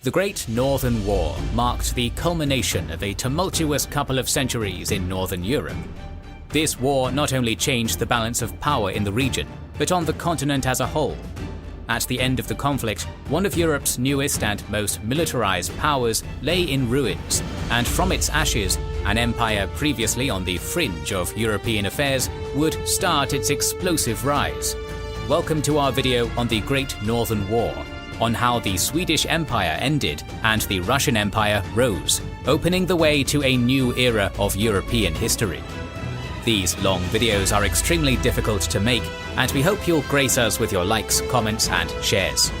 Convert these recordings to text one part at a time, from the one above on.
The Great Northern War marked the culmination of a tumultuous couple of centuries in Northern Europe. This war not only changed the balance of power in the region, but on the continent as a whole. At the end of the conflict, one of Europe's newest and most militarized powers lay in ruins, and from its ashes, an empire previously on the fringe of European affairs would start its explosive rise. Welcome to our video on the Great Northern War, on how the Swedish Empire ended and the Russian Empire rose, opening the way to a new era of European history. These long videos are extremely difficult to make, and we hope you'll grace us with your likes, comments, and shares.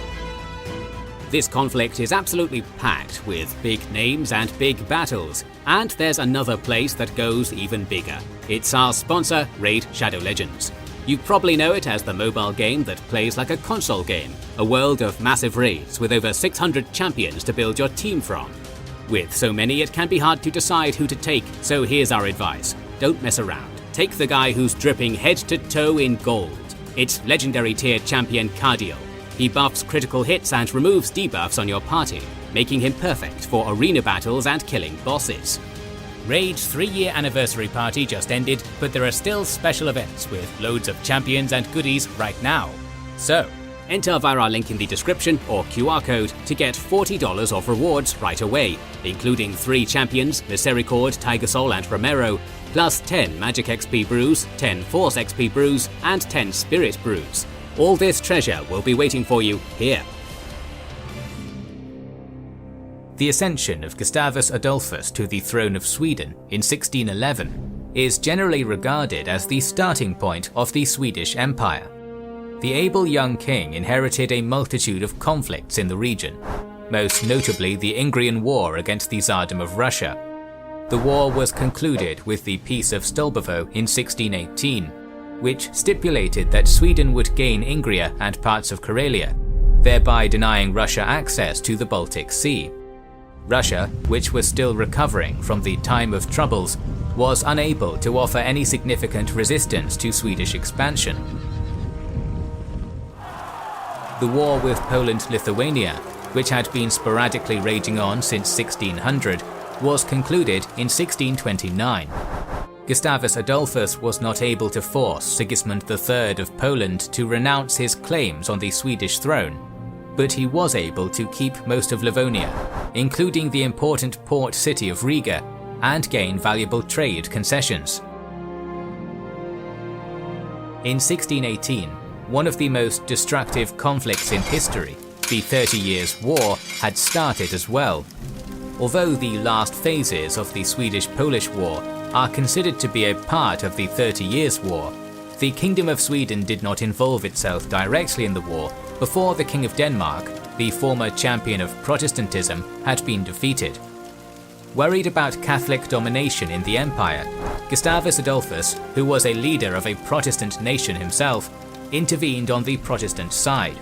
This conflict is absolutely packed with big names and big battles, and there's another place that goes even bigger. It's our sponsor, Raid Shadow Legends. You probably know it as the mobile game that plays like a console game, a world of massive raids with over 600 champions to build your team from. With so many, it can be hard to decide who to take, so here's our advice. Don't mess around. Take the guy who's dripping head to toe in gold. It's legendary tier champion Cardio. He buffs critical hits and removes debuffs on your party, making him perfect for arena battles and killing bosses. Raid's 3-year anniversary party just ended, but there are still special events with loads of champions and goodies right now. So, enter via our link in the description or QR code to get $40 of rewards right away, including 3 champions, Misericord, Tiger Soul and Romero, plus 10 Magic XP brews, 10 Force XP brews, and 10 Spirit brews. All this treasure will be waiting for you here. The ascension of Gustavus Adolphus to the throne of Sweden in 1611 is generally regarded as the starting point of the Swedish Empire. The able young king inherited a multitude of conflicts in the region, most notably the Ingrian War against the Tsardom of Russia. The war was concluded with the Peace of Stolbovo in 1618, which stipulated that Sweden would gain Ingria and parts of Karelia, thereby denying Russia access to the Baltic Sea. Russia, which was still recovering from the time of troubles, was unable to offer any significant resistance to Swedish expansion. The war with Poland-Lithuania, which had been sporadically raging on since 1600, was concluded in 1629. Gustavus Adolphus was not able to force Sigismund III of Poland to renounce his claims on the Swedish throne, but he was able to keep most of Livonia, including the important port city of Riga, and gain valuable trade concessions. In 1618, one of the most destructive conflicts in history, the 30 Years' War, had started as well. Although the last phases of the Swedish-Polish War are considered to be a part of the 30 Years' War, the Kingdom of Sweden did not involve itself directly in the war before the King of Denmark, the former champion of Protestantism, had been defeated. Worried about Catholic domination in the empire, Gustavus Adolphus, who was a leader of a Protestant nation himself, intervened on the Protestant side.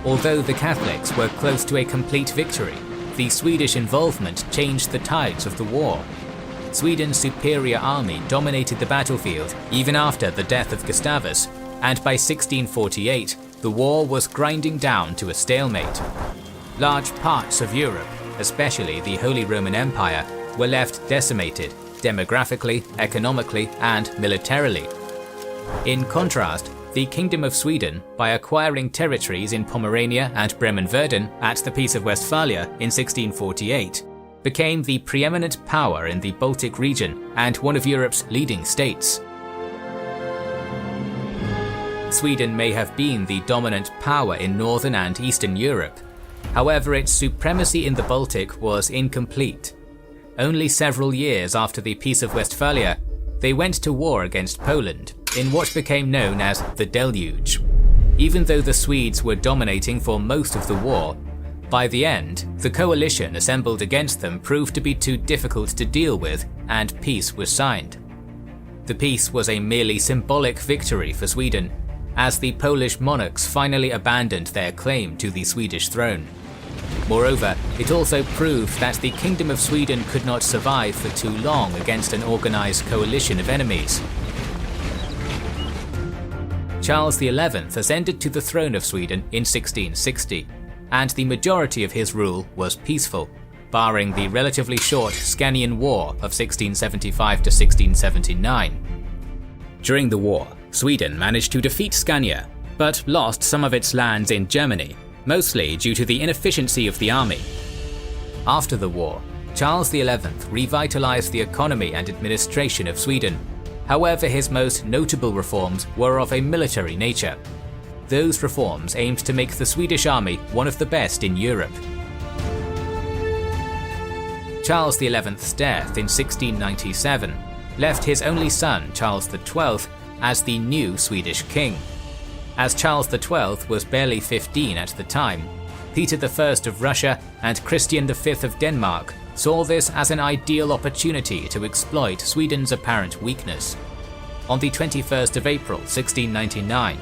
Although the Catholics were close to a complete victory, the Swedish involvement changed the tides of the war. Sweden's superior army dominated the battlefield even after the death of Gustavus, and by 1648, the war was grinding down to a stalemate. Large parts of Europe, especially the Holy Roman Empire, were left decimated demographically, economically, and militarily. In contrast, the Kingdom of Sweden, by acquiring territories in Pomerania and Bremen-Verden at the Peace of Westphalia in 1648, became the preeminent power in the Baltic region and one of Europe's leading states. Sweden may have been the dominant power in Northern and Eastern Europe. However, its supremacy in the Baltic was incomplete. Only several years after the Peace of Westphalia, they went to war against Poland in what became known as the Deluge. Even though the Swedes were dominating for most of the war, by the end, the coalition assembled against them proved to be too difficult to deal with, and peace was signed. The peace was a merely symbolic victory for Sweden, as the Polish monarchs finally abandoned their claim to the Swedish throne. Moreover, it also proved that the Kingdom of Sweden could not survive for too long against an organized coalition of enemies. Charles XI ascended to the throne of Sweden in 1660. and the majority of his rule was peaceful, barring the relatively short Scanian War of 1675 to 1679. During the war, Sweden managed to defeat Scania, but lost some of its lands in Germany, mostly due to the inefficiency of the army. After the war, Charles XI revitalized the economy and administration of Sweden. However, his most notable reforms were of a military nature. Those reforms aimed to make the Swedish army one of the best in Europe. Charles XI's death in 1697 left his only son, Charles XII, as the new Swedish king. As Charles XII was barely 15 at the time, Peter I of Russia and Christian V of Denmark saw this as an ideal opportunity to exploit Sweden's apparent weakness. On the 21st of April 1699,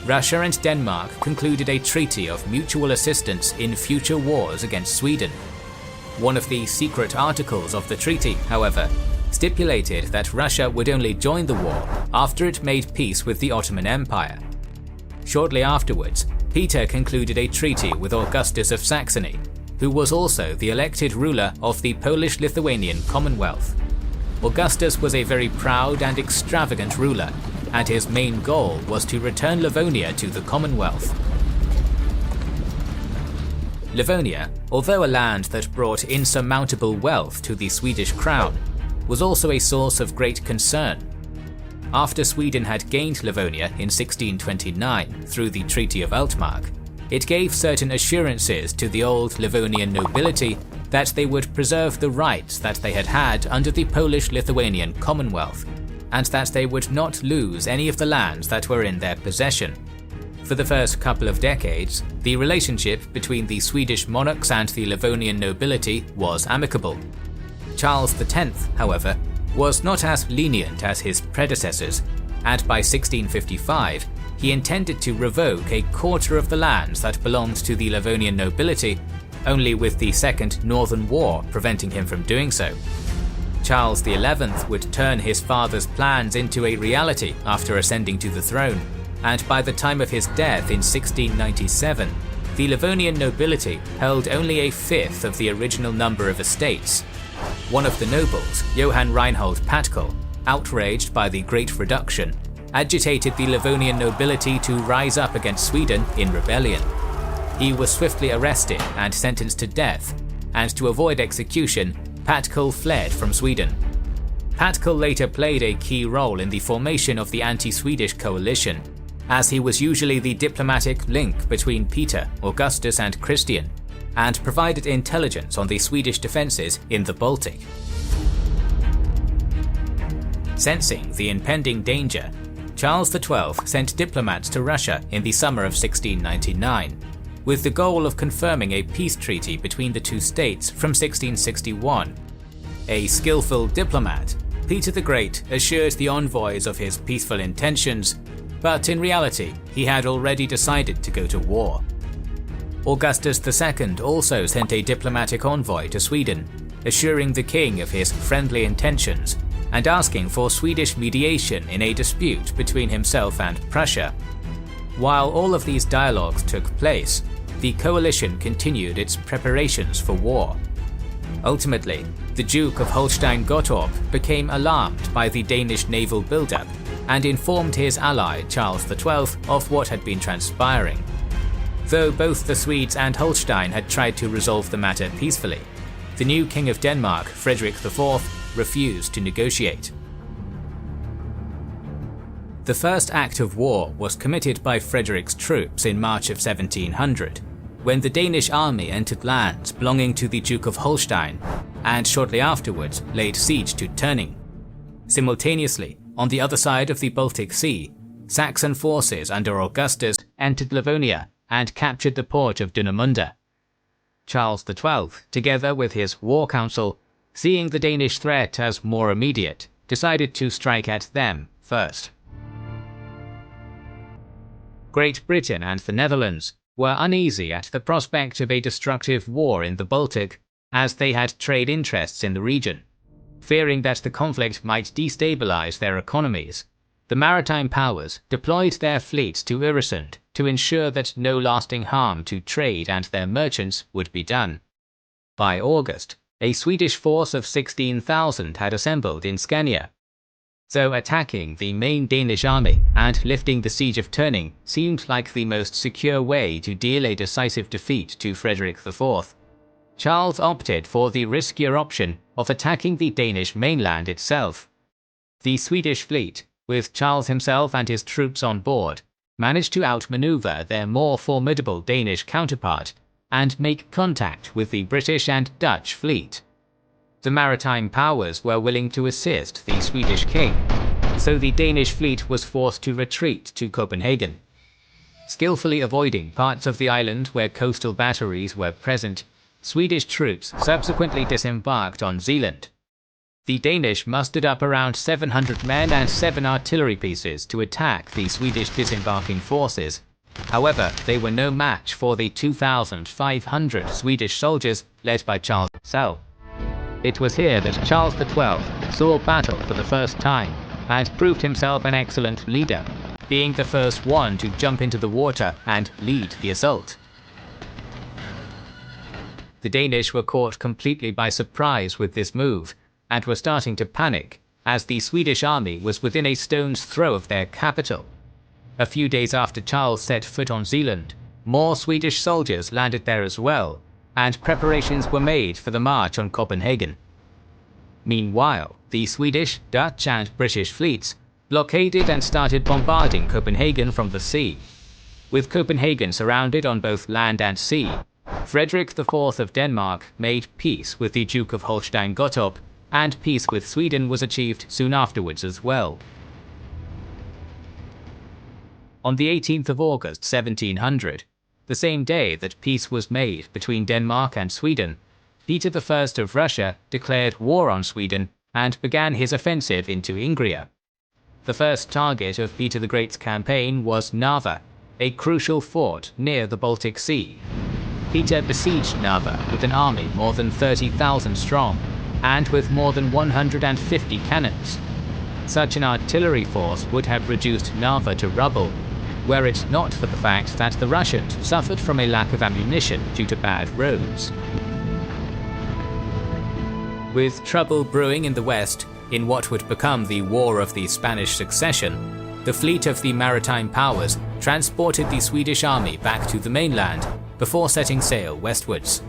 Russia and Denmark concluded a treaty of mutual assistance in future wars against Sweden. One of the secret articles of the treaty, however, stipulated that Russia would only join the war after it made peace with the Ottoman Empire. Shortly afterwards, Peter concluded a treaty with Augustus of Saxony, who was also the elected ruler of the Polish-Lithuanian Commonwealth. Augustus was a very proud and extravagant ruler, and his main goal was to return Livonia to the Commonwealth. Livonia, although a land that brought insurmountable wealth to the Swedish crown, was also a source of great concern. After Sweden had gained Livonia in 1629 through the Treaty of Altmark, it gave certain assurances to the old Livonian nobility that they would preserve the rights that they had had under the Polish-Lithuanian Commonwealth, and that they would not lose any of the lands that were in their possession. For the first couple of decades, the relationship between the Swedish monarchs and the Livonian nobility was amicable. Charles X, however, was not as lenient as his predecessors, and by 1655 he intended to revoke a quarter of the lands that belonged to the Livonian nobility, only with the Second Northern War preventing him from doing so. Charles XI would turn his father's plans into a reality after ascending to the throne, and by the time of his death in 1697, the Livonian nobility held only a fifth of the original number of estates. One of the nobles, Johann Reinhold Patkul, outraged by the Great Reduction, agitated the Livonian nobility to rise up against Sweden in rebellion. He was swiftly arrested and sentenced to death, and to avoid execution, Patkul fled from Sweden. Patkul later played a key role in the formation of the anti-Swedish coalition, as he was usually the diplomatic link between Peter, Augustus and Christian, and provided intelligence on the Swedish defences in the Baltic. Sensing the impending danger, Charles XII sent diplomats to Russia in the summer of 1699, with the goal of confirming a peace treaty between the two states from 1661. A skillful diplomat, Peter the Great assured the envoys of his peaceful intentions, but in reality he had already decided to go to war. Augustus II also sent a diplomatic envoy to Sweden, assuring the king of his friendly intentions and asking for Swedish mediation in a dispute between himself and Prussia. While all of these dialogues took place, the coalition continued its preparations for war. Ultimately, the Duke of Holstein-Gottorp became alarmed by the Danish naval buildup and informed his ally Charles XII of what had been transpiring. Though both the Swedes and Holstein had tried to resolve the matter peacefully, the new King of Denmark, Frederick IV, refused to negotiate. The first act of war was committed by Frederick's troops in March of 1700, when the Danish army entered lands belonging to the Duke of Holstein, and shortly afterwards laid siege to Tønning. Simultaneously, on the other side of the Baltic Sea, Saxon forces under Augustus entered Livonia and captured the port of Dunemunda. Charles XII, together with his war council, seeing the Danish threat as more immediate, decided to strike at them first. Great Britain and the Netherlands were uneasy at the prospect of a destructive war in the Baltic, as they had trade interests in the region. Fearing that the conflict might destabilize their economies, The maritime powers deployed their fleets to Öresund to ensure that no lasting harm to trade and their merchants would be done. By August, a Swedish force of 16,000 had assembled in Scania. So attacking the main Danish army and lifting the siege of Tønning seemed like the most secure way to deal a decisive defeat to Frederick IV. Charles opted for the riskier option of attacking the Danish mainland itself. The Swedish fleet, with Charles himself and his troops on board, managed to outmaneuver their more formidable Danish counterpart and make contact with the British and Dutch fleet. The maritime powers were willing to assist the Swedish king, so the Danish fleet was forced to retreat to Copenhagen. Skillfully avoiding parts of the island where coastal batteries were present, Swedish troops subsequently disembarked on Zealand. The Danish mustered up around 700 men and 7 artillery pieces to attack the Swedish disembarking forces. However, they were no match for the 2,500 Swedish soldiers led by Charles himself. It was here that Charles XII saw battle for the first time and proved himself an excellent leader, being the first one to jump into the water and lead the assault. The Danish were caught completely by surprise with this move, and were starting to panic, as the Swedish army was within a stone's throw of their capital. A few days after Charles set foot on Zealand, more Swedish soldiers landed there as well, and preparations were made for the march on Copenhagen. Meanwhile, the Swedish, Dutch and British fleets blockaded and started bombarding Copenhagen from the sea. With Copenhagen surrounded on both land and sea, Frederick IV of Denmark made peace with the Duke of Holstein-Gottorp, and peace with Sweden was achieved soon afterwards as well. On the 18th of August 1700, the same day that peace was made between Denmark and Sweden, Peter I of Russia declared war on Sweden and began his offensive into Ingria. The first target of Peter the Great's campaign was Narva, a crucial fort near the Baltic Sea. Peter besieged Narva with an army more than 30,000 strong, and with more than 150 cannons. Such an artillery force would have reduced Narva to rubble, were it not for the fact that the Russians suffered from a lack of ammunition due to bad roads. With trouble brewing in the west, in what would become the War of the Spanish Succession, the fleet of the maritime powers transported the Swedish army back to the mainland before setting sail westwards.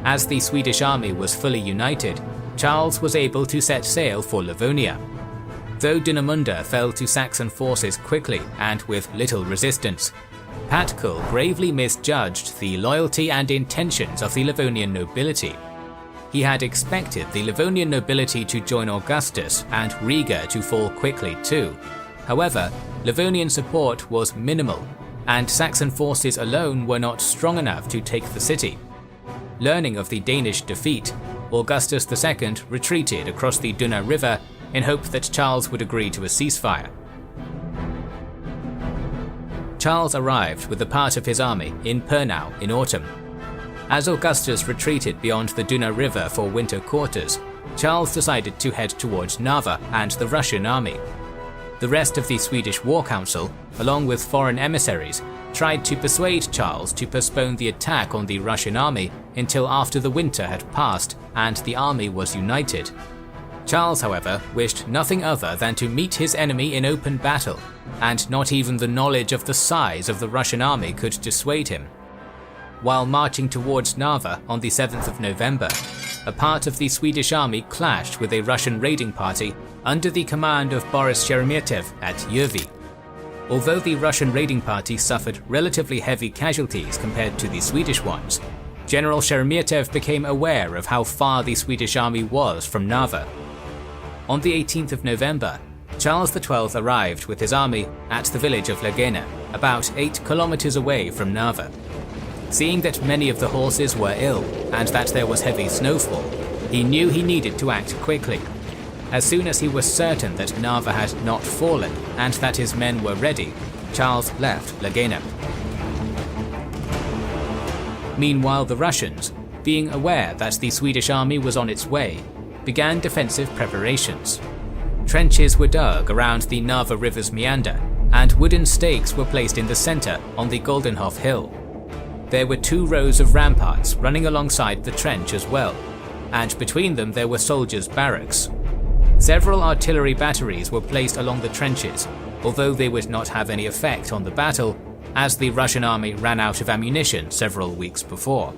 As the Swedish army was fully united, Charles was able to set sail for Livonia. Though Dunamunda fell to Saxon forces quickly and with little resistance, Patkul gravely misjudged the loyalty and intentions of the Livonian nobility. He had expected the Livonian nobility to join Augustus and Riga to fall quickly too. However, Livonian support was minimal, and Saxon forces alone were not strong enough to take the city. Learning of the Danish defeat, Augustus II retreated across the Dunaj River in hope that Charles would agree to a ceasefire. Charles arrived with a part of his army in Pernau in autumn. As Augustus retreated beyond the Dunaj River for winter quarters, Charles decided to head towards Narva and the Russian army. The rest of the Swedish War Council, along with foreign emissaries, tried to persuade Charles to postpone the attack on the Russian army until after the winter had passed and the army was united. Charles, however, wished nothing other than to meet his enemy in open battle, and not even the knowledge of the size of the Russian army could dissuade him. While marching towards Narva on the 7th of November, a part of the Swedish army clashed with a Russian raiding party under the command of Boris Sheremetyev at Jõhvi. Although the Russian raiding party suffered relatively heavy casualties compared to the Swedish ones, General Sheremetyev became aware of how far the Swedish army was from Narva. On the 18th of November, Charles XII arrived with his army at the village of Lagena, about 8 kilometers away from Narva. Seeing that many of the horses were ill and that there was heavy snowfall, he knew he needed to act quickly. As soon as he was certain that Narva had not fallen and that his men were ready, Charles left Lagena. Meanwhile, the Russians, being aware that the Swedish army was on its way, began defensive preparations. Trenches were dug around the Narva River's meander, and wooden stakes were placed in the center on the Goldenhof Hill. There were 2 rows of ramparts running alongside the trench as well, and between them there were soldiers' barracks. Several artillery batteries were placed along the trenches, although they would not have any effect on the battle, as the Russian army ran out of ammunition several weeks before.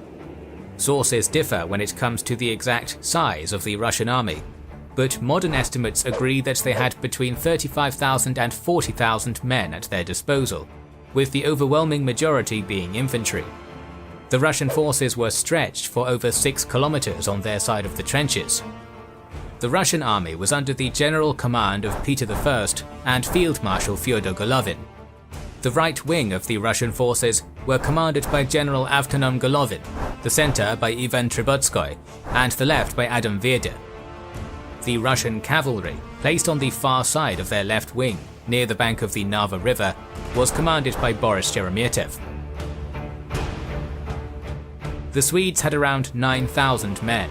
Sources differ when it comes to the exact size of the Russian army, but modern estimates agree that they had between 35,000 and 40,000 men at their disposal, with the overwhelming majority being infantry. The Russian forces were stretched for over 6 kilometers on their side of the trenches. The Russian army was under the general command of Peter I and Field Marshal Fyodor Golovin. The right wing of the Russian forces were commanded by General Avtonom Golovin, the center by Ivan Trubetskoy, and the left by Adam Vierder. The Russian cavalry, placed on the far side of their left wing, near the bank of the Narva River, was commanded by Boris Sheremetyev. The Swedes had around 9,000 men,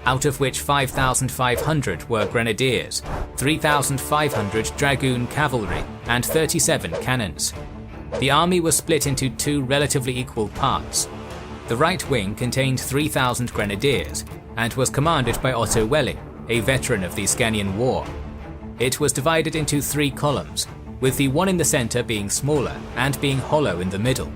out of which 5,500 were grenadiers, 3,500 dragoon cavalry, and 37 cannons. The army was split into 2 relatively equal parts. The right wing contained 3,000 grenadiers, and was commanded by Otto Welling, a veteran of the Scanian War. It was divided into 3 columns, with the one in the center being smaller and being hollow in the middle.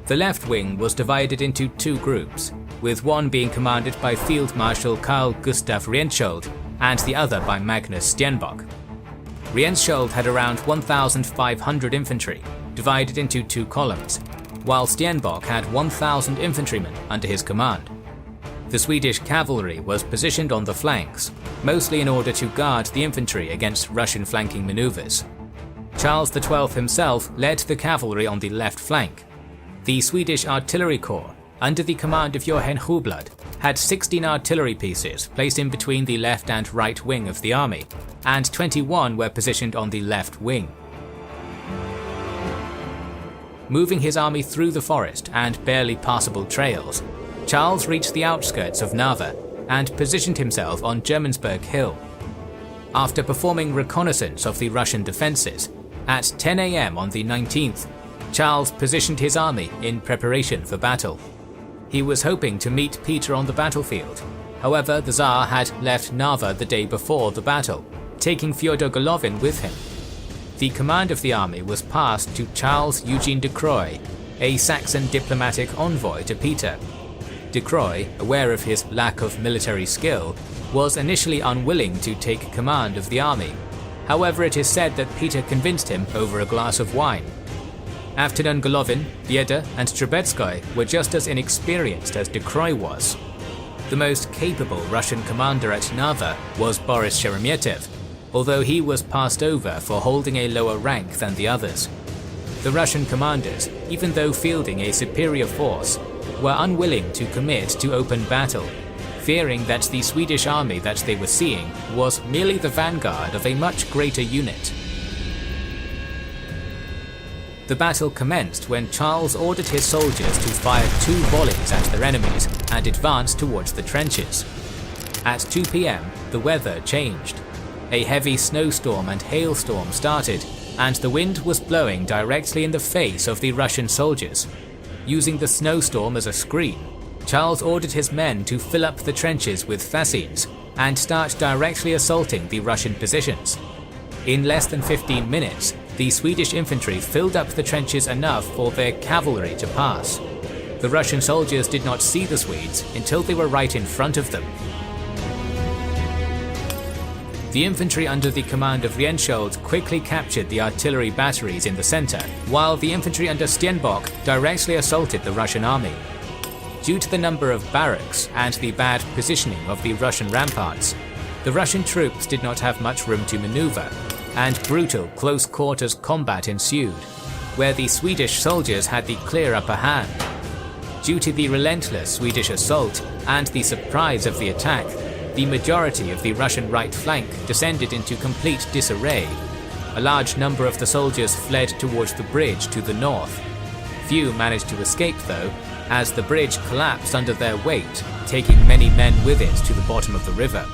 The left wing was divided into 2 groups, with one being commanded by Field Marshal Carl Gustav Rientsköld and the other by Magnus Stenbock. Rientsköld had around 1,500 infantry, divided into 2 columns, while Stenbock had 1,000 infantrymen under his command. The Swedish cavalry was positioned on the flanks, mostly in order to guard the infantry against Russian flanking maneuvers. Charles XII himself led the cavalry on the left flank. The Swedish artillery corps, under the command of Johan Hublad, had 16 artillery pieces placed in between the left and right wing of the army, and 21 were positioned on the left wing. Moving his army through the forest and barely passable trails, Charles reached the outskirts of Narva and positioned himself on Germansberg Hill. After performing reconnaissance of the Russian defences, at 10 AM on the 19th, Charles positioned his army in preparation for battle. He was hoping to meet Peter on the battlefield. However, the Tsar had left Narva the day before the battle, taking Fyodor Golovin with him. The command of the army was passed to Charles Eugene de Croy, a Saxon diplomatic envoy to Peter. De Croy, aware of his lack of military skill, was initially unwilling to take command of the army. However, it is said that Peter convinced him over a glass of wine. Avtonom Golovin, Vierder, and Trubetskoy were just as inexperienced as de Croy was. The most capable Russian commander at Narva was Boris Sheremetyev, although he was passed over for holding a lower rank than the others. The Russian commanders, even though fielding a superior force, were unwilling to commit to open battle, fearing that the Swedish army that they were seeing was merely the vanguard of a much greater unit. The battle commenced when Charles ordered his soldiers to fire 2 volleys at their enemies and advance towards the trenches. At 2 PM, the weather changed. A heavy snowstorm and hailstorm started, and the wind was blowing directly in the face of the Russian soldiers. Using the snowstorm as a screen, Charles ordered his men to fill up the trenches with fascines and start directly assaulting the Russian positions. In less than 15 minutes, the Swedish infantry filled up the trenches enough for their cavalry to pass. The Russian soldiers did not see the Swedes until they were right in front of them. The infantry under the command of Rientsköld quickly captured the artillery batteries in the center, while the infantry under Stenbock directly assaulted the Russian army. Due to the number of barracks and the bad positioning of the Russian ramparts, the Russian troops did not have much room to maneuver, and brutal close-quarters combat ensued, where the Swedish soldiers had the clear upper hand. Due to the relentless Swedish assault and the surprise of the attack, the majority of the Russian right flank descended into complete disarray. A large number of the soldiers fled towards the bridge to the north. Few managed to escape though, as the bridge collapsed under their weight, taking many men with it to the bottom of the river.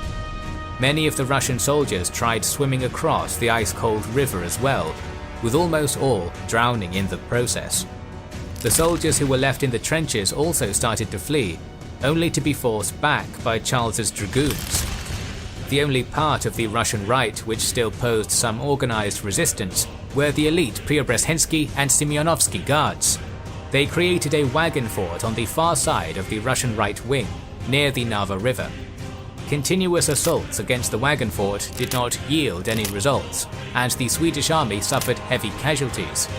Many of the Russian soldiers tried swimming across the ice-cold river as well, with almost all drowning in the process. The soldiers who were left in the trenches also started to flee, only to be forced back by Charles's dragoons. The only part of the Russian right which still posed some organized resistance were the elite Preobrazhensky and Semyonovsky guards. They created a wagon fort on the far side of the Russian right wing, near the Narva River. Continuous assaults against the wagon fort did not yield any results, and the Swedish army suffered heavy casualties.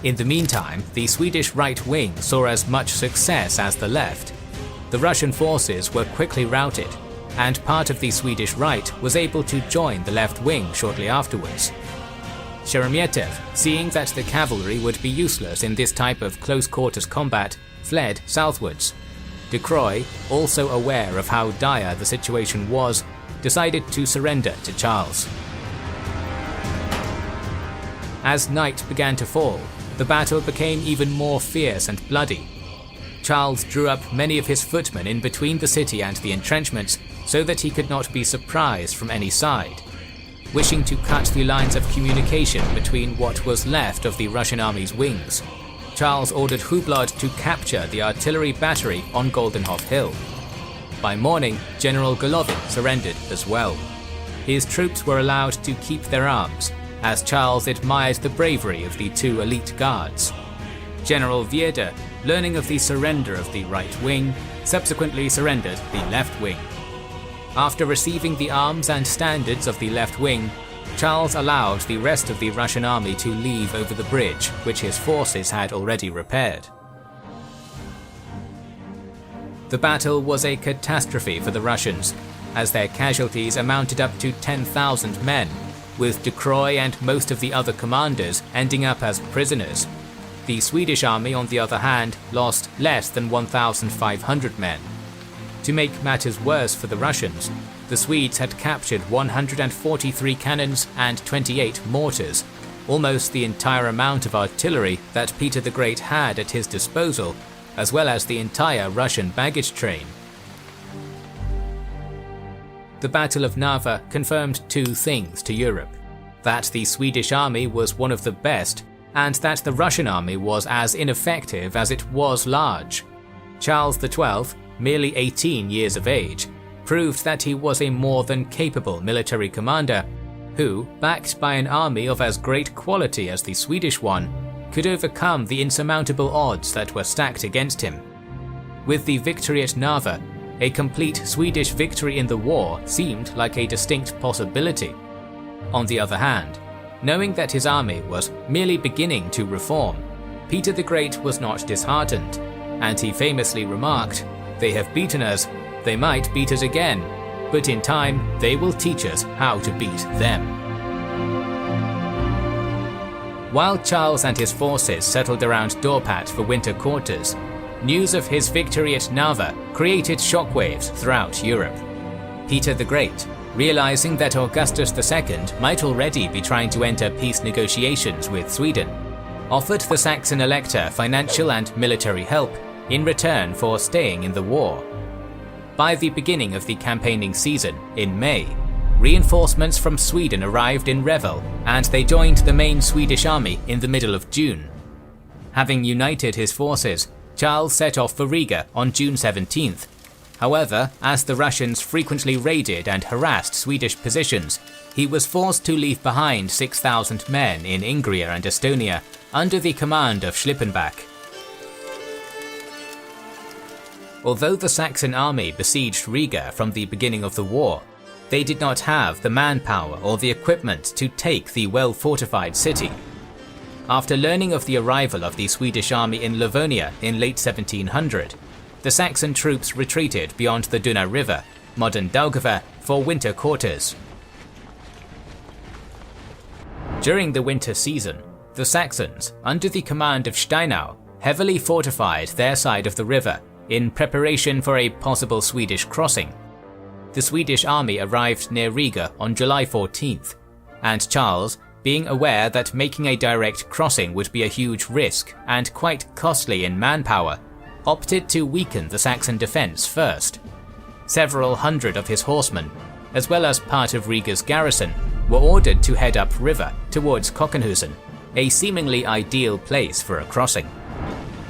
In the meantime, the Swedish right wing saw as much success as the left. The Russian forces were quickly routed, and part of the Swedish right was able to join the left wing shortly afterwards. Sheremetyev, seeing that the cavalry would be useless in this type of close-quarters combat, fled southwards. De Croix, also aware of how dire the situation was, decided to surrender to Charles. As night began to fall, the battle became even more fierce and bloody. Charles drew up many of his footmen in between the city and the entrenchments so that he could not be surprised from any side. Wishing to cut the lines of communication between what was left of the Russian army's wings, Charles ordered Hublot to capture the artillery battery on Goldenhof Hill. By morning, General Golovin surrendered as well. His troops were allowed to keep their arms, as Charles admired the bravery of the two elite guards. General Wiede, learning of the surrender of the right wing, subsequently surrendered the left wing. After receiving the arms and standards of the left wing, Charles allowed the rest of the Russian army to leave over the bridge, which his forces had already repaired. The battle was a catastrophe for the Russians, as their casualties amounted up to 10,000 men, with De Croix and most of the other commanders ending up as prisoners. The Swedish army, on the other hand, lost less than 1,500 men. To make matters worse for the Russians, the Swedes had captured 143 cannons and 28 mortars, almost the entire amount of artillery that Peter the Great had at his disposal, as well as the entire Russian baggage train. The Battle of Narva confirmed two things to Europe: that the Swedish army was one of the best, and that the Russian army was as ineffective as it was large. Charles XII, merely 18 years of age, proved that he was a more than capable military commander who, backed by an army of as great quality as the Swedish one, could overcome the insurmountable odds that were stacked against him. With the victory at Narva, a complete Swedish victory in the war seemed like a distinct possibility. On the other hand, knowing that his army was merely beginning to reform, Peter the Great was not disheartened, and he famously remarked, "They have beaten us, they might beat us again, but in time they will teach us how to beat them." While Charles and his forces settled around Dorpat for winter quarters, news of his victory at Narva created shockwaves throughout Europe. Peter the Great, realizing that Augustus II might already be trying to enter peace negotiations with Sweden, offered the Saxon elector financial and military help in return for staying in the war. By the beginning of the campaigning season, in May, reinforcements from Sweden arrived in Revel, and they joined the main Swedish army in the middle of June. Having united his forces, Charles set off for Riga on June 17th. However, as the Russians frequently raided and harassed Swedish positions, he was forced to leave behind 6,000 men in Ingria and Estonia under the command of Schlippenbach. Although the Saxon army besieged Riga from the beginning of the war, they did not have the manpower or the equipment to take the well-fortified city. After learning of the arrival of the Swedish army in Livonia in late 1700, the Saxon troops retreated beyond the Dunaj River, modern Daugava, for winter quarters. During the winter season, the Saxons, under the command of Steinau, heavily fortified their side of the river in preparation for a possible Swedish crossing. The Swedish army arrived near Riga on July 14th, and Charles, being aware that making a direct crossing would be a huge risk and quite costly in manpower, opted to weaken the Saxon defense first. several hundred of his horsemen, as well as part of Riga's garrison, were ordered to head upriver towards Cockenhusen, a seemingly ideal place for a crossing.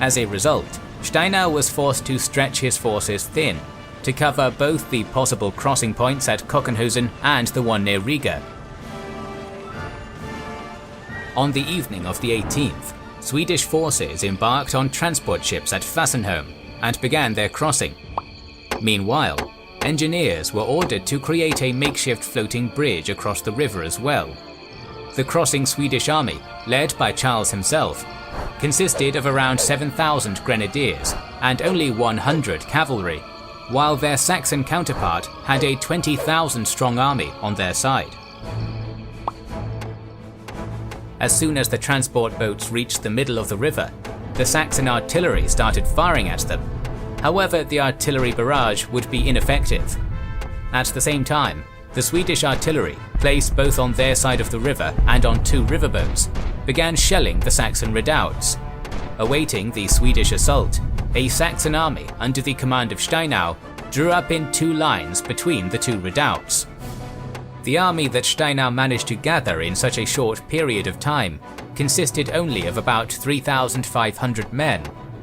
As a result, Steinau was forced to stretch his forces thin to cover both the possible crossing points at Cockenhusen and the one near Riga. On the evening of the 18th, Swedish forces embarked on transport ships at Fassenholm and began their crossing. Meanwhile, engineers were ordered to create a makeshift floating bridge across the river as well. The crossing Swedish army, led by Charles himself, consisted of around 7,000 grenadiers and only 100 cavalry, while their Saxon counterpart had a 20,000-strong army on their side. As soon as the transport boats reached the middle of the river, the Saxon artillery started firing at them. However, the artillery barrage would be ineffective. At the same time, the Swedish artillery, placed both on their side of the river and on two riverboats, began shelling the Saxon redoubts. Awaiting the Swedish assault, a Saxon army under the command of Steinau drew up in two lines between the two redoubts. The army that Steinau managed to gather in such a short period of time consisted only of about 3,500 men,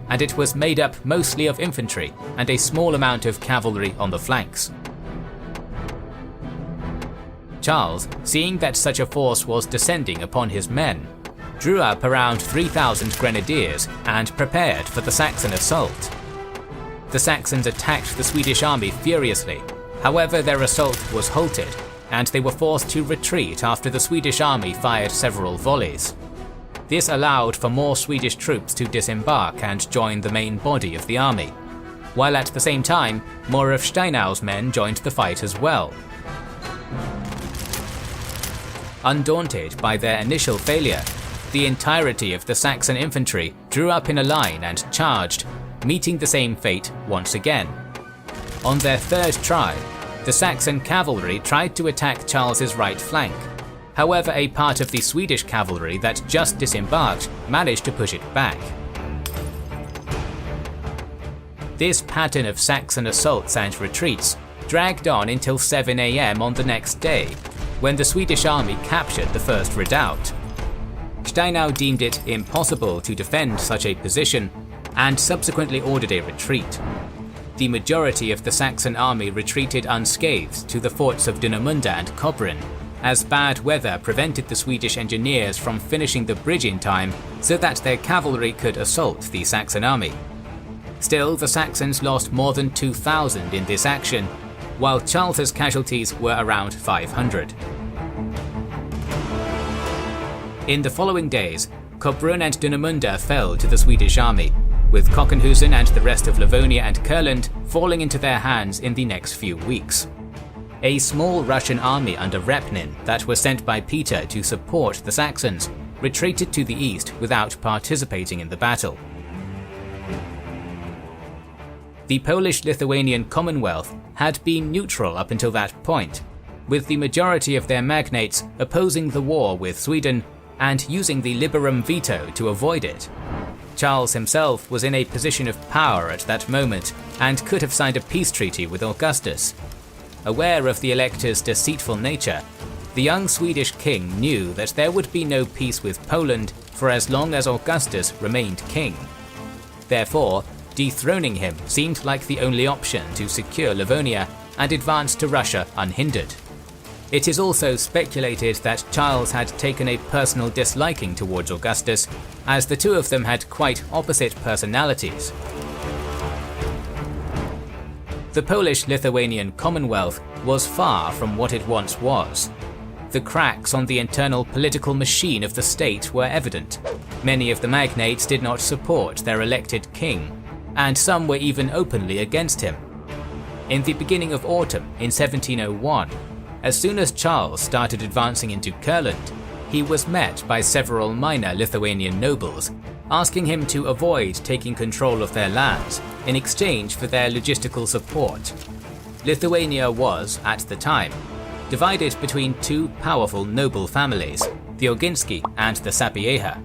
and it was made up mostly of infantry and a small amount of cavalry on the flanks. Charles, seeing that such a force was descending upon his men, drew up around 3,000 grenadiers and prepared for the Saxon assault. The Saxons attacked the Swedish army furiously. However, their assault was halted, and they were forced to retreat after the Swedish army fired several volleys. This allowed for more Swedish troops to disembark and join the main body of the army, while at the same time, more of Steinau's men joined the fight as well. Undaunted by their initial failure, the entirety of the Saxon infantry drew up in a line and charged, meeting the same fate once again. On their third try, the Saxon cavalry tried to attack Charles's right flank. However, a part of the Swedish cavalry that just disembarked managed to push it back. This pattern of Saxon assaults and retreats dragged on until 7 AM on the next day, when the Swedish army captured the first redoubt. Steinau deemed it impossible to defend such a position and subsequently ordered a retreat. The majority of the Saxon army retreated unscathed to the forts of Dunemunda and Kobrin, as bad weather prevented the Swedish engineers from finishing the bridge in time so that their cavalry could assault the Saxon army. Still, the Saxons lost more than 2,000 in this action, while Charles's casualties were around 500. In the following days, Kobrin and Dunemunda fell to the Swedish army, with Cockenhusen and the rest of Livonia and Kurland falling into their hands in the next few weeks. A small Russian army under Repnin that was sent by Peter to support the Saxons retreated to the east without participating in the battle. The Polish-Lithuanian Commonwealth had been neutral up until that point, with the majority of their magnates opposing the war with Sweden and using the liberum veto to avoid it. Charles himself was in a position of power at that moment and could have signed a peace treaty with Augustus. Aware of the elector's deceitful nature, the young Swedish king knew that there would be no peace with Poland for as long as Augustus remained king. Therefore, dethroning him seemed like the only option to secure Livonia and advance to Russia unhindered. It is also speculated that Charles had taken a personal disliking towards Augustus, as the two of them had quite opposite personalities. The Polish-Lithuanian Commonwealth was far from what it once was. The cracks on the internal political machine of the state were evident. Many of the magnates did not support their elected king, and some were even openly against him. In the beginning of autumn in 1701, as soon as Charles started advancing into Kurland, he was met by several minor Lithuanian nobles, asking him to avoid taking control of their lands in exchange for their logistical support. Lithuania was, at the time, divided between two powerful noble families, the Oginsky and the Sapieha.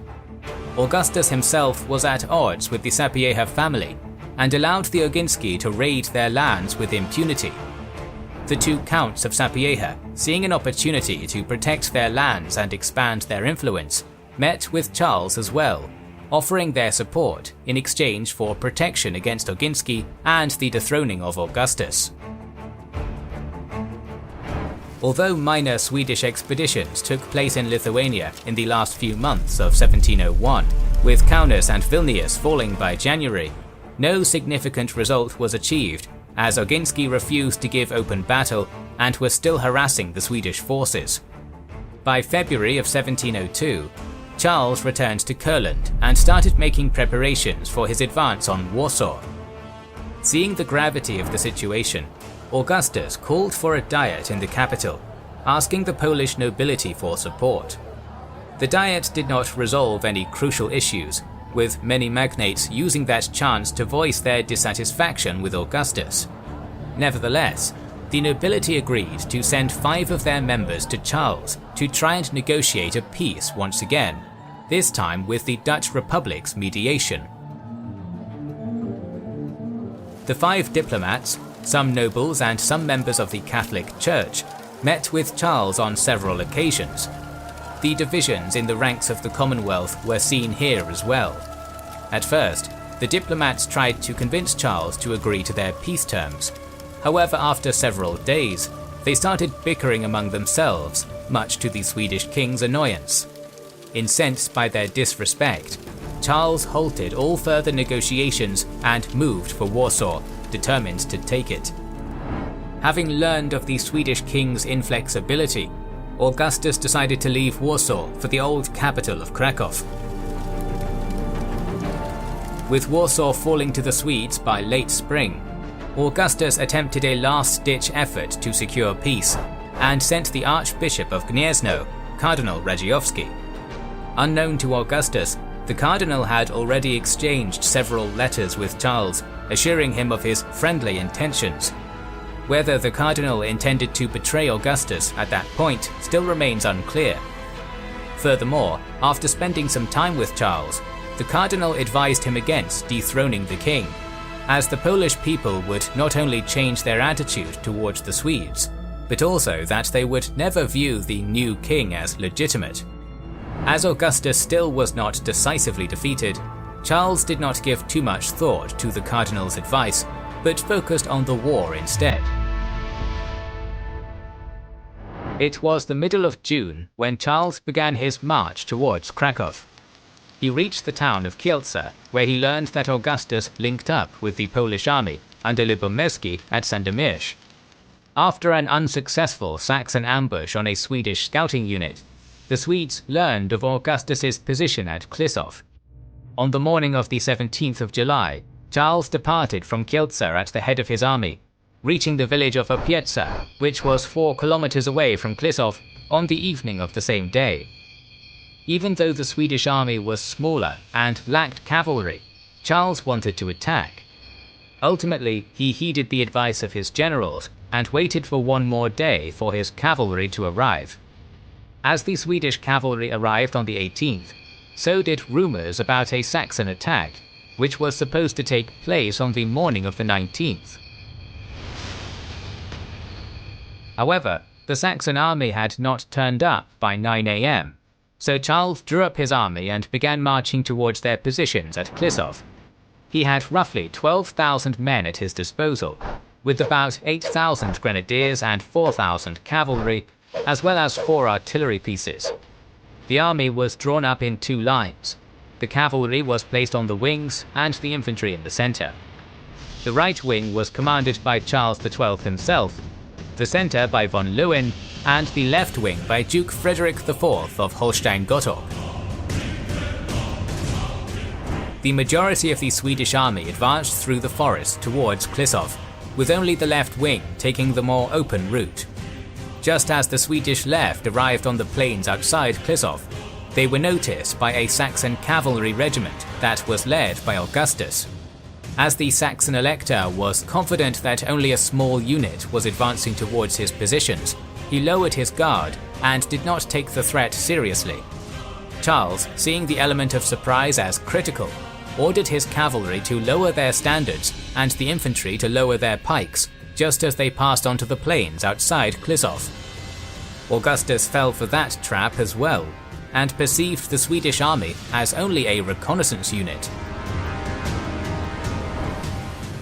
Augustus himself was at odds with the Sapieha family, and allowed the Oginski to raid their lands with impunity. The two counts of Sapieha, seeing an opportunity to protect their lands and expand their influence, met with Charles as well, offering their support in exchange for protection against Oginski and the dethroning of Augustus. Although minor Swedish expeditions took place in Lithuania in the last few months of 1701, with Kaunas and Vilnius falling by January, no significant result was achieved, as Oginski refused to give open battle and was still harassing the Swedish forces. By February of 1702, Charles returned to Kurland and started making preparations for his advance on Warsaw. Seeing the gravity of the situation, Augustus called for a diet in the capital, asking the Polish nobility for support. The diet did not resolve any crucial issues, with many magnates using that chance to voice their dissatisfaction with Augustus. Nevertheless, the nobility agreed to send 5 of their members to Charles to try and negotiate a peace once again, this time with the Dutch Republic's mediation. The 5 diplomats, some nobles and some members of the Catholic Church, met with Charles on several occasions. The divisions in the ranks of the Commonwealth were seen here as well. At first, the diplomats tried to convince Charles to agree to their peace terms. However, after several days, they started bickering among themselves, much to the Swedish king's annoyance. Incensed by their disrespect, Charles halted all further negotiations and moved for Warsaw, determined to take it. Having learned of the Swedish king's inflexibility, Augustus decided to leave Warsaw for the old capital of Krakow. With Warsaw falling to the Swedes by late spring, Augustus attempted a last-ditch effort to secure peace and sent the Archbishop of Gniezno, Cardinal Radziejowski. Unknown to Augustus, the cardinal had already exchanged several letters with Charles, assuring him of his friendly intentions. Whether the cardinal intended to betray Augustus at that point still remains unclear. Furthermore, after spending some time with Charles, the cardinal advised him against dethroning the king, as the Polish people would not only change their attitude towards the Swedes, but also that they would never view the new king as legitimate. As Augustus still was not decisively defeated, Charles did not give too much thought to the cardinal's advice, but focused on the war instead. It was the middle of June when Charles began his march towards Krakow. He reached the town of Kielce, where he learned that Augustus linked up with the Polish army under Lubomirski at Sandomierz. After an unsuccessful Saxon ambush on a Swedish scouting unit, the Swedes learned of Augustus's position at Klisov. On the morning of the 17th of July, Charles departed from Kielce at the head of his army, reaching the village of Opiece, which was 4 kilometers away from Klisov, on the evening of the same day. Even though the Swedish army was smaller and lacked cavalry, Charles wanted to attack. Ultimately, he heeded the advice of his generals and waited for one more day for his cavalry to arrive. As the Swedish cavalry arrived on the 18th, so did rumors about a Saxon attack, which was supposed to take place on the morning of the 19th. However, the Saxon army had not turned up by 9 AM, so Charles drew up his army and began marching towards their positions at Klisov. He had roughly 12,000 men at his disposal, with about 8,000 grenadiers and 4,000 cavalry, as well as 4 artillery pieces. The army was drawn up in 2 lines. The cavalry was placed on the wings and the infantry in the center. The right wing was commanded by Charles XII himself, the center by von Lewin, and the left wing by Duke Frederick IV of Holstein-Gottorp. The majority of the Swedish army advanced through the forest towards Klisov, with only the left wing taking the more open route. Just as the Swedish left arrived on the plains outside Klisov, they were noticed by a Saxon cavalry regiment that was led by Augustus. As the Saxon elector was confident that only a small unit was advancing towards his positions, he lowered his guard and did not take the threat seriously. Charles, seeing the element of surprise as critical, ordered his cavalry to lower their standards and the infantry to lower their pikes, just as they passed onto the plains outside Klisov. Augustus fell for that trap as well, and perceived the Swedish army as only a reconnaissance unit.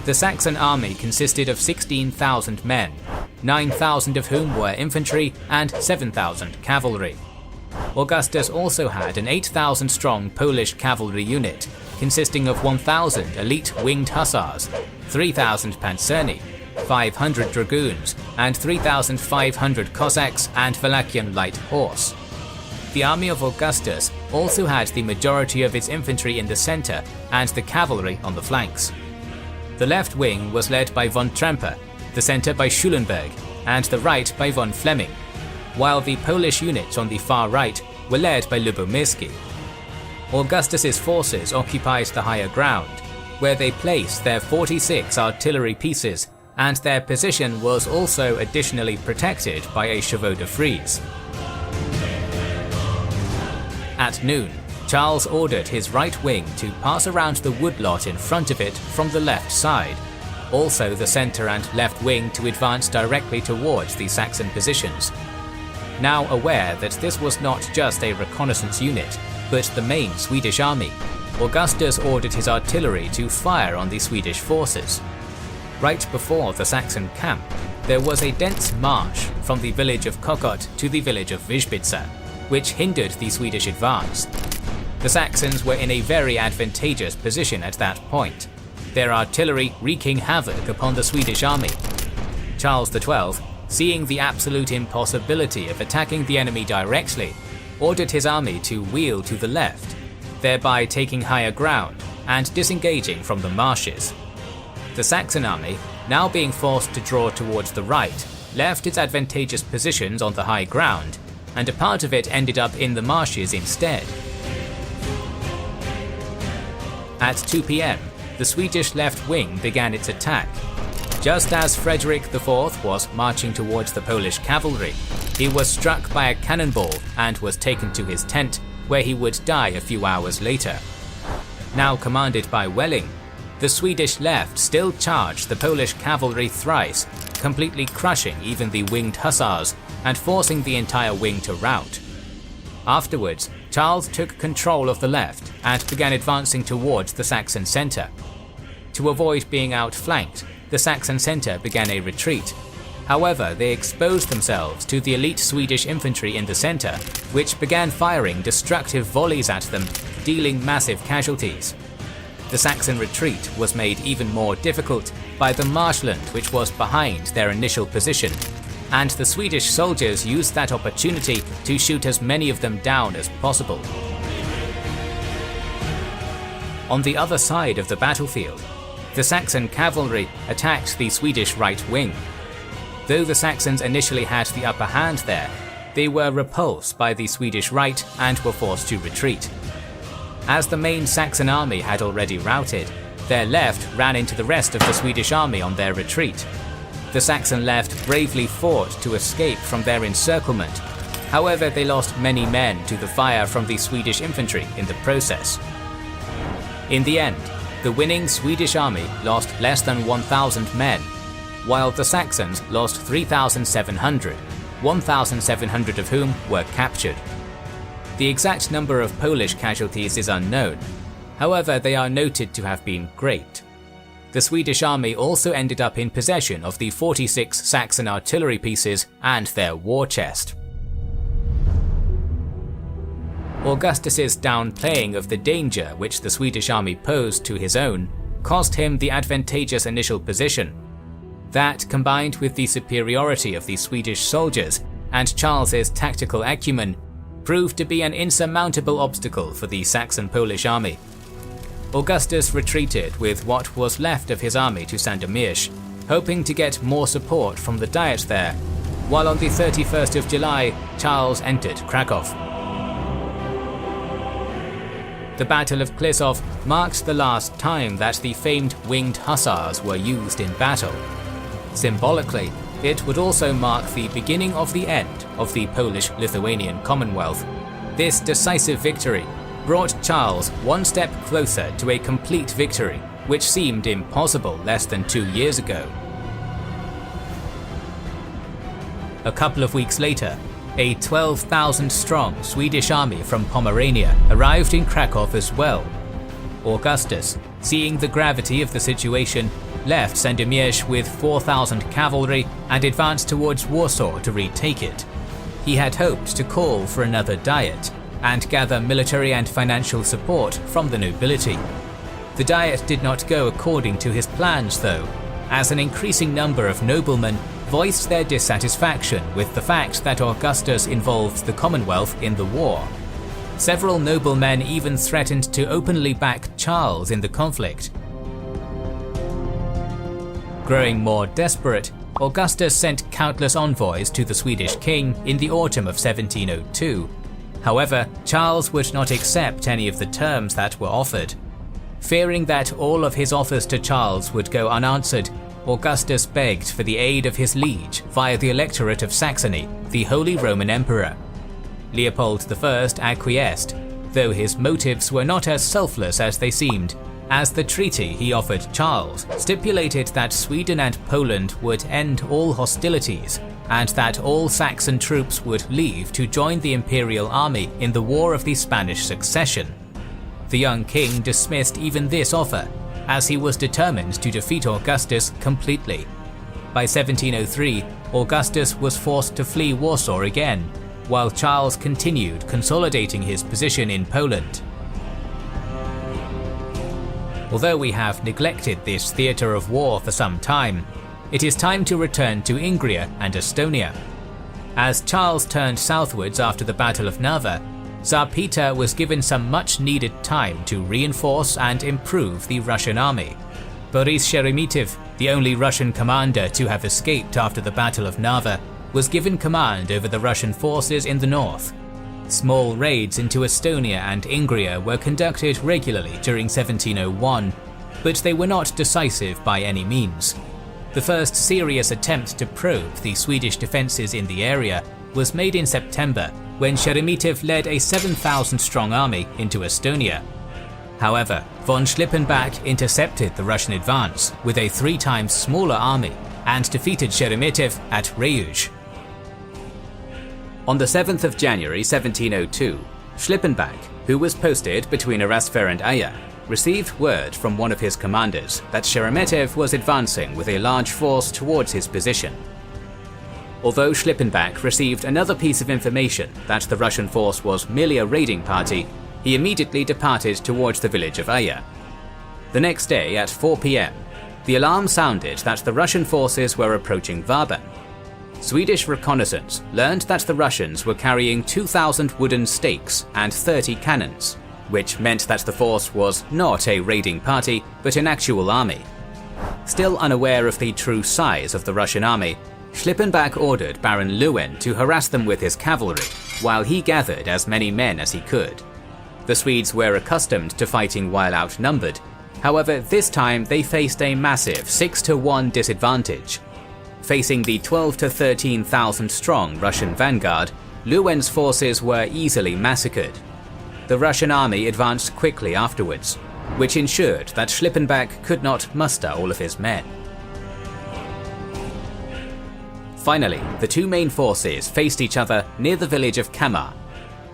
The Saxon army consisted of 16,000 men, 9,000 of whom were infantry and 7,000 cavalry. Augustus also had an 8,000 strong Polish cavalry unit, consisting of 1,000 elite winged hussars, 3,000 panzerni, 500 dragoons, and 3,500 Cossacks and Wallachian light horse. The army of Augustus also had the majority of its infantry in the center and the cavalry on the flanks. The left wing was led by von Tremper, the center by Schulenberg, and the right by von Flemming, while the Polish units on the far right were led by Lubomirski. Augustus's forces occupied the higher ground, where they placed their 46 artillery pieces, and their position was also additionally protected by a chevaux de frise. At noon, Charles ordered his right wing to pass around the woodlot in front of it from the left side, also the center and left wing to advance directly towards the Saxon positions. Now aware that this was not just a reconnaissance unit, but the main Swedish army, Augustus ordered his artillery to fire on the Swedish forces. Right before the Saxon camp, there was a dense marsh from the village of Kokot to the village of Vyszbica, which hindered the Swedish advance. The Saxons were in a very advantageous position at that point, their artillery wreaking havoc upon the Swedish army. Charles XII, seeing the absolute impossibility of attacking the enemy directly, ordered his army to wheel to the left, thereby taking higher ground and disengaging from the marshes. The Saxon army, now being forced to draw towards the right, left its advantageous positions on the high ground, and a part of it ended up in the marshes instead. At 2 p.m, the Swedish left wing began its attack. Just as Frederick IV was marching towards the Polish cavalry, he was struck by a cannonball and was taken to his tent, where he would die a few hours later. Now commanded by Welling, the Swedish left still charged the Polish cavalry thrice, completely crushing even the winged hussars and forcing the entire wing to rout. Afterwards, Charles took control of the left and began advancing towards the Saxon center. To avoid being outflanked, the Saxon center began a retreat. However, they exposed themselves to the elite Swedish infantry in the center, which began firing destructive volleys at them, dealing massive casualties. The Saxon retreat was made even more difficult by the marshland which was behind their initial position, and the Swedish soldiers used that opportunity to shoot as many of them down as possible. On the other side of the battlefield, the Saxon cavalry attacked the Swedish right wing. Though the Saxons initially had the upper hand there, they were repulsed by the Swedish right and were forced to retreat. As the main Saxon army had already routed, their left ran into the rest of the Swedish army on their retreat. The Saxon left bravely fought to escape from their encirclement. However, they lost many men to the fire from the Swedish infantry in the process. In the end, the winning Swedish army lost less than 1,000 men, while the Saxons lost 3,700, 1,700 of whom were captured. The exact number of Polish casualties is unknown, however they are noted to have been great. The Swedish army also ended up in possession of the 46 Saxon artillery pieces and their war chest. Augustus's downplaying of the danger which the Swedish army posed to his own cost him the advantageous initial position. That, combined with the superiority of the Swedish soldiers and Charles's tactical acumen, proved to be an insurmountable obstacle for the Saxon-Polish army. Augustus retreated with what was left of his army to Sandomierz, hoping to get more support from the Diet there, while on the 31st of July, Charles entered Krakow. The Battle of Klisov marked the last time that the famed winged hussars were used in battle. Symbolically, it would also mark the beginning of the end of the Polish-Lithuanian Commonwealth. This decisive victory brought Charles one step closer to a complete victory, which seemed impossible less than 2 years ago. A couple of weeks later, a 12,000-strong Swedish army from Pomerania arrived in Krakow as well. Augustus, seeing the gravity of the situation, left Sandomierz with 4,000 cavalry and advanced towards Warsaw to retake it. He had hoped to call for another diet and gather military and financial support from the nobility. The diet did not go according to his plans though, as an increasing number of noblemen voiced their dissatisfaction with the fact that Augustus involved the Commonwealth in the war. Several noblemen even threatened to openly back Charles in the conflict. Growing more desperate, Augustus sent countless envoys to the Swedish king in the autumn of 1702. However, Charles would not accept any of the terms that were offered. Fearing that all of his offers to Charles would go unanswered, Augustus begged for the aid of his liege via the Electorate of Saxony, the Holy Roman Emperor. Leopold I acquiesced, though his motives were not as selfless as they seemed, as the treaty he offered Charles stipulated that Sweden and Poland would end all hostilities, and that all Saxon troops would leave to join the Imperial army in the War of the Spanish Succession. The young king dismissed even this offer, as he was determined to defeat Augustus completely. By 1703, Augustus was forced to flee Warsaw again, while Charles continued consolidating his position in Poland. Although we have neglected this theatre of war for some time, it is time to return to Ingria and Estonia. As Charles turned southwards after the Battle of Narva, Tsar Peter was given some much-needed time to reinforce and improve the Russian army. Boris Sheremetev, the only Russian commander to have escaped after the Battle of Narva, was given command over the Russian forces in the north. Small raids into Estonia and Ingria were conducted regularly during 1701, but they were not decisive by any means. The first serious attempt to probe the Swedish defences in the area was made in September, when Sheremetev led a 7,000-strong army into Estonia. However, von Schlippenbach intercepted the Russian advance with a 3 times smaller army and defeated Sheremetev at Reuj. On the 7th of January 1702, Schlippenbach, who was posted between Arasfer and Aya, received word from one of his commanders that Sheremetev was advancing with a large force towards his position. Although Schlippenbach received another piece of information that the Russian force was merely a raiding party, he immediately departed towards the village of Aya. The next day at 4 p.m, the alarm sounded that the Russian forces were approaching Varban. Swedish reconnaissance learned that the Russians were carrying 2,000 wooden stakes and 30 cannons, which meant that the force was not a raiding party but an actual army. Still unaware of the true size of the Russian army, Schlippenbach ordered Baron Lewin to harass them with his cavalry, while he gathered as many men as he could. The Swedes were accustomed to fighting while outnumbered, however this time they faced a massive 6-to-1 disadvantage. Facing the 12,000 to 13,000 strong Russian vanguard, Lewin's forces were easily massacred. The Russian army advanced quickly afterwards, which ensured that Schlippenbach could not muster all of his men. Finally, the two main forces faced each other near the village of Kamar.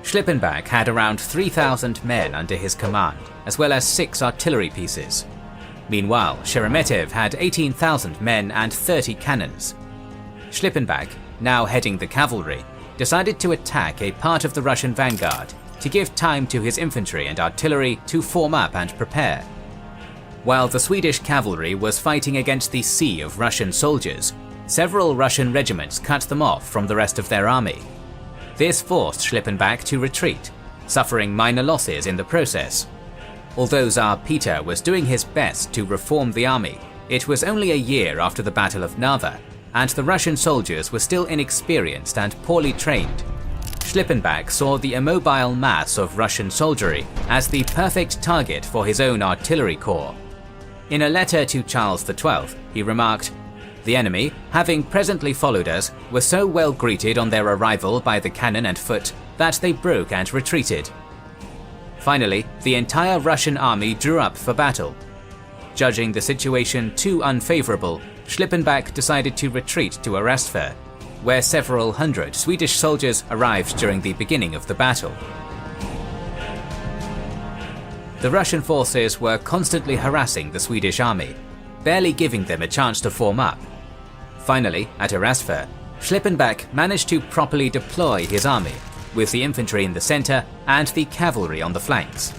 Schlippenbach had around 3,000 men under his command, as well as 6 artillery pieces. Meanwhile, Sheremetev had 18,000 men and 30 cannons. Schlippenbach, now heading the cavalry, decided to attack a part of the Russian vanguard to give time to his infantry and artillery to form up and prepare. While the Swedish cavalry was fighting against the sea of Russian soldiers, several Russian regiments cut them off from the rest of their army. This forced Schlippenbach to retreat, suffering minor losses in the process. Although Tsar Peter was doing his best to reform the army, it was only a year after the Battle of Narva, and the Russian soldiers were still inexperienced and poorly trained. Schlippenbach saw the immobile mass of Russian soldiery as the perfect target for his own artillery corps. In a letter to Charles XII, he remarked, "The enemy, having presently followed us, were so well greeted on their arrival by the cannon and foot that they broke and retreated." Finally, the entire Russian army drew up for battle. Judging the situation too unfavorable, Schlippenbach decided to retreat to Arastver, where several hundred Swedish soldiers arrived during the beginning of the battle. The Russian forces were constantly harassing the Swedish army, barely giving them a chance to form up. Finally, at Arastver, Schlippenbach managed to properly deploy his army, with the infantry in the center and the cavalry on the flanks.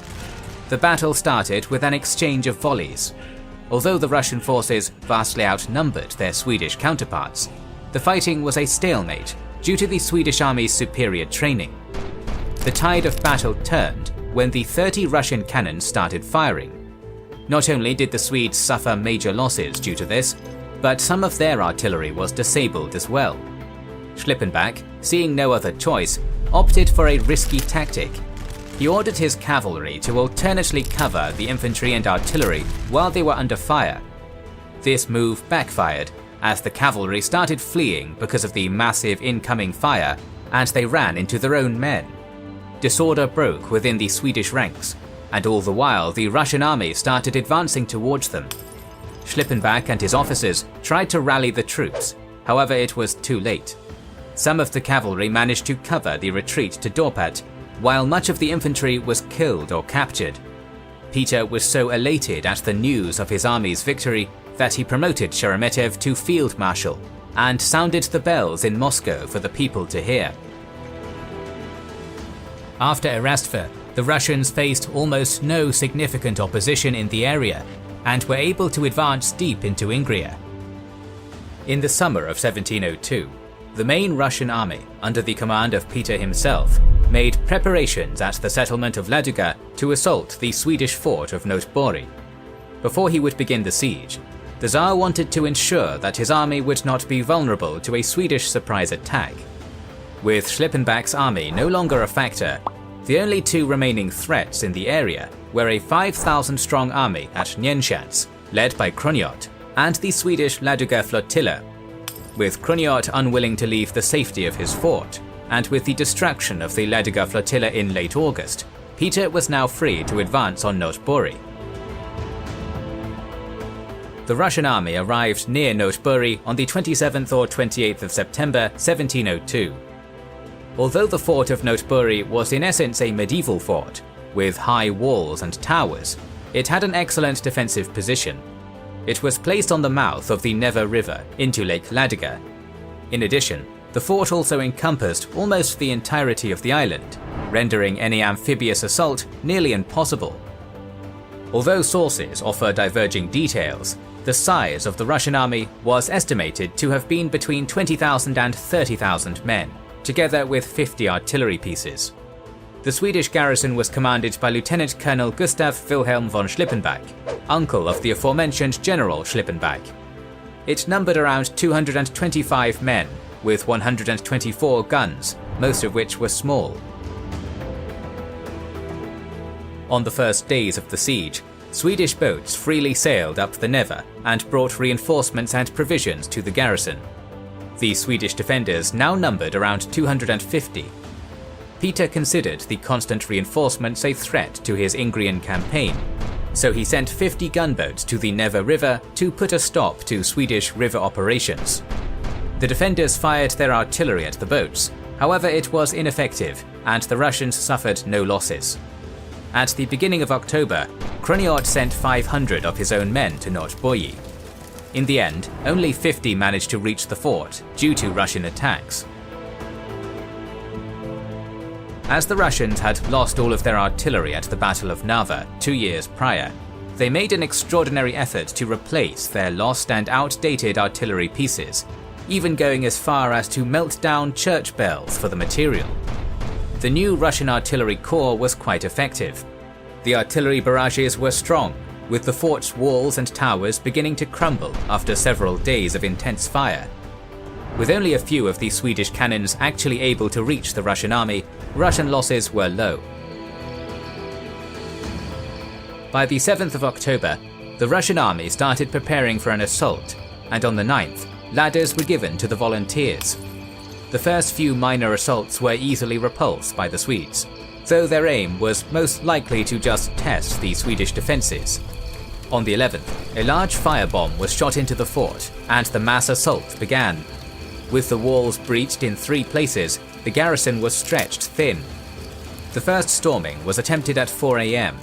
The battle started with an exchange of volleys. Although the Russian forces vastly outnumbered their Swedish counterparts, the fighting was a stalemate due to the Swedish army's superior training. The tide of battle turned when the 30 Russian cannons started firing. Not only did the Swedes suffer major losses due to this, but some of their artillery was disabled as well. Schlippenbach, seeing no other choice, opted for a risky tactic. He ordered his cavalry to alternately cover the infantry and artillery while they were under fire. This move backfired, as the cavalry started fleeing because of the massive incoming fire, and they ran into their own men. Disorder broke within the Swedish ranks, and all the while the Russian army started advancing towards them. Schlippenbach and his officers tried to rally the troops, however it was too late. Some of the cavalry managed to cover the retreat to Dorpat, while much of the infantry was killed or captured. Peter was so elated at the news of his army's victory that he promoted Sheremetev to field marshal and sounded the bells in Moscow for the people to hear. After Arastver, the Russians faced almost no significant opposition in the area and were able to advance deep into Ingria. In the summer of 1702, the main Russian army, under the command of Peter himself, made preparations at the settlement of Ladoga to assault the Swedish fort of Notbori. Before he would begin the siege, the Tsar wanted to ensure that his army would not be vulnerable to a Swedish surprise attack. With Schlippenbach's army no longer a factor, the only two remaining threats in the area were a 5,000-strong army at Nienschatz, led by Kroniot, and the Swedish Ladoga flotilla. With Kroniot unwilling to leave the safety of his fort, and with the destruction of the Ladoga flotilla in late August, Peter was now free to advance on Notbori. The Russian army arrived near Notbori on the 27th or 28th of September 1702. Although the fort of Notbori was in essence a medieval fort, with high walls and towers, it had an excellent defensive position. It was placed on the mouth of the Neva River into Lake Ladoga. In addition, the fort also encompassed almost the entirety of the island, rendering any amphibious assault nearly impossible. Although sources offer diverging details, the size of the Russian army was estimated to have been between 20,000 and 30,000 men, together with 50 artillery pieces. The Swedish garrison was commanded by Lieutenant Colonel Gustav Wilhelm von Schlippenbach, uncle of the aforementioned General Schlippenbach. It numbered around 225 men, with 124 guns, most of which were small. On the first days of the siege, Swedish boats freely sailed up the Neva and brought reinforcements and provisions to the garrison. The Swedish defenders now numbered around 250. Peter considered the constant reinforcements a threat to his Ingrian campaign, so he sent 50 gunboats to the Neva River to put a stop to Swedish river operations. The defenders fired their artillery at the boats, however it was ineffective and the Russians suffered no losses. At the beginning of October, Kroniot sent 500 of his own men to Notboyi. In the end, only 50 managed to reach the fort due to Russian attacks. As the Russians had lost all of their artillery at the Battle of Narva 2 years prior, they made an extraordinary effort to replace their lost and outdated artillery pieces, even going as far as to melt down church bells for the material. The new Russian artillery corps was quite effective. The artillery barrages were strong, with the fort's walls and towers beginning to crumble after several days of intense fire. With only a few of the Swedish cannons actually able to reach the Russian army, Russian losses were low. By the 7th of October, the Russian army started preparing for an assault, and on the 9th, ladders were given to the volunteers. The first few minor assaults were easily repulsed by the Swedes. though their aim was most likely to just test the Swedish defences. On the 11th, a large firebomb was shot into the fort, and the mass assault began. With the walls breached in 3 places, the garrison was stretched thin. The first storming was attempted at 4 AM.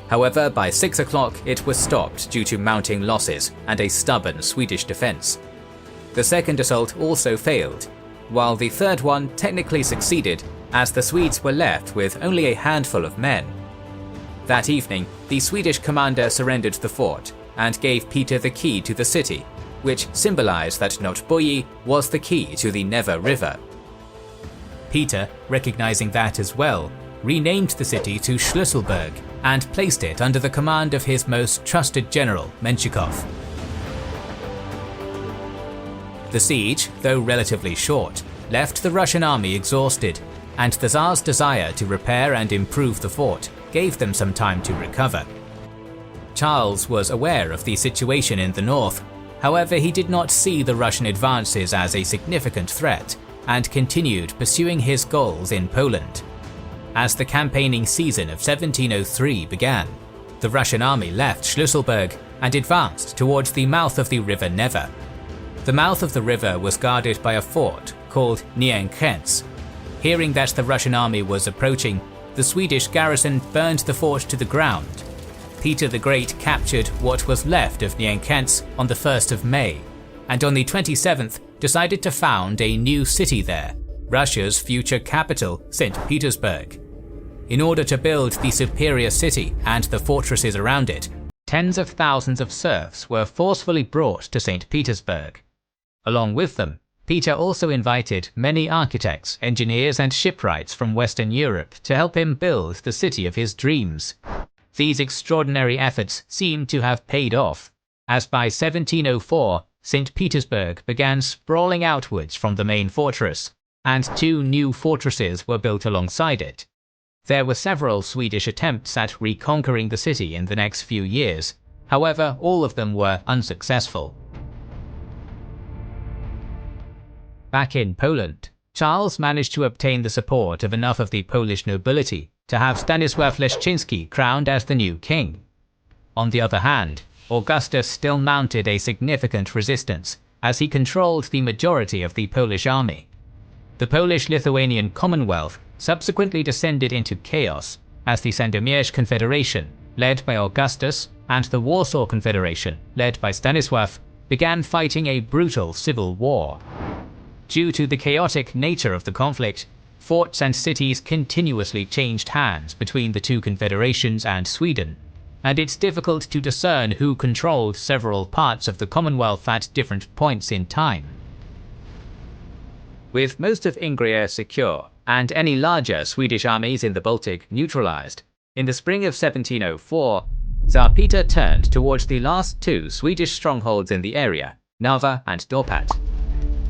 However, by 6 o'clock it was stopped due to mounting losses and a stubborn Swedish defence. The second assault also failed, while the third one technically succeeded, as the Swedes were left with only a handful of men. That evening, the Swedish commander surrendered the fort and gave Peter the key to the city, which symbolized that Notboji was the key to the Neva River. Peter, recognizing that as well, renamed the city to Schlüsselburg and placed it under the command of his most trusted general, Menshikov. The siege, though relatively short, left the Russian army exhausted, and the Tsar's desire to repair and improve the fort gave them some time to recover. Charles was aware of the situation in the north, however he did not see the Russian advances as a significant threat, and continued pursuing his goals in Poland. As the campaigning season of 1703 began, the Russian army left Schlüsselburg and advanced towards the mouth of the river Neva. The mouth of the river was guarded by a fort called Nienkens. Hearing that the Russian army was approaching, the Swedish garrison burned the fort to the ground. Peter the Great captured what was left of Nienkens on the 1st of May, and on the 27th decided to found a new city there, Russia's future capital, St. Petersburg. In order to build the superior city and the fortresses around it, tens of thousands of serfs were forcefully brought to St. Petersburg. Along with them, Peter also invited many architects, engineers and shipwrights from Western Europe to help him build the city of his dreams. These extraordinary efforts seem to have paid off, as by 1704 St. Petersburg began sprawling outwards from the main fortress, and 2 new fortresses were built alongside it. There were several Swedish attempts at reconquering the city in the next few years, however all of them were unsuccessful. Back in Poland, Charles managed to obtain the support of enough of the Polish nobility to have Stanisław Leszczyński crowned as the new king. On the other hand, Augustus still mounted a significant resistance, as he controlled the majority of the Polish army. The Polish-Lithuanian Commonwealth subsequently descended into chaos, as the Sandomierz Confederation, led by Augustus, and the Warsaw Confederation, led by Stanisław, began fighting a brutal civil war. Due to the chaotic nature of the conflict, forts and cities continuously changed hands between the 2 confederations and Sweden, and it's difficult to discern who controlled several parts of the Commonwealth at different points in time. With most of Ingria secure, and any larger Swedish armies in the Baltic neutralized, in the spring of 1704, Tsar Peter turned towards the last 2 Swedish strongholds in the area, Narva and Dorpat.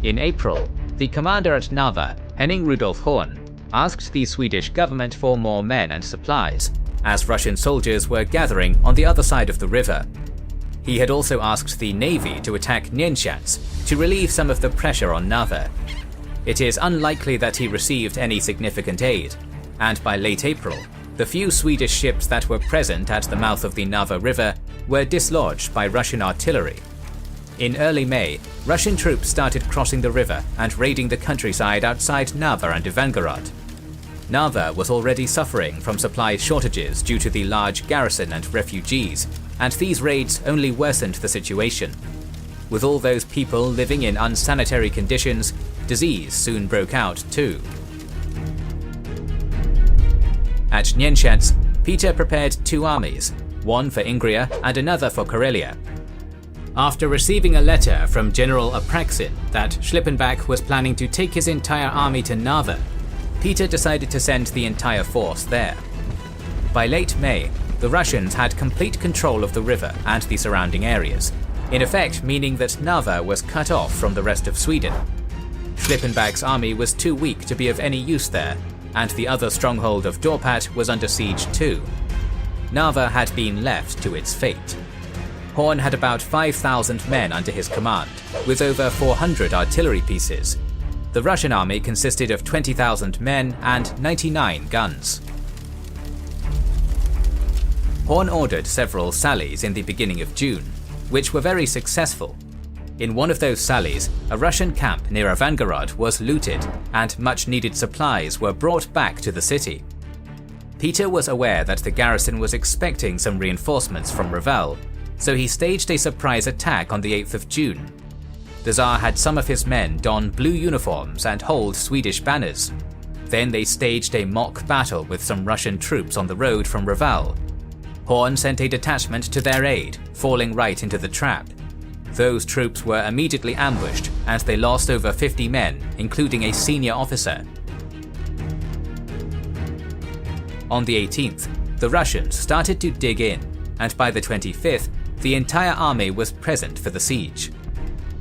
In April, the commander at Narva, Henning Rudolf Horn, asked the Swedish government for more men and supplies, as Russian soldiers were gathering on the other side of the river. He had also asked the navy to attack Nienschatz to relieve some of the pressure on Narva. It is unlikely that he received any significant aid, and by late April, the few Swedish ships that were present at the mouth of the Narva River were dislodged by Russian artillery. In early May, Russian troops started crossing the river and raiding the countryside outside Narva and Ivangorod. Narva was already suffering from supply shortages due to the large garrison and refugees, and these raids only worsened the situation. With all those people living in unsanitary conditions, disease soon broke out too. At Nienschatz, Peter prepared 2 armies, one for Ingria and another for Karelia. After receiving a letter from General Apraxin that Schlippenbach was planning to take his entire army to Narva, Peter decided to send the entire force there. By late May, the Russians had complete control of the river and the surrounding areas, in effect meaning that Narva was cut off from the rest of Sweden. Schlippenbach's army was too weak to be of any use there, and the other stronghold of Dorpat was under siege too. Narva had been left to its fate. Horn had about 5,000 men under his command, with over 400 artillery pieces. The Russian army consisted of 20,000 men and 99 guns. Horn ordered several sallies in the beginning of June, which were very successful. In one of those sallies, a Russian camp near Ivangorod was looted, and much-needed supplies were brought back to the city. Peter was aware that the garrison was expecting some reinforcements from Revel, so he staged a surprise attack on the 8th of June. The Tsar had some of his men don blue uniforms and hold Swedish banners. Then they staged a mock battle with some Russian troops on the road from Revel. Horn sent a detachment to their aid, falling right into the trap. Those troops were immediately ambushed, and they lost over 50 men, including a senior officer. On the 18th, the Russians started to dig in, and by the 25th, the entire army was present for the siege.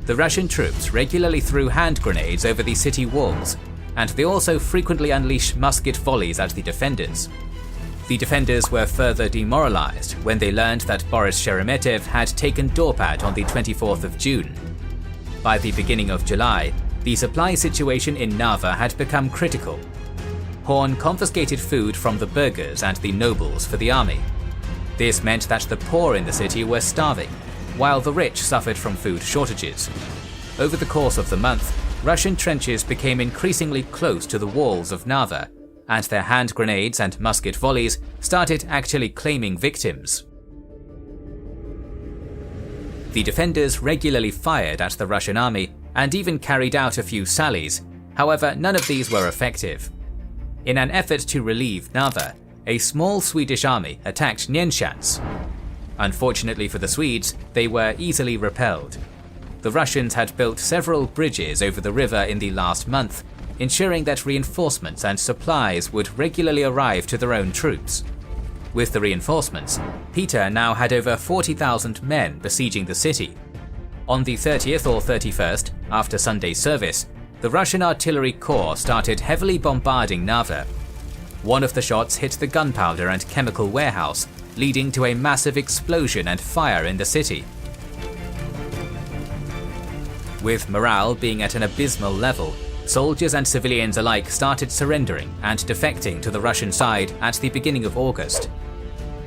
The Russian troops regularly threw hand grenades over the city walls, and they also frequently unleashed musket volleys at the defenders. The defenders were further demoralized when they learned that Boris Sheremetev had taken Dorpat on the 24th of June. By the beginning of July, the supply situation in Narva had become critical. Horn confiscated food from the burghers and the nobles for the army. This meant that the poor in the city were starving, while the rich suffered from food shortages. Over the course of the month, Russian trenches became increasingly close to the walls of Narva, and their hand grenades and musket volleys started actually claiming victims. The defenders regularly fired at the Russian army and even carried out a few sallies, however none of these were effective. In an effort to relieve Narva, a small Swedish army attacked Nienschatz. Unfortunately for the Swedes, they were easily repelled. The Russians had built several bridges over the river in the last month, ensuring that reinforcements and supplies would regularly arrive to their own troops. With the reinforcements, Peter now had over 40,000 men besieging the city. On the 30th or 31st, after Sunday service, the Russian artillery corps started heavily bombarding Narva. One of the shots hit the gunpowder and chemical warehouse, leading to a massive explosion and fire in the city. With morale being at an abysmal level, soldiers and civilians alike started surrendering and defecting to the Russian side at the beginning of August.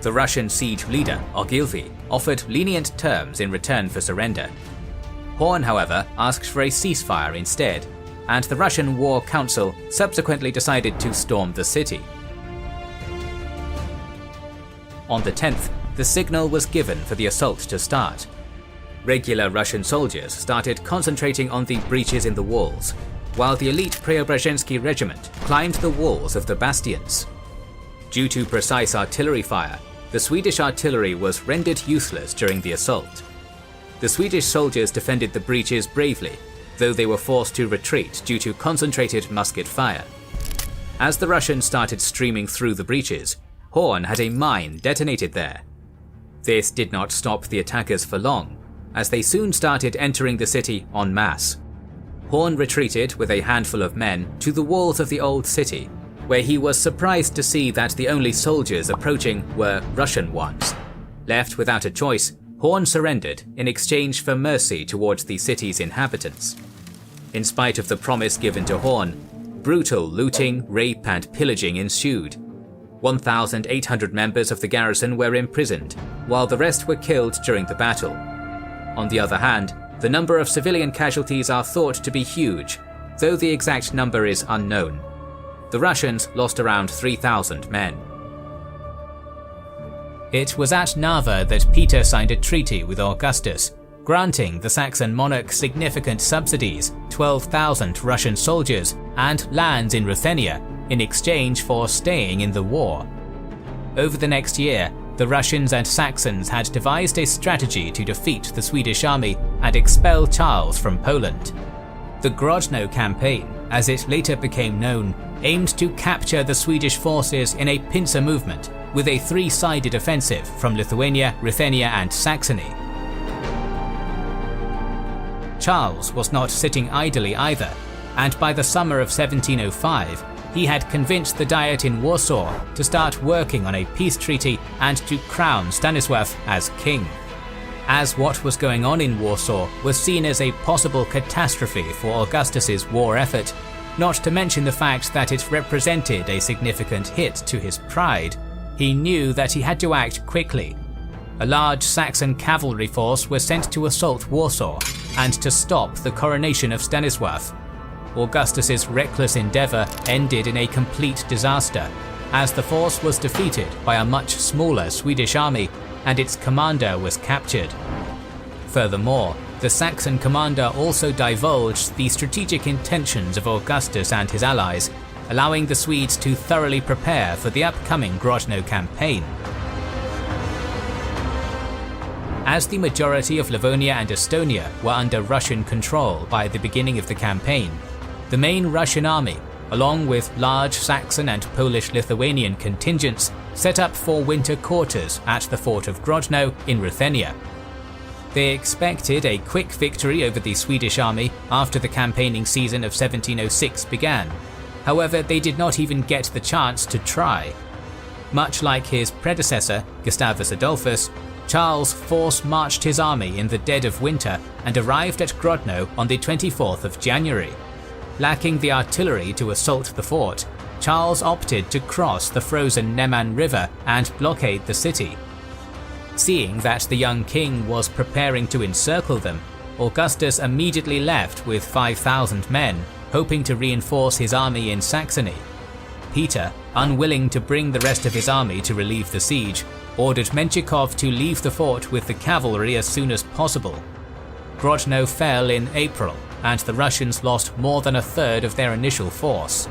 The Russian siege leader, Ogilvy, offered lenient terms in return for surrender. Horn, however, asked for a ceasefire instead, and the Russian War Council subsequently decided to storm the city. On the 10th, the signal was given for the assault to start. Regular Russian soldiers started concentrating on the breaches in the walls, while the elite Preobrazhensky regiment climbed the walls of the bastions. Due to precise artillery fire, the Swedish artillery was rendered useless during the assault. The Swedish soldiers defended the breaches bravely, though they were forced to retreat due to concentrated musket fire. As the Russians started streaming through the breaches, Horn had a mine detonated there. This did not stop the attackers for long, as they soon started entering the city en masse. Horn retreated with a handful of men to the walls of the old city, where he was surprised to see that the only soldiers approaching were Russian ones. Left without a choice, Horn surrendered in exchange for mercy towards the city's inhabitants. In spite of the promise given to Horn, brutal looting, rape and pillaging ensued. 1,800 members of the garrison were imprisoned, while the rest were killed during the battle. On the other hand, the number of civilian casualties are thought to be huge, though the exact number is unknown. The Russians lost around 3,000 men. It was at Narva that Peter signed a treaty with Augustus, granting the Saxon monarch significant subsidies, 12,000 Russian soldiers, and lands in Ruthenia in exchange for staying in the war. Over the next year, the Russians and Saxons had devised a strategy to defeat the Swedish army and expel Charles from Poland. The Grodno campaign, as it later became known, aimed to capture the Swedish forces in a pincer movement, with a three-sided offensive from Lithuania, Ruthenia and Saxony. Charles was not sitting idly either, and by the summer of 1705, he had convinced the Diet in Warsaw to start working on a peace treaty and to crown Stanisław as king. As what was going on in Warsaw was seen as a possible catastrophe for Augustus's war effort, not to mention the fact that it represented a significant hit to his pride, He knew that he had to act quickly. A large Saxon cavalry force was sent to assault Warsaw and to stop the coronation of Stanisław. Augustus's reckless endeavour ended in a complete disaster, as the force was defeated by a much smaller Swedish army and its commander was captured. Furthermore, the Saxon commander also divulged the strategic intentions of Augustus and his allies, allowing the Swedes to thoroughly prepare for the upcoming Grodno campaign. As the majority of Livonia and Estonia were under Russian control by the beginning of the campaign, the main Russian army, along with large Saxon and Polish-Lithuanian contingents, set up for winter quarters at the fort of Grodno in Ruthenia. They expected a quick victory over the Swedish army after the campaigning season of 1706 began. However, they did not even get the chance to try. Much like his predecessor, Gustavus Adolphus, Charles force-marched his army in the dead of winter and arrived at Grodno on the 24th of January. Lacking the artillery to assault the fort, Charles opted to cross the frozen Neman River and blockade the city. Seeing that the young king was preparing to encircle them, Augustus immediately left with 5,000 men, hoping to reinforce his army in Saxony. Peter, unwilling to bring the rest of his army to relieve the siege, ordered Menshikov to leave the fort with the cavalry as soon as possible. Grodno fell in April, and the Russians lost more than a third of their initial force.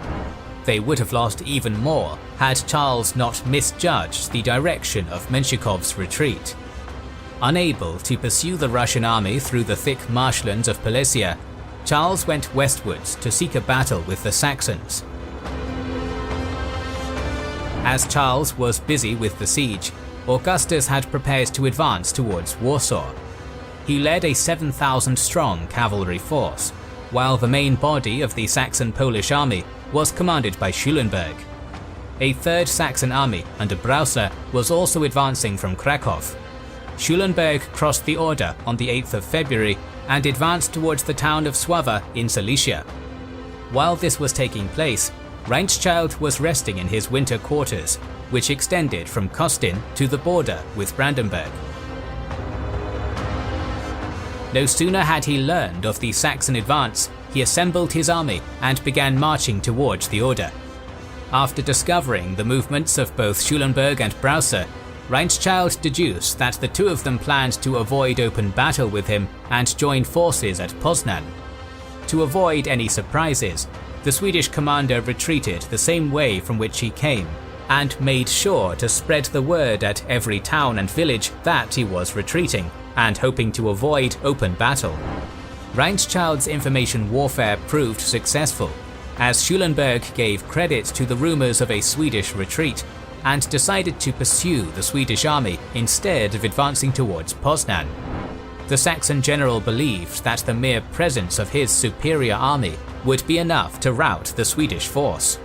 They would have lost even more had Charles not misjudged the direction of Menshikov's retreat. Unable to pursue the Russian army through the thick marshlands of Polessia, Charles went westwards to seek a battle with the Saxons. As Charles was busy with the siege, Augustus had prepared to advance towards Warsaw. He led a 7,000-strong cavalry force, while the main body of the Saxon-Polish army was commanded by Schulenburg. A third Saxon army under Brause was also advancing from Krakow. Schulenburg crossed the Oder on the 8th of February and advanced towards the town of Sława in Silesia. While this was taking place, Reinschild was resting in his winter quarters, which extended from Kostin to the border with Brandenburg. No sooner had he learned of the Saxon advance, he assembled his army and began marching towards the Oder. After discovering the movements of both Schulenburg and Brause, Reinschild deduced that the two of them planned to avoid open battle with him and join forces at Poznan. To avoid any surprises, the Swedish commander retreated the same way from which he came, and made sure to spread the word at every town and village that he was retreating, and hoping to avoid open battle. Reinschild's information warfare proved successful, as Schulenburg gave credit to the rumors of a Swedish retreat, and decided to pursue the Swedish army instead of advancing towards Poznan. The Saxon general believed that the mere presence of his superior army would be enough to rout the Swedish force.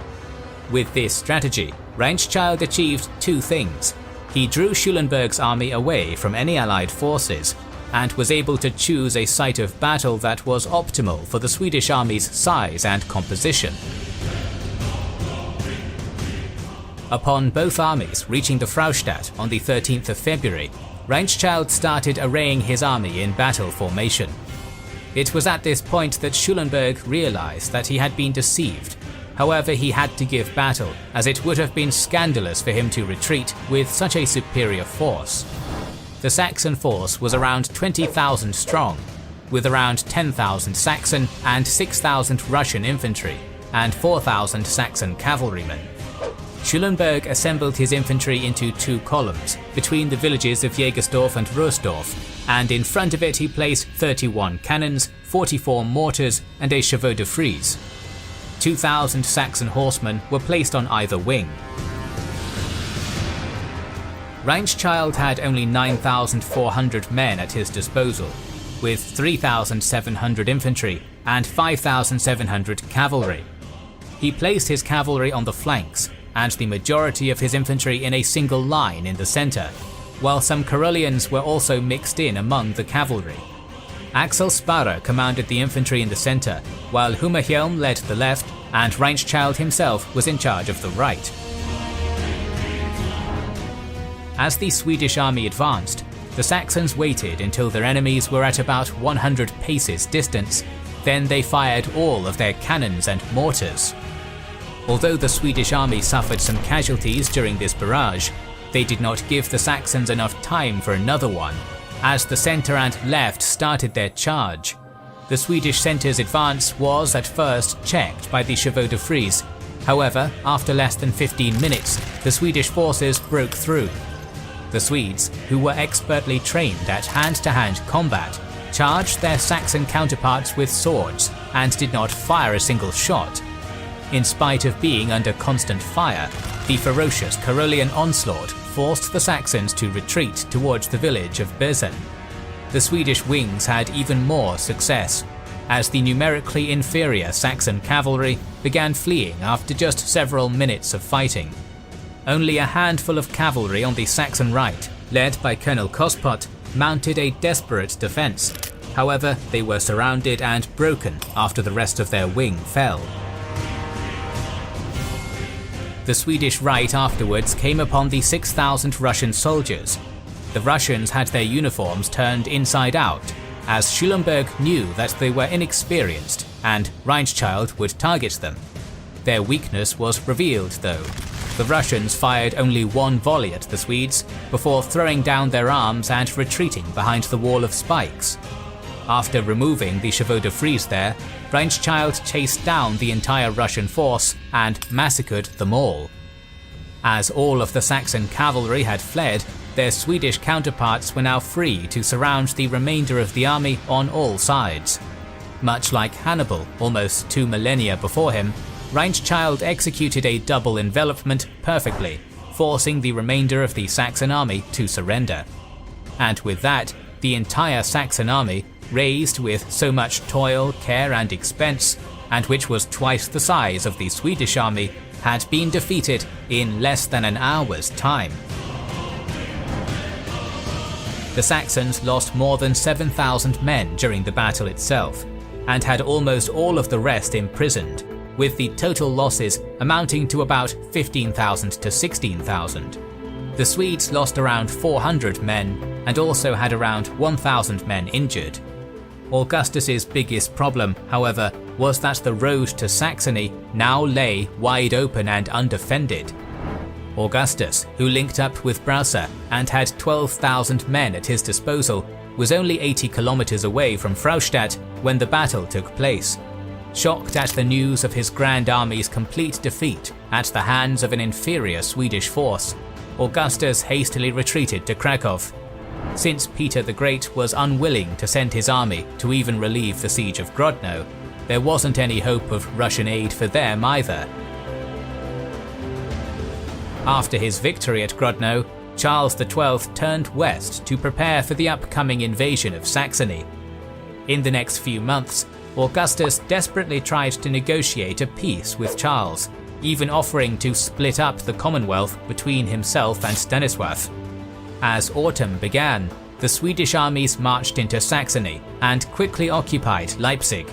With this strategy, Reinschild achieved two things. He drew Schulenburg's army away from any allied forces, and was able to choose a site of battle that was optimal for the Swedish army's size and composition. Upon both armies reaching the Fraustadt on the 13th of February, Reinschild started arraying his army in battle formation. It was at this point that Schulenburg realized that he had been deceived. However, he had to give battle, as it would have been scandalous for him to retreat with such a superior force. The Saxon force was around 20,000 strong, with around 10,000 Saxon and 6,000 Russian infantry, and 4,000 Saxon cavalrymen. Schulenburg assembled his infantry into two columns, between the villages of Jägersdorf and Roosdorf, and in front of it he placed 31 cannons, 44 mortars, and a chevaux de frise. 2,000 Saxon horsemen were placed on either wing. Reinschild had only 9,400 men at his disposal, with 3,700 infantry and 5,700 cavalry. He placed his cavalry on the flanks, and the majority of his infantry in a single line in the centre, while some Caroleans were also mixed in among the cavalry. Axel Sparre commanded the infantry in the centre, while Humahjelm led the left, and Reinschild himself was in charge of the right. As the Swedish army advanced, the Saxons waited until their enemies were at about 100 paces distance, then they fired all of their cannons and mortars. Although the Swedish army suffered some casualties during this barrage, they did not give the Saxons enough time for another one, as the centre and left started their charge. The Swedish centre's advance was at first checked by the chevaux de frise. However, after less than 15 minutes, the Swedish forces broke through. The Swedes, who were expertly trained at hand-to-hand combat, charged their Saxon counterparts with swords and did not fire a single shot. In spite of being under constant fire, the ferocious Carolean onslaught forced the Saxons to retreat towards the village of Bezen. The Swedish wings had even more success, as the numerically inferior Saxon cavalry began fleeing after just several minutes of fighting. Only a handful of cavalry on the Saxon right, led by Colonel Kospot, mounted a desperate defence. However, they were surrounded and broken after the rest of their wing fell. The Swedish right afterwards came upon the 6,000 Russian soldiers. The Russians had their uniforms turned inside out, as Schulenburg knew that they were inexperienced and Reinschild would target them. Their weakness was revealed though. The Russians fired only one volley at the Swedes before throwing down their arms and retreating behind the wall of spikes. After removing the chevaux de frise there, Reinschild chased down the entire Russian force and massacred them all. As all of the Saxon cavalry had fled, their Swedish counterparts were now free to surround the remainder of the army on all sides. Much like Hannibal almost 2 millennia before him, Reinschild executed a double envelopment perfectly, forcing the remainder of the Saxon army to surrender. And with that, the entire Saxon army, raised with so much toil, care and expense, and which was twice the size of the Swedish army, had been defeated in less than an hour's time. The Saxons lost more than 7,000 men during the battle itself, and had almost all of the rest imprisoned, with the total losses amounting to about 15,000 to 16,000. The Swedes lost around 400 men and also had around 1,000 men injured. Augustus's biggest problem, however, was that the road to Saxony now lay wide open and undefended. Augustus, who linked up with Brausa and had 12,000 men at his disposal, was only 80 kilometers away from Fraustadt when the battle took place. Shocked at the news of his grand army's complete defeat at the hands of an inferior Swedish force, Augustus hastily retreated to Krakow. Since Peter the Great was unwilling to send his army to even relieve the siege of Grodno, there wasn't any hope of Russian aid for them either. After his victory at Grodno, Charles XII turned west to prepare for the upcoming invasion of Saxony. In the next few months, Augustus desperately tried to negotiate a peace with Charles, even offering to split up the Commonwealth between himself and Stanisław. As autumn began, the Swedish armies marched into Saxony and quickly occupied Leipzig.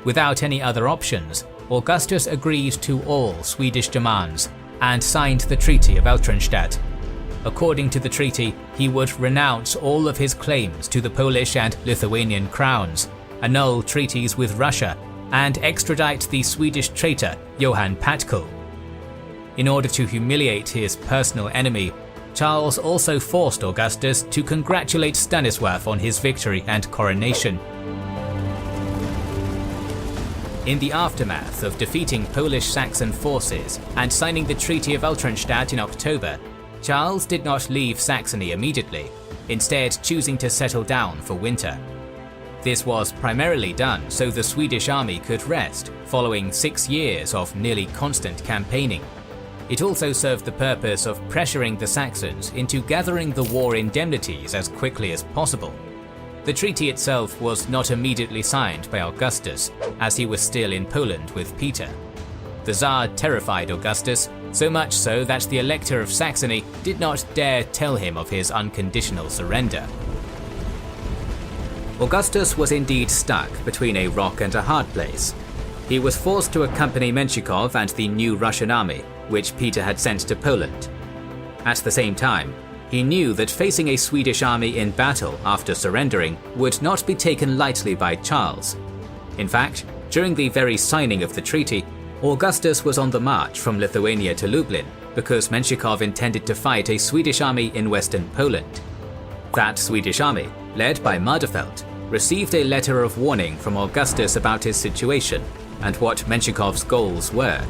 Without any other options, Augustus agreed to all Swedish demands and signed the Treaty of Elternstadt. According to the treaty, he would renounce all of his claims to the Polish and Lithuanian crowns, annul treaties with Russia, and extradite the Swedish traitor Johann Patkull. In order to humiliate his personal enemy, Charles also forced Augustus to congratulate Stanisław on his victory and coronation. In the aftermath of defeating Polish-Saxon forces and signing the Treaty of Elternstadt in October, Charles did not leave Saxony immediately, instead choosing to settle down for winter. This was primarily done so the Swedish army could rest following 6 years of nearly constant campaigning. It also served the purpose of pressuring the Saxons into gathering the war indemnities as quickly as possible. The treaty itself was not immediately signed by Augustus, as he was still in Poland with Peter. The Tsar terrified Augustus, so much so that the Elector of Saxony did not dare tell him of his unconditional surrender. Augustus was indeed stuck between a rock and a hard place. He was forced to accompany Menshikov and the new Russian army, which Peter had sent to Poland. At the same time, He knew that facing a Swedish army in battle after surrendering would not be taken lightly by Charles. In fact, during the very signing of the treaty, Augustus was on the march from Lithuania to Lublin because Menshikov intended to fight a Swedish army in western Poland. That Swedish army, led by Mardefelt, received a letter of warning from Augustus about his situation and what Menshikov's goals were.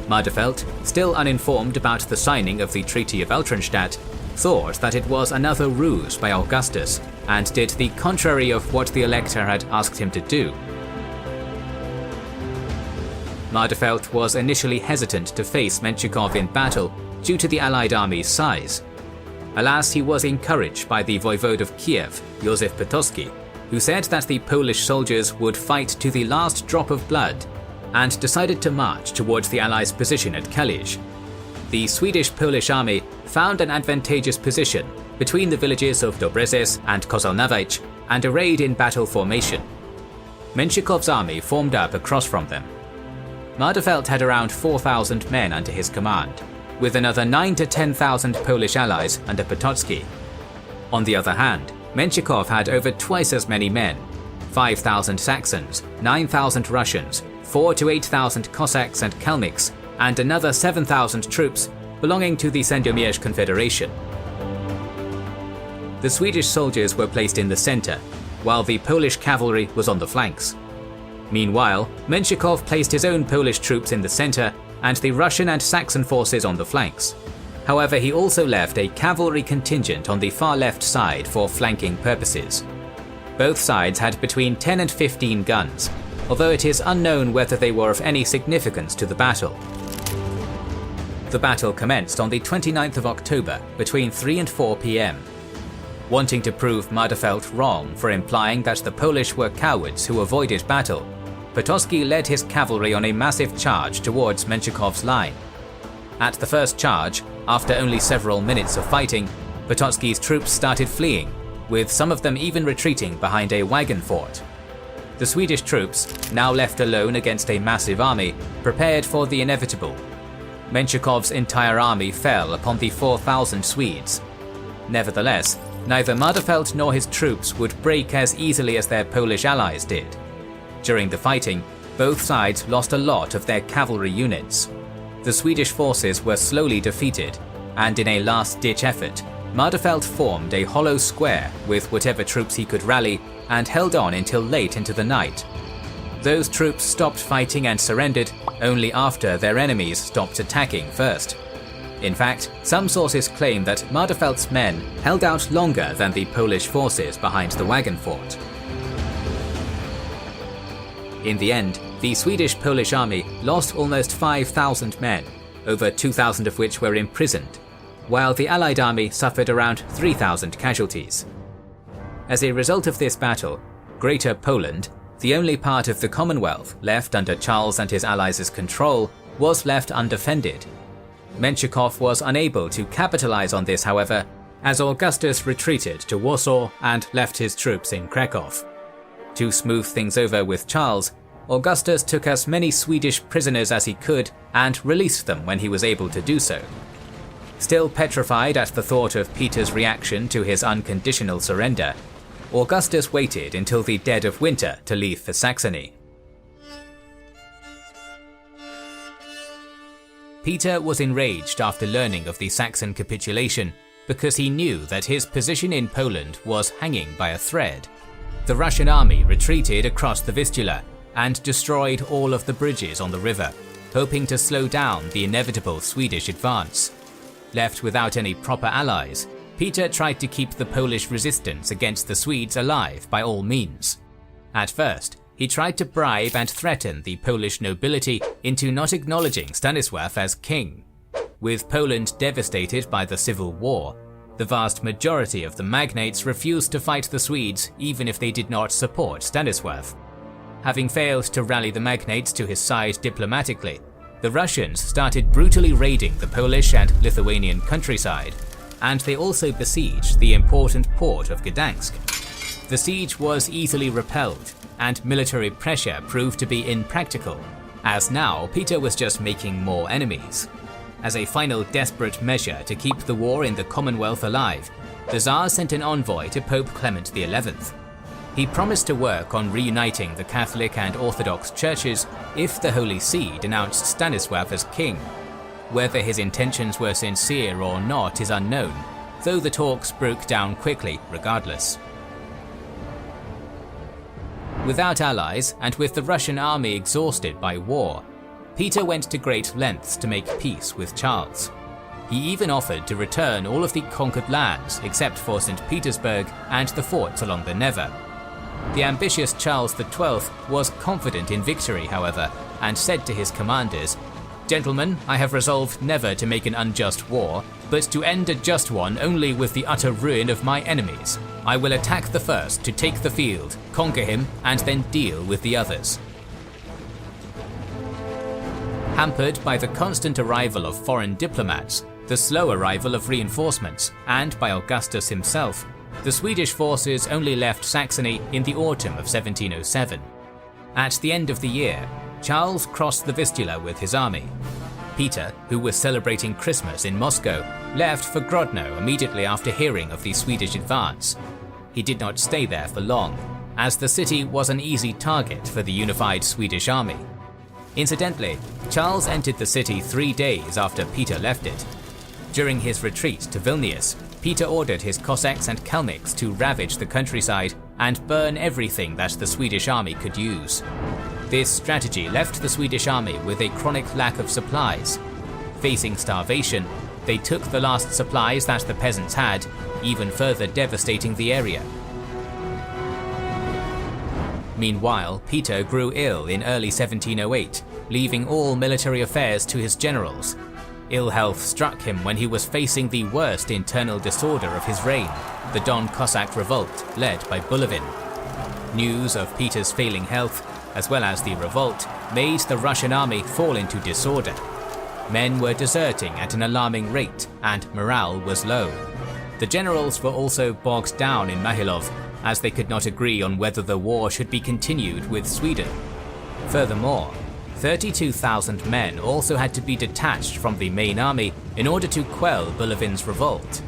Mardefelt, still uninformed about the signing of the Treaty of Altenstadt, thought that it was another ruse by Augustus and did the contrary of what the Elector had asked him to do. Mardefelt was initially hesitant to face Menshikov in battle due to the allied army's size. Alas, he was encouraged by the voivode of Kiev, Józef Potocki, who said that the Polish soldiers would fight to the last drop of blood, and decided to march towards the Allies' position at Kalisz. The Swedish-Polish army found an advantageous position between the villages of Dobrzec and Kozelnawicz and arrayed in battle formation. Menshikov's army formed up across from them. Mardefelt had around 4,000 men under his command, with another 9,000 to 10,000 Polish allies under Potocki. On the other hand, Menshikov had over twice as many men: 5,000 Saxons, 9,000 Russians, 4,000 to 8,000 Cossacks and Kalmyks, and another 7,000 troops belonging to the Sandomierz Confederation. The Swedish soldiers were placed in the center, while the Polish cavalry was on the flanks. Meanwhile, Menshikov placed his own Polish troops in the center and the Russian and Saxon forces on the flanks. However, he also left a cavalry contingent on the far left side for flanking purposes. Both sides had between 10 and 15 guns, although it is unknown whether they were of any significance to the battle. The battle commenced on the 29th of October between 3 and 4 p.m. Wanting to prove Mardefelt wrong for implying that the Polish were cowards who avoided battle, Potocki led his cavalry on a massive charge towards Menshikov's line. At the first charge, after only several minutes of fighting, Potocki's troops started fleeing, with some of them even retreating behind a wagon fort. The Swedish troops, now left alone against a massive army, prepared for the inevitable. Menshikov's entire army fell upon the 4,000 Swedes. Nevertheless, neither Mardefelt nor his troops would break as easily as their Polish allies did. During the fighting, both sides lost a lot of their cavalry units. The Swedish forces were slowly defeated, and in a last-ditch effort, Mardefelt formed a hollow square with whatever troops he could rally and held on until late into the night. Those troops stopped fighting and surrendered only after their enemies stopped attacking first. In fact, some sources claim that Mardefelt's men held out longer than the Polish forces behind the wagon fort. In the end, the Swedish-Polish army lost almost 5,000 men, over 2,000 of which were imprisoned, while the Allied army suffered around 3,000 casualties. As a result of this battle, Greater Poland, the only part of the Commonwealth left under Charles and his allies' control, was left undefended. Menshikov was unable to capitalize on this, however, as Augustus retreated to Warsaw and left his troops in Krakow. To smooth things over with Charles, Augustus took as many Swedish prisoners as he could and released them when he was able to do so. Still petrified at the thought of Peter's reaction to his unconditional surrender, Augustus waited until the dead of winter to leave for Saxony. Peter was enraged after learning of the Saxon capitulation because he knew that his position in Poland was hanging by a thread. The Russian army retreated across the Vistula and destroyed all of the bridges on the river, hoping to slow down the inevitable Swedish advance. Left without any proper allies, Peter tried to keep the Polish resistance against the Swedes alive by all means. At first, he tried to bribe and threaten the Polish nobility into not acknowledging Stanisław as king. With Poland devastated by the civil war, the vast majority of the magnates refused to fight the Swedes even if they did not support Stanisław. Having failed to rally the magnates to his side diplomatically, the Russians started brutally raiding the Polish and Lithuanian countryside, and they also besieged the important port of Gdansk. The siege was easily repelled, and military pressure proved to be impractical, as now Peter was just making more enemies. as a final desperate measure to keep the war in the Commonwealth alive, the Tsar sent an envoy to Pope Clement XI. He promised to work on reuniting the Catholic and Orthodox churches if the Holy See denounced Stanislav as king. Whether his intentions were sincere or not is unknown, though the talks broke down quickly regardless. Without allies, and with the Russian army exhausted by war, Peter went to great lengths to make peace with Charles. He even offered to return all of the conquered lands except for St. Petersburg and the forts along the Neva. The ambitious Charles XII was confident in victory, however, and said to his commanders, "Gentlemen, I have resolved never to make an unjust war, but to end a just one only with the utter ruin of my enemies. I will attack the first to take the field, conquer him, and then deal with the others." Hampered by the constant arrival of foreign diplomats, the slow arrival of reinforcements, and by Augustus himself, the Swedish forces only left Saxony in the autumn of 1707. At the end of the year, Charles crossed the Vistula with his army. Peter, who was celebrating Christmas in Moscow, left for Grodno immediately after hearing of the Swedish advance. He did not stay there for long, as the city was an easy target for the unified Swedish army. Incidentally, Charles entered the city 3 days after Peter left it. During his retreat to Vilnius, Peter ordered his Cossacks and Kalmyks to ravage the countryside and burn everything that the Swedish army could use. This strategy left the Swedish army with a chronic lack of supplies. Facing starvation, they took the last supplies that the peasants had, even further devastating the area. Meanwhile, Peter grew ill in early 1708, leaving all military affairs to his generals. Ill health struck him when he was facing the worst internal disorder of his reign, the Don Cossack revolt led by Bulavin. News of Peter's failing health, as well as the revolt, made the Russian army fall into disorder. Men were deserting at an alarming rate, and morale was low. The generals were also bogged down in Mahilov, as they could not agree on whether the war should be continued with Sweden. Furthermore, 32,000 men also had to be detached from the main army in order to quell Bulavin's revolt.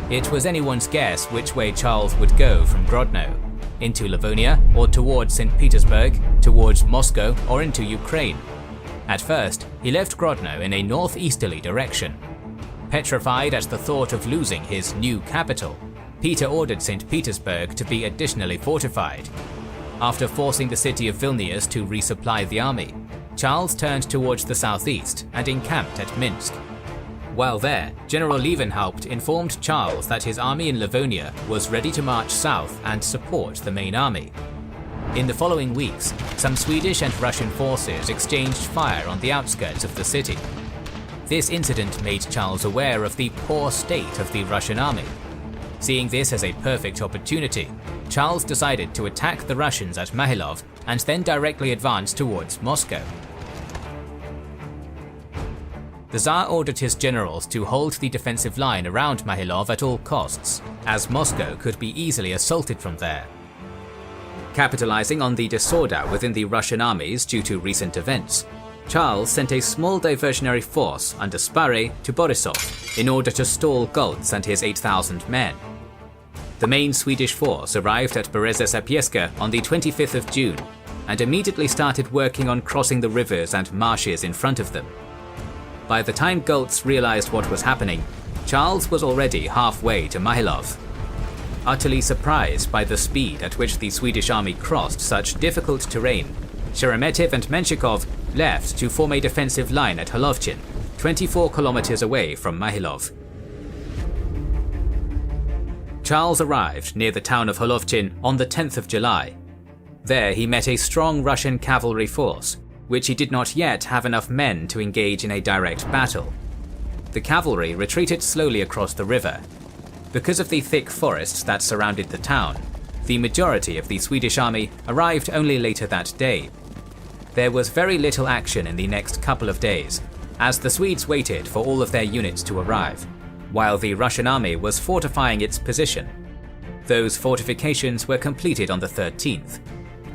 It was anyone's guess which way Charles would go from Grodno, into Livonia or towards St. Petersburg, towards Moscow or into Ukraine. At first, he left Grodno in a northeasterly direction. Petrified at the thought of losing his new capital, Peter ordered St. Petersburg to be additionally fortified. After forcing the city of Vilnius to resupply the army, Charles turned towards the southeast and encamped at Minsk. While there, General Leeuwenhaupt informed Charles that his army in Livonia was ready to march south and support the main army. In the following weeks, some Swedish and Russian forces exchanged fire on the outskirts of the city. This incident made Charles aware of the poor state of the Russian army. Seeing this as a perfect opportunity, Charles decided to attack the Russians at Mahilov and then directly advance towards Moscow. The Tsar ordered his generals to hold the defensive line around Mahilov at all costs, as Moscow could be easily assaulted from there. Capitalizing on the disorder within the Russian armies due to recent events, Charles sent a small diversionary force under Spare to Borisov in order to stall Goltz and his 8,000 men. The main Swedish force arrived at Bereza-Sapieska on the 25th of June and immediately started working on crossing the rivers and marshes in front of them. By the time Goltz realized what was happening, Charles was already halfway to Mahilov. Utterly surprised by the speed at which the Swedish army crossed such difficult terrain, Sheremetev and Menshikov left to form a defensive line at Holovchin, 24 kilometers away from Mahilov. Charles arrived near the town of Holovchin on the 10th of July. There he met a strong Russian cavalry force, which he did not yet have enough men to engage in a direct battle. The cavalry retreated slowly across the river. Because of the thick forests that surrounded the town, the majority of the Swedish army arrived only later that day. There was very little action in the next couple of days, as the Swedes waited for all of their units to arrive, while the Russian army was fortifying its position. Those fortifications were completed on the 13th.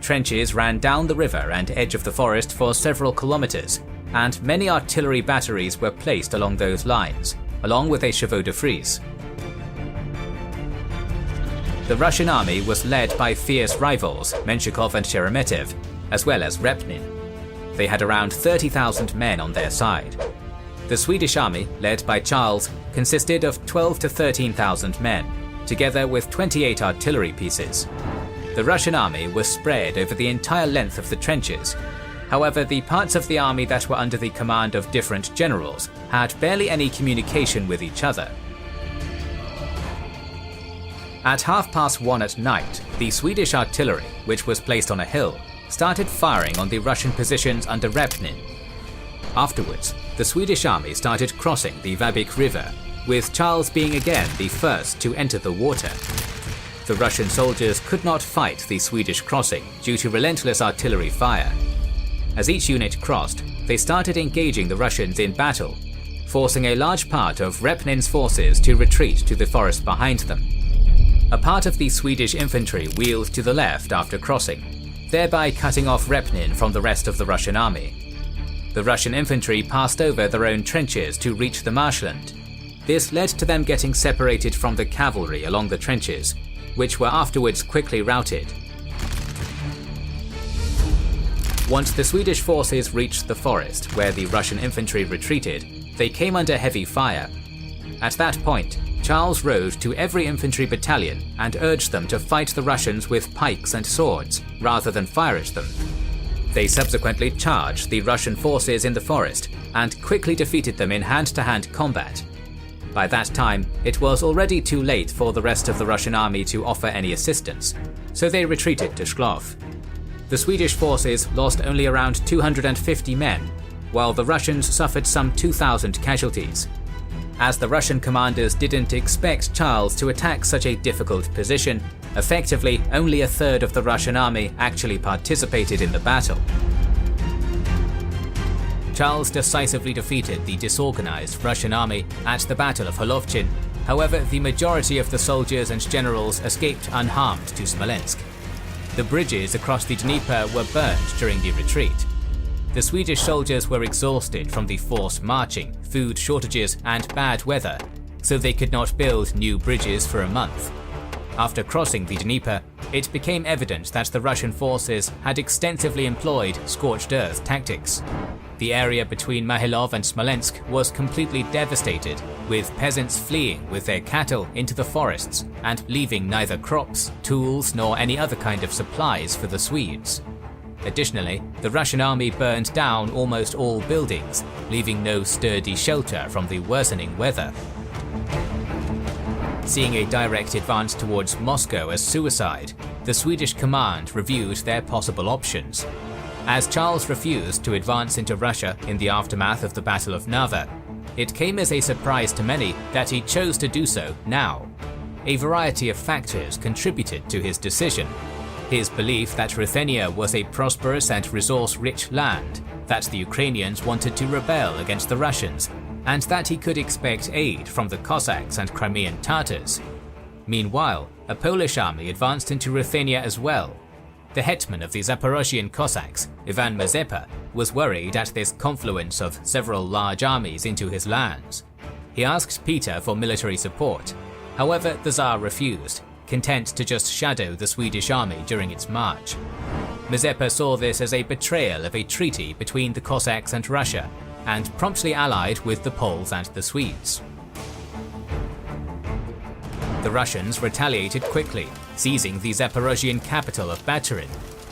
Trenches ran down the river and edge of the forest for several kilometers, and many artillery batteries were placed along those lines, along with a chevaux de frise. The Russian army was led by fierce rivals Menshikov and Sheremetev, as well as Repnin. They had around 30,000 men on their side. The Swedish army, led by Charles, consisted of 12 to 13,000 men, together with 28 artillery pieces. The Russian army was spread over the entire length of the trenches. However, the parts of the army that were under the command of different generals had barely any communication with each other. At 1:30 at night, the Swedish artillery, which was placed on a hill, started firing on the Russian positions under Repnin. Afterwards, the Swedish army started crossing the Vabik River, with Charles being again the first to enter the water. The Russian soldiers could not fight the Swedish crossing due to relentless artillery fire. As each unit crossed, they started engaging the Russians in battle, forcing a large part of Repnin's forces to retreat to the forest behind them. A part of the Swedish infantry wheeled to the left after crossing, thereby cutting off Repnin from the rest of the Russian army. The Russian infantry passed over their own trenches to reach the marshland. This led to them getting separated from the cavalry along the trenches, which were afterwards quickly routed. Once the Swedish forces reached the forest where the Russian infantry retreated, they came under heavy fire. At that point, Charles rode to every infantry battalion and urged them to fight the Russians with pikes and swords, rather than fire at them. They subsequently charged the Russian forces in the forest and quickly defeated them in hand-to-hand combat. By that time, it was already too late for the rest of the Russian army to offer any assistance, so they retreated to Shklov. The Swedish forces lost only around 250 men, while the Russians suffered some 2,000 casualties. As the Russian commanders didn't expect Charles to attack such a difficult position, effectively only a third of the Russian army actually participated in the battle. Charles decisively defeated the disorganized Russian army at the Battle of Holovchin. However, the majority of the soldiers and generals escaped unharmed to Smolensk. The bridges across the Dnieper were burned during the retreat. The Swedish soldiers were exhausted from the forced marching, food shortages, and bad weather, so they could not build new bridges for a month. After crossing the Dnieper, it became evident that the Russian forces had extensively employed scorched earth tactics. The area between Mahilov and Smolensk was completely devastated, with peasants fleeing with their cattle into the forests and leaving neither crops, tools, nor any other kind of supplies for the Swedes. Additionally, the Russian army burned down almost all buildings, leaving no sturdy shelter from the worsening weather. Seeing a direct advance towards Moscow as suicide, the Swedish command reviewed their possible options. As Charles refused to advance into Russia in the aftermath of the Battle of Narva, it came as a surprise to many that he chose to do so now. A variety of factors contributed to his decision. His belief that Ruthenia was a prosperous and resource-rich land, that the Ukrainians wanted to rebel against the Russians, and that he could expect aid from the Cossacks and Crimean Tatars. Meanwhile, a Polish army advanced into Ruthenia as well. The hetman of the Zaporozhian Cossacks, Ivan Mazepa, was worried at this confluence of several large armies into his lands. He asked Peter for military support. However, the Tsar refused, content to just shadow the Swedish army during its march. Mazepa saw this as a betrayal of a treaty between the Cossacks and Russia, and promptly allied with the Poles and the Swedes. The Russians retaliated quickly, seizing the Zaporozhian capital of Baturin,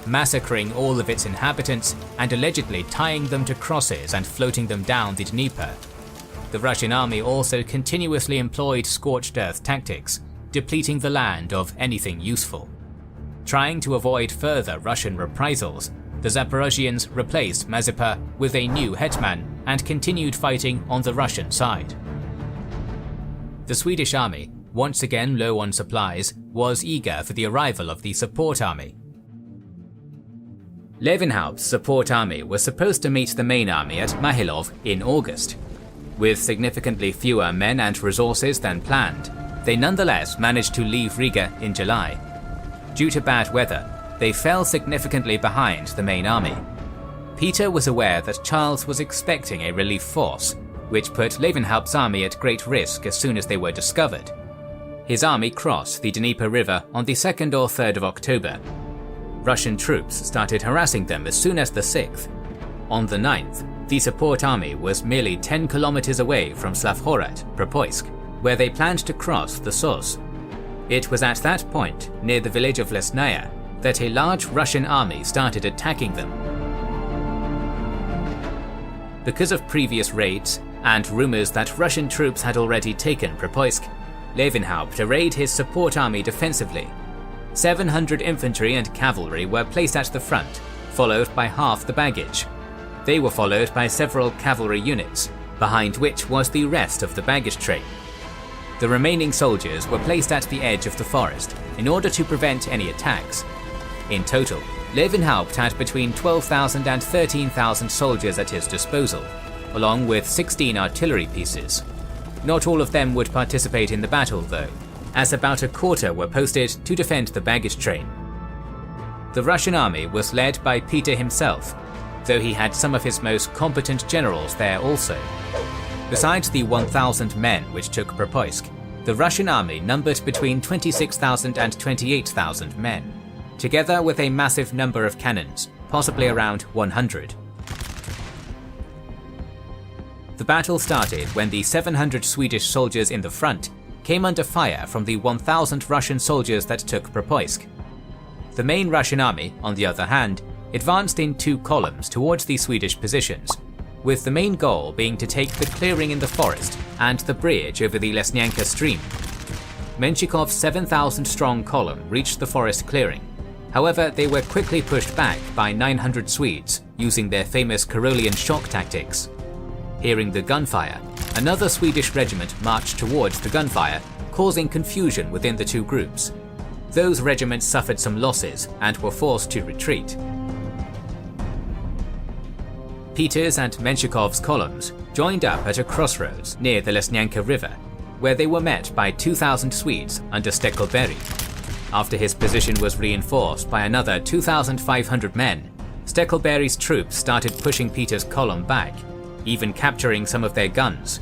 massacring all of its inhabitants and allegedly tying them to crosses and floating them down the Dnieper. The Russian army also continuously employed scorched earth tactics, depleting the land of anything useful. Trying to avoid further Russian reprisals, the Zaporozhians replaced Mazepa with a new hetman and continued fighting on the Russian side. The Swedish army, once again low on supplies, was eager for the arrival of the support army. Lewenhaupt's support army was supposed to meet the main army at Mahilov in August. With significantly fewer men and resources than planned, they nonetheless managed to leave Riga in July. Due to bad weather, they fell significantly behind the main army. Peter was aware that Charles was expecting a relief force, which put Leeuwenhoup's army at great risk as soon as they were discovered. His army crossed the Dnieper River on the 2nd or 3rd of October. Russian troops started harassing them as soon as the 6th. On the 9th, the support army was merely 10 kilometers away from Slavhorat, Propoysk, where they planned to cross the Sos. It was at that point, near the village of Lesnaya, that a large Russian army started attacking them. Because of previous raids and rumors that Russian troops had already taken Propoysk, Leeuwenhaupt arrayed his support army defensively. 700 infantry and cavalry were placed at the front, followed by half the baggage. They were followed by several cavalry units, behind which was the rest of the baggage train. The remaining soldiers were placed at the edge of the forest in order to prevent any attacks. In total, Leeuwenhaupt had between 12,000 and 13,000 soldiers at his disposal, along with 16 artillery pieces. Not all of them would participate in the battle though, as about a quarter were posted to defend the baggage train. The Russian army was led by Peter himself, though he had some of his most competent generals there also. Besides the 1,000 men which took Propoysk, the Russian army numbered between 26,000 and 28,000 men, together with a massive number of cannons, possibly around 100. The battle started when the 700 Swedish soldiers in the front came under fire from the 1,000 Russian soldiers that took Propoysk. The main Russian army, on the other hand, advanced in 2 columns towards the Swedish positions, with the main goal being to take the clearing in the forest and the bridge over the Lesnyanka stream. Menshikoff's 7,000-strong column reached the forest clearing. However, they were quickly pushed back by 900 Swedes using their famous Karolian shock tactics. Hearing the gunfire, another Swedish regiment marched towards the gunfire, causing confusion within the 2 groups. Those regiments suffered some losses and were forced to retreat. Peter's and Menshikov's columns joined up at a crossroads near the Lesnyanka River, where they were met by 2,000 Swedes under Steckelberg. After his position was reinforced by another 2,500 men, Steckelberg's troops started pushing Peter's column back, even capturing some of their guns.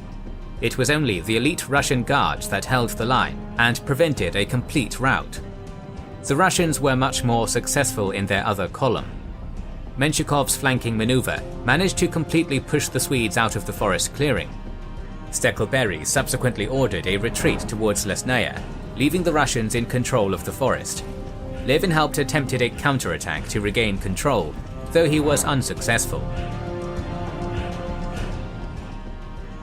It was only the elite Russian guards that held the line and prevented a complete rout. The Russians were much more successful in their other column. Menshikov's flanking maneuver managed to completely push the Swedes out of the forest clearing. Steckelberg subsequently ordered a retreat towards Lesnaya, leaving the Russians in control of the forest. Leeuwenhaupt attempted a counterattack to regain control, though he was unsuccessful.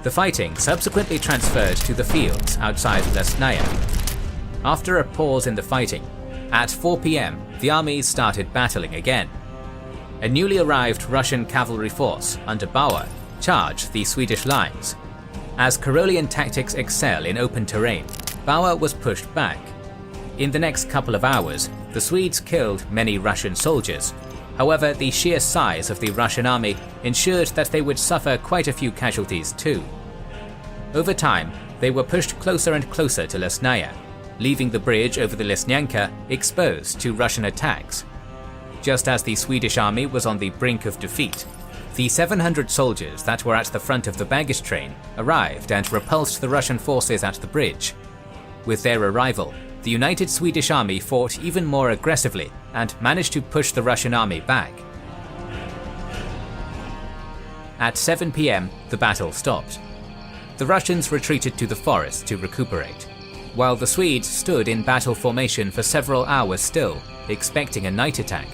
The fighting subsequently transferred to the fields outside Lesnaya. After a pause in the fighting, at 4 p.m. the armies started battling again. A newly arrived Russian cavalry force under Bauer charged the Swedish lines. As Karolian tactics excel in open terrain, Bauer was pushed back. In the next couple of hours, the Swedes killed many Russian soldiers. However, the sheer size of the Russian army ensured that they would suffer quite a few casualties too. Over time, they were pushed closer and closer to Lesnaya, leaving the bridge over the Lesnyanka exposed to Russian attacks. Just as the Swedish army was on the brink of defeat, the 700 soldiers that were at the front of the baggage train arrived and repulsed the Russian forces at the bridge. With their arrival, the united Swedish army fought even more aggressively and managed to push the Russian army back. At 7 p.m, the battle stopped. The Russians retreated to the forest to recuperate, while the Swedes stood in battle formation for several hours still, expecting a night attack.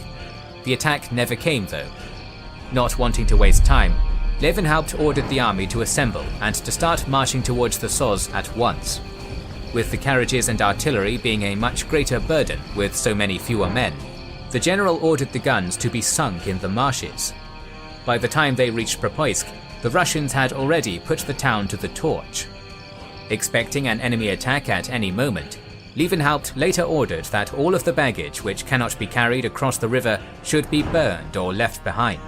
The attack never came though. Not wanting to waste time, Leeuwenhaupt ordered the army to assemble and to start marching towards the Sos at once. With the carriages and artillery being a much greater burden with so many fewer men, the general ordered the guns to be sunk in the marshes. By the time they reached Propoysk, the Russians had already put the town to the torch. Expecting an enemy attack at any moment, Leeuwenhaupt later ordered that all of the baggage which cannot be carried across the river should be burned or left behind.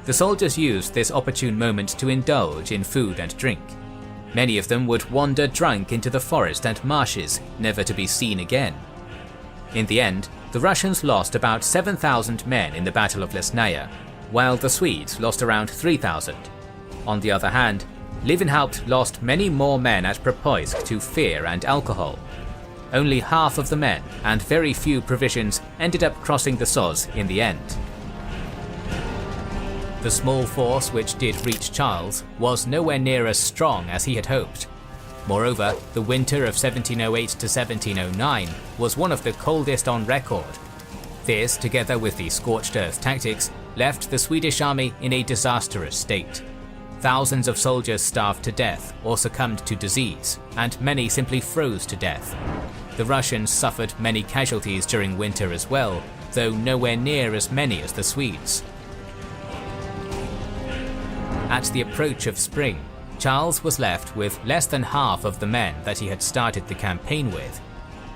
The soldiers used this opportune moment to indulge in food and drink. Many of them would wander drunk into the forest and marshes, never to be seen again. In the end, The Russians lost about 7,000 men in the Battle of Lesnaya, while the Swedes lost around 3,000. On the other hand, Lewenhaupt lost many more men at Propoysk to fear and alcohol. Only half of the men and very few provisions ended up crossing the Soz in the end. The small force which did reach Charles was nowhere near as strong as he had hoped. Moreover, the winter of 1708 to 1709 was one of the coldest on record. This, together with the scorched earth tactics, left the Swedish army in a disastrous state. Thousands of soldiers starved to death or succumbed to disease, and many simply froze to death. The Russians suffered many casualties during winter as well, though nowhere near as many as the Swedes. At the approach of spring, Charles was left with less than half of the men that he had started the campaign with.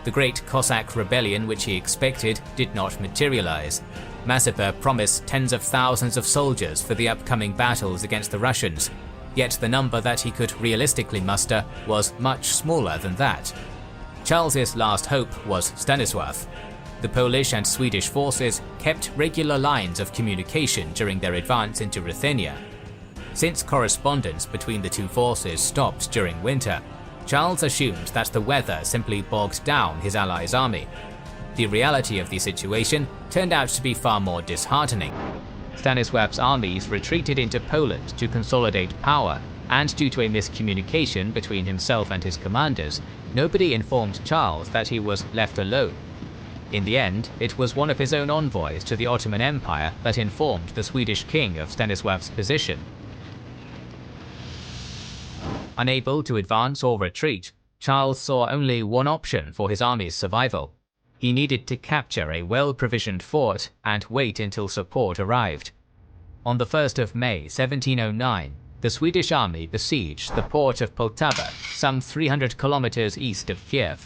The great Cossack rebellion which he expected did not materialize. Mazeppa promised tens of thousands of soldiers for the upcoming battles against the Russians, yet the number that he could realistically muster was much smaller than that. Charles's last hope was Stanisław. The Polish and Swedish forces kept regular lines of communication during their advance into Ruthenia. Since correspondence between the two forces stopped during winter, Charles assumed that the weather simply bogged down his allies' army. The reality of the situation turned out to be far more disheartening. Stanisław's armies retreated into Poland to consolidate power, and due to a miscommunication between himself and his commanders, nobody informed Charles that he was left alone. In the end, it was one of his own envoys to the Ottoman Empire that informed the Swedish king of Stanisław's position. Unable to advance or retreat, Charles saw only one option for his army's survival. He needed to capture a well-provisioned fort and wait until support arrived. On the 1st of May 1709, the Swedish army besieged the port of Poltava, some 300 kilometers east of Kiev.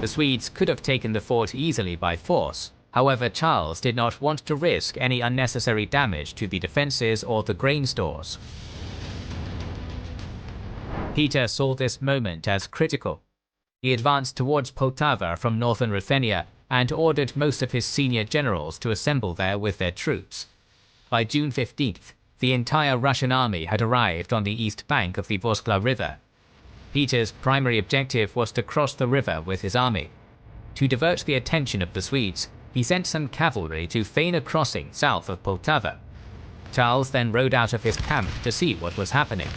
The Swedes could have taken the fort easily by force. However, Charles did not want to risk any unnecessary damage to the defenses or the grain stores. Peter saw this moment as critical. He advanced towards Poltava from northern Ruthenia and ordered most of his senior generals to assemble there with their troops. By June 15th, the entire Russian army had arrived on the east bank of the Voskla River. Peter's primary objective was to cross the river with his army. To divert the attention of the Swedes, he sent some cavalry to feign a crossing south of Poltava. Charles then rode out of his camp to see what was happening.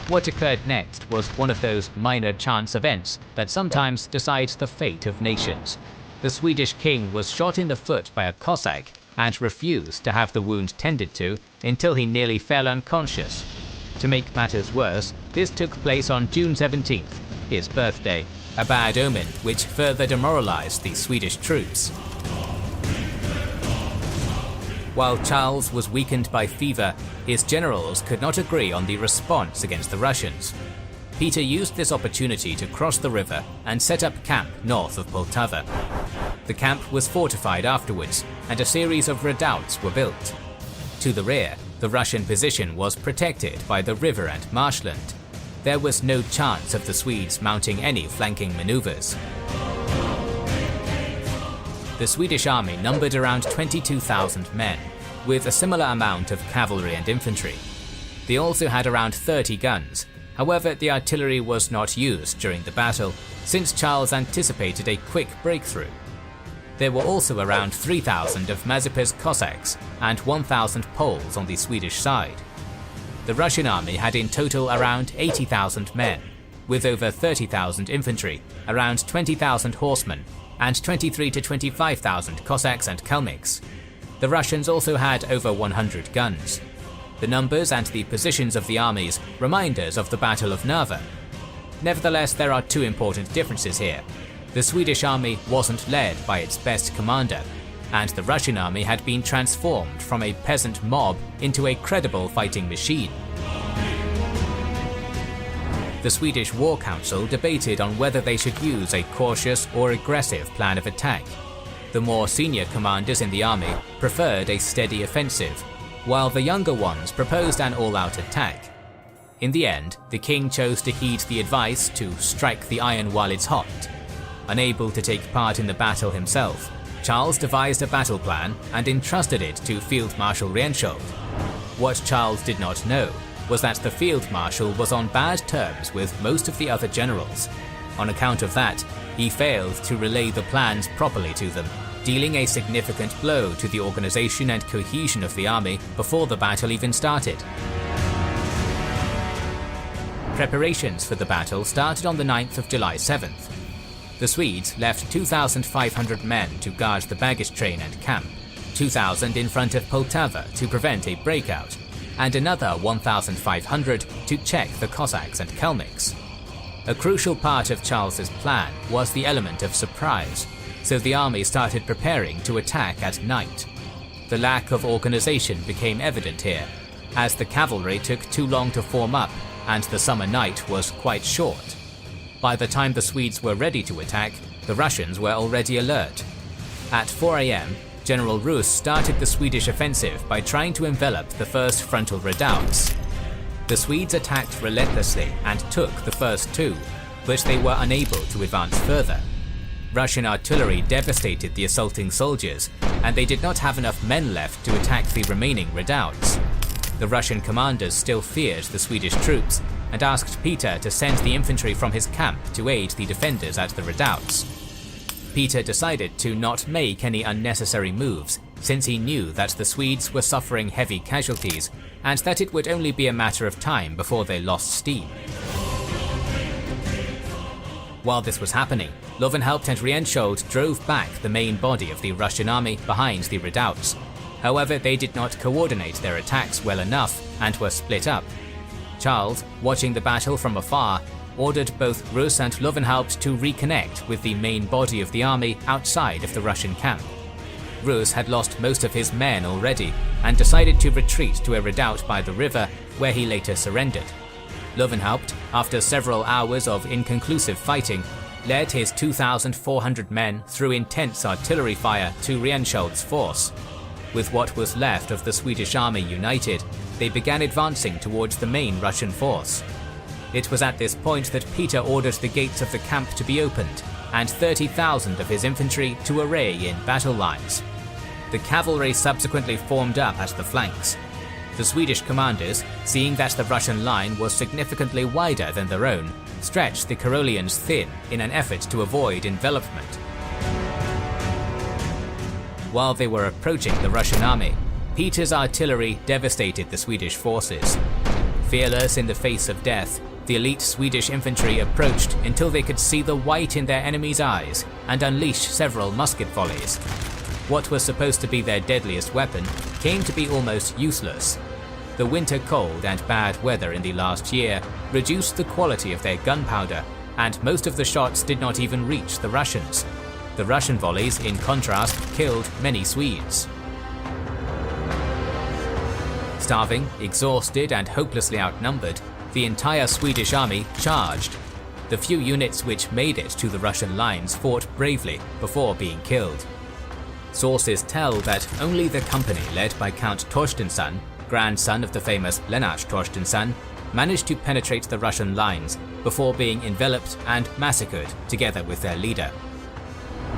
What occurred next was one of those minor chance events that sometimes decide the fate of nations. The Swedish king was shot in the foot by a Cossack and refused to have the wound tended to until he nearly fell unconscious. To make matters worse, this took place on June 17th, his birthday, a bad omen which further demoralized the Swedish troops. While Charles was weakened by fever, his generals could not agree on the response against the Russians. Peter used this opportunity to cross the river and set up camp north of Poltava. The camp was fortified afterwards, and a series of redoubts were built. To the rear, the Russian position was protected by the river and marshland. There was no chance of the Swedes mounting any flanking maneuvers. The Swedish army numbered around 22,000 men, with a similar amount of cavalry and infantry. They also had around 30 guns. However, the artillery was not used during the battle, since Charles anticipated a quick breakthrough. There were also around 3,000 of Mazeppa's Cossacks and 1,000 Poles on the Swedish side. The Russian army had in total around 80,000 men, with over 30,000 infantry, around 20,000 horsemen, and 23 to 25,000 Cossacks and Kalmyks. The Russians also had over 100 guns. The numbers and the positions of the armies remind us of the Battle of Narva. Nevertheless, there are two important differences here. The Swedish army wasn't led by its best commander, and the Russian army had been transformed from a peasant mob into a credible fighting machine. The Swedish War Council debated on whether they should use a cautious or aggressive plan of attack. The more senior commanders in the army preferred a steady offensive, while the younger ones proposed an all-out attack. In the end, the king chose to heed the advice to strike the iron while it's hot. Unable to take part in the battle himself, Charles devised a battle plan and entrusted it to Field Marshal Rienschuld. What Charles did not know was that the Field Marshal was on bad terms with most of the other generals. On account of that, he failed to relay the plans properly to them, dealing a significant blow to the organization and cohesion of the army before the battle even started. Preparations for the battle started on the 9th of July 7th. The Swedes left 2,500 men to guard the baggage train and camp, 2,000 in front of Poltava to prevent a breakout, and another 1,500 to check the Cossacks and Kalmyks. A crucial part of Charles's plan was the element of surprise, so the army started preparing to attack at night. The lack of organization became evident here, as the cavalry took too long to form up and the summer night was quite short. By the time the Swedes were ready to attack, the Russians were already alert. At 4 AM, General Rus started the Swedish offensive by trying to envelop the first frontal redoubts. The Swedes attacked relentlessly and took the first two, but they were unable to advance further. Russian artillery devastated the assaulting soldiers, and they did not have enough men left to attack the remaining redoubts. The Russian commanders still feared the Swedish troops and asked Peter to send the infantry from his camp to aid the defenders at the redoubts. Peter decided to not make any unnecessary moves, since he knew that the Swedes were suffering heavy casualties and that it would only be a matter of time before they lost steam. While this was happening, Löwenhaupt and Rienschuld drove back the main body of the Russian army behind the redoubts. However, they did not coordinate their attacks well enough and were split up. Charles, watching the battle from afar, ordered both Rus and Löwenhaupt to reconnect with the main body of the army outside of the Russian camp. Rus had lost most of his men already and decided to retreat to a redoubt by the river, where he later surrendered. Löwenhaupt, after several hours of inconclusive fighting, led his 2,400 men through intense artillery fire to Rienschuld's force. With what was left of the Swedish army united, they began advancing towards the main Russian force. It was at this point that Peter ordered the gates of the camp to be opened and 30,000 of his infantry to array in battle lines. The cavalry subsequently formed up at the flanks. The Swedish commanders, seeing that the Russian line was significantly wider than their own, stretched the Karolians thin in an effort to avoid envelopment. While they were approaching the Russian army, Peter's artillery devastated the Swedish forces. Fearless in the face of death, the elite Swedish infantry approached until they could see the white in their enemies' eyes and unleash several musket volleys. What was supposed to be their deadliest weapon came to be almost useless. The winter cold and bad weather in the last year reduced the quality of their gunpowder, and most of the shots did not even reach the Russians. The Russian volleys, in contrast, killed many Swedes. Starving, exhausted, and hopelessly outnumbered, the entire Swedish army charged. The few units which made it to the Russian lines fought bravely before being killed. Sources tell that only the company led by Count Torstensson, grandson of the famous Lennart Torstensson, managed to penetrate the Russian lines before being enveloped and massacred together with their leader.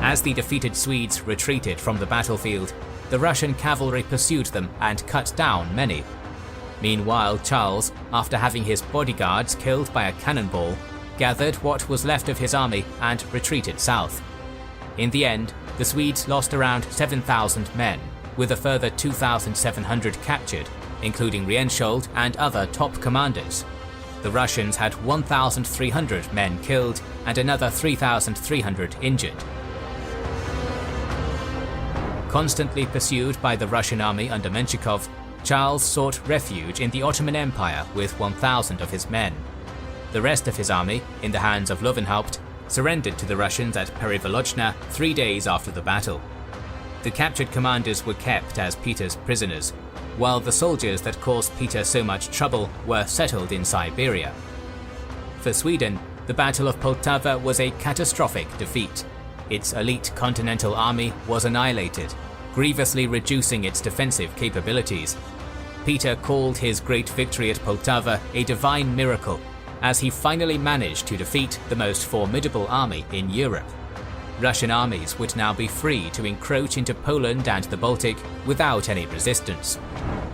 As the defeated Swedes retreated from the battlefield, the Russian cavalry pursued them and cut down many. Meanwhile, Charles, after having his bodyguards killed by a cannonball, gathered what was left of his army and retreated south. In the end, the Swedes lost around 7,000 men, with a further 2,700 captured, including Rienschuld and other top commanders. The Russians had 1,300 men killed and another 3,300 injured. Constantly pursued by the Russian army under Menshikov, Charles sought refuge in the Ottoman Empire with 1,000 of his men. The rest of his army, in the hands of Löwenhaupt, surrendered to the Russians at Perivolozhna 3 days after the battle. The captured commanders were kept as Peter's prisoners, while the soldiers that caused Peter so much trouble were settled in Siberia. For Sweden, the Battle of Poltava was a catastrophic defeat. Its elite continental army was annihilated, grievously reducing its defensive capabilities. Peter called his great victory at Poltava a divine miracle, as he finally managed to defeat the most formidable army in Europe. Russian armies would now be free to encroach into Poland and the Baltic without any resistance.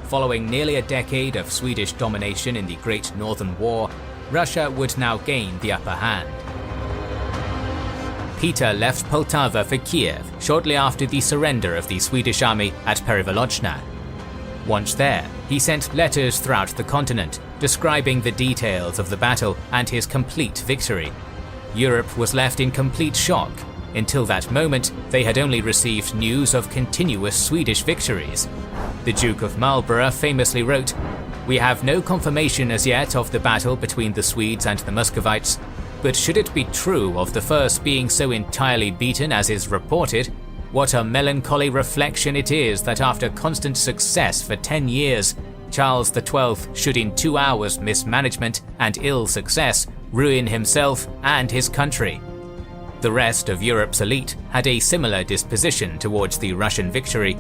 Following nearly a decade of Swedish domination in the Great Northern War, Russia would now gain the upper hand. Peter left Poltava for Kiev shortly after the surrender of the Swedish army at Perevalozhna. Once there, he sent letters throughout the continent describing the details of the battle and his complete victory. Europe was left in complete shock. Until that moment, they had only received news of continuous Swedish victories. The Duke of Marlborough famously wrote, "We have no confirmation as yet of the battle between the Swedes and the Muscovites, but should it be true of the first being so entirely beaten as is reported, what a melancholy reflection it is that after constant success for 10 years, Charles XII should in 2 hours' mismanagement and ill success ruin himself and his country." The rest of Europe's elite had a similar disposition towards the Russian victory.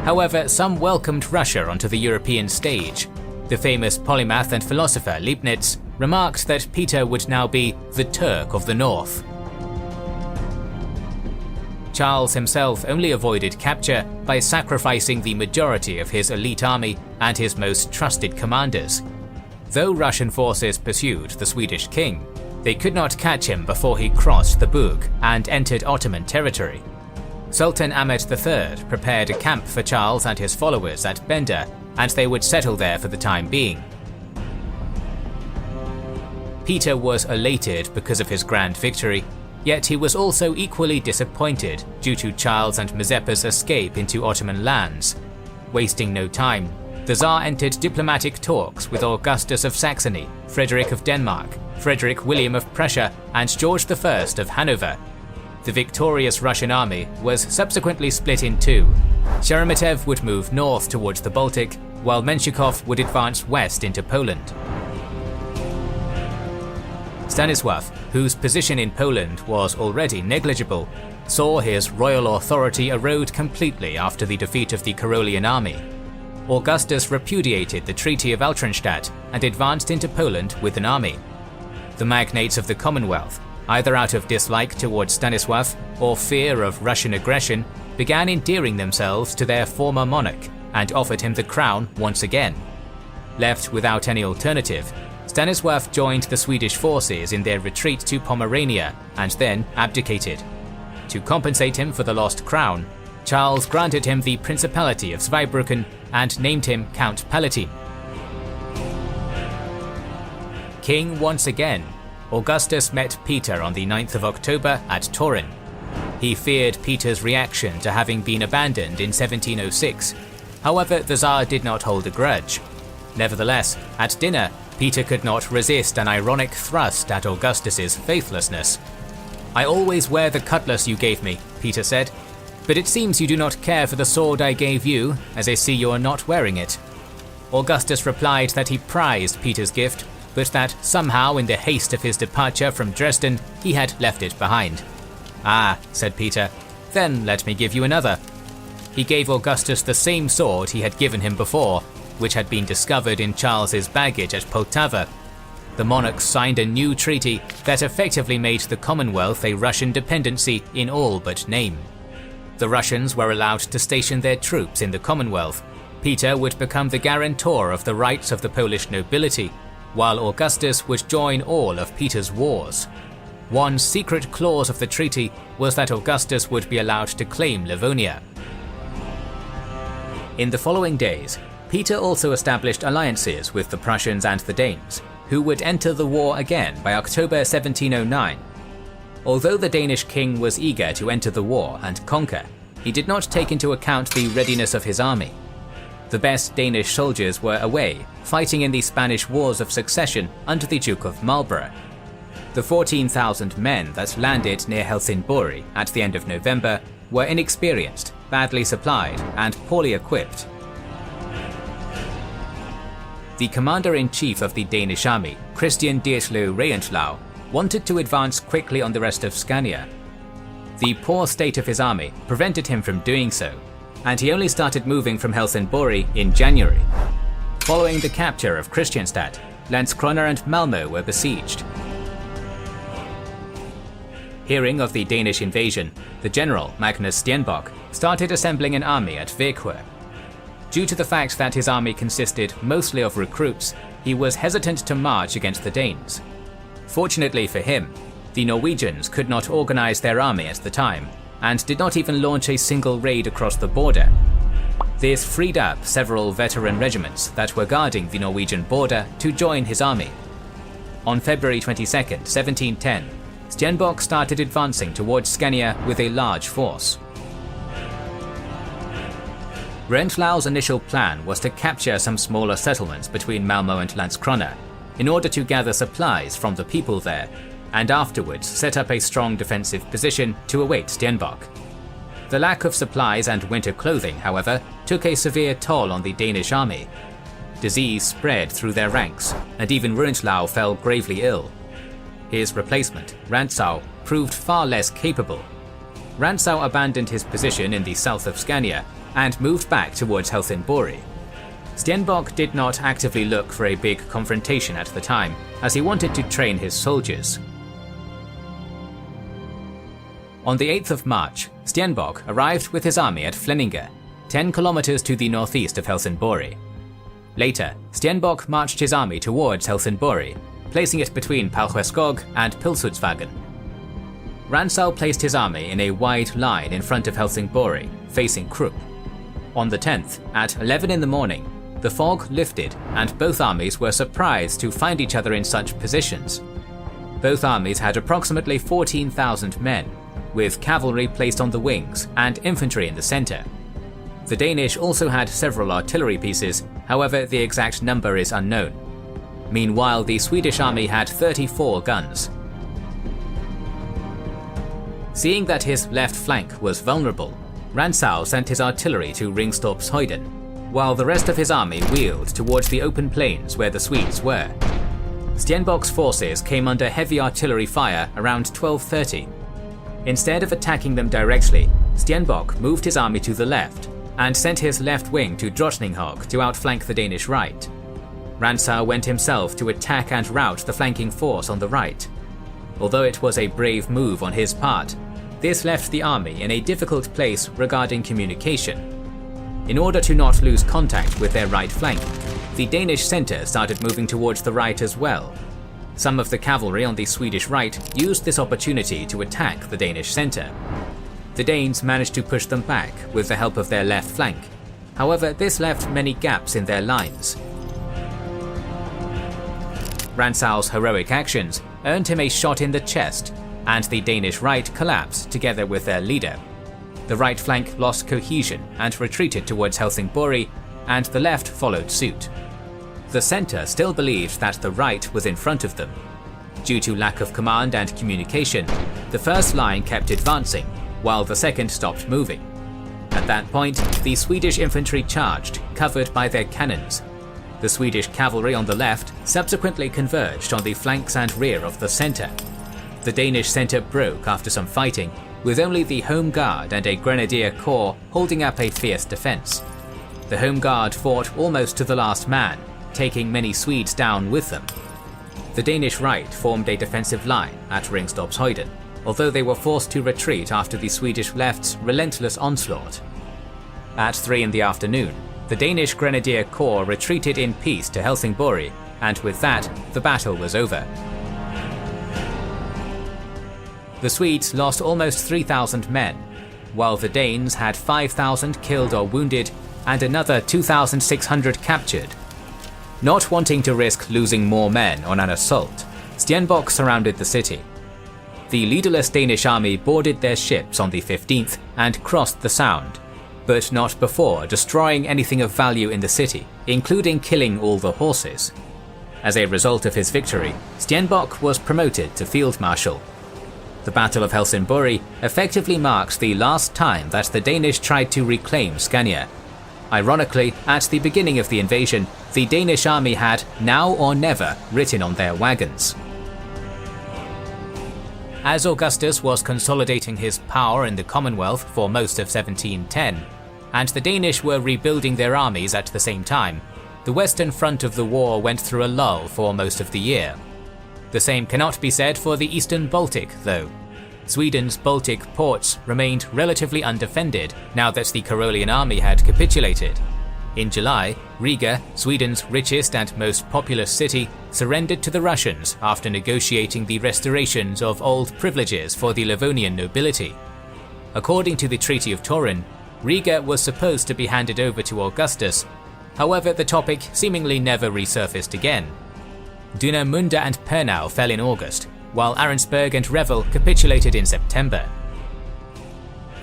However, some welcomed Russia onto the European stage. The famous polymath and philosopher Leibniz remarked that Peter would now be the Turk of the North. Charles himself only avoided capture by sacrificing the majority of his elite army and his most trusted commanders. Though Russian forces pursued the Swedish king, they could not catch him before he crossed the Bug and entered Ottoman territory. Sultan Ahmed III prepared a camp for Charles and his followers at Bender, and they would settle there for the time being. Peter was elated because of his grand victory, yet he was also equally disappointed due to Charles and Mazeppa's escape into Ottoman lands. Wasting no time, the Tsar entered diplomatic talks with Augustus of Saxony, Frederick of Denmark, Frederick William of Prussia, and George I of Hanover. The victorious Russian army was subsequently split in two. Sheremetev would move north towards the Baltic, while Menshikov would advance west into Poland. Stanisław, whose position in Poland was already negligible, saw his royal authority erode completely after the defeat of the Karolian army. Augustus repudiated the Treaty of Altenstadt and advanced into Poland with an army. The magnates of the Commonwealth, either out of dislike towards Stanisław or fear of Russian aggression, began endearing themselves to their former monarch and offered him the crown once again. Left without any alternative, Stanisław joined the Swedish forces in their retreat to Pomerania and then abdicated. To compensate him for the lost crown, Charles granted him the Principality of Zweibrücken and named him Count Palatine. King once again, Augustus met Peter on the 9th of October at Turin. He feared Peter's reaction to having been abandoned in 1706. However, the Tsar did not hold a grudge. Nevertheless, at dinner, Peter could not resist an ironic thrust at Augustus's faithlessness. "I always wear the cutlass you gave me," Peter said, "but it seems you do not care for the sword I gave you, as I see you are not wearing it." Augustus replied that he prized Peter's gift, but that somehow in the haste of his departure from Dresden, he had left it behind. "Ah," said Peter, "then let me give you another." He gave Augustus the same sword he had given him before, which had been discovered in Charles's baggage at Poltava. The monarchs signed a new treaty that effectively made the Commonwealth a Russian dependency in all but name. The Russians were allowed to station their troops in the Commonwealth. Peter would become the guarantor of the rights of the Polish nobility, while Augustus would join all of Peter's wars. One secret clause of the treaty was that Augustus would be allowed to claim Livonia. In the following days, Peter also established alliances with the Prussians and the Danes, who would enter the war again by October 1709. Although the Danish king was eager to enter the war and conquer, he did not take into account the readiness of his army. The best Danish soldiers were away, fighting in the Spanish Wars of Succession under the Duke of Marlborough. The 14,000 men that landed near Helsingborg at the end of November were inexperienced, badly supplied, and poorly equipped. The commander-in-chief of the Danish army, Christian Dietzlau Reyentlauw, wanted to advance quickly on the rest of Scania. The poor state of his army prevented him from doing so, and he only started moving from Helsingborg in January. Following the capture of Kristianstad, Landskrona and Malmö were besieged. Hearing of the Danish invasion, the general Magnus Stenbock started assembling an army at Vekwer. Due to the fact that his army consisted mostly of recruits, he was hesitant to march against the Danes. Fortunately for him, the Norwegians could not organize their army at the time, and did not even launch a single raid across the border. This freed up several veteran regiments that were guarding the Norwegian border to join his army. On February 22, 1710, Stenbock started advancing towards Scania with a large force. Renthlau's initial plan was to capture some smaller settlements between Malmö and Landskrona in order to gather supplies from the people there, and afterwards set up a strong defensive position to await Stenbock. The lack of supplies and winter clothing, however, took a severe toll on the Danish army. Disease spread through their ranks, and even Rentlau fell gravely ill. His replacement, Rantzau, proved far less capable. Rantzau abandoned his position in the south of Scania and moved back towards Helsingborg. Stenbock did not actively look for a big confrontation at the time, as he wanted to train his soldiers. On the 8th of March, Stenbock arrived with his army at Flensburg, 10 kilometers to the northeast of Helsingborg. Later, Stenbock marched his army towards Helsingborg, placing it between Palcheskog and Pilsudsvagen. Rantzau placed his army in a wide line in front of Helsingborg, facing Krupp. On the 10th, at 11 in the morning, the fog lifted and both armies were surprised to find each other in such positions. Both armies had approximately 14,000 men, with cavalry placed on the wings and infantry in the center. The Danish also had several artillery pieces, however the exact number is unknown. Meanwhile, the Swedish army had 34 guns. Seeing that his left flank was vulnerable, Rantzau sent his artillery to Ringstorpshøjden, while the rest of his army wheeled towards the open plains where the Swedes were. Stenbock's forces came under heavy artillery fire around 12:30. Instead of attacking them directly, Stenbock moved his army to the left and sent his left wing to Drottninghøg to outflank the Danish right. Rantzau went himself to attack and rout the flanking force on the right. Although it was a brave move on his part, this left the army in a difficult place regarding communication. In order to not lose contact with their right flank, the Danish center started moving towards the right as well. Some of the cavalry on the Swedish right used this opportunity to attack the Danish center. The Danes managed to push them back with the help of their left flank. However, this left many gaps in their lines. Rantzau's heroic actions earned him a shot in the chest, and the Danish right collapsed together with their leader. The right flank lost cohesion and retreated towards Helsingborg, and the left followed suit. The center still believed that the right was in front of them. Due to lack of command and communication, the first line kept advancing, while the second stopped moving. At that point, the Swedish infantry charged, covered by their cannons. The Swedish cavalry on the left subsequently converged on the flanks and rear of the center. The Danish center broke after some fighting, with only the Home Guard and a Grenadier Corps holding up a fierce defense. The Home Guard fought almost to the last man, taking many Swedes down with them. The Danish right formed a defensive line at Ringstorpshøjden, although they were forced to retreat after the Swedish left's relentless onslaught. At 3 in the afternoon, the Danish Grenadier Corps retreated in peace to Helsingborg, and with that, the battle was over. The Swedes lost almost 3,000 men, while the Danes had 5,000 killed or wounded and another 2,600 captured. Not wanting to risk losing more men on an assault, Stenbock surrounded the city. The leaderless Danish army boarded their ships on the 15th and crossed the Sound, but not before destroying anything of value in the city, including killing all the horses. As a result of his victory, Stenbock was promoted to Field Marshal. The Battle of Helsingborg effectively marks the last time that the Danish tried to reclaim Scania. Ironically, at the beginning of the invasion, the Danish army had "now or never" written on their wagons. As Augustus was consolidating his power in the Commonwealth for most of 1710, and the Danish were rebuilding their armies at the same time, the western front of the war went through a lull for most of the year. The same cannot be said for the Eastern Baltic, though. Sweden's Baltic ports remained relatively undefended now that the Karolian army had capitulated. In July, Riga, Sweden's richest and most populous city, surrendered to the Russians after negotiating the restorations of old privileges for the Livonian nobility. According to the Treaty of Turin, Riga was supposed to be handed over to Augustus. However, the topic seemingly never resurfaced again. Dünemünde and Pernau fell in August, while Arensberg and Revel capitulated in September.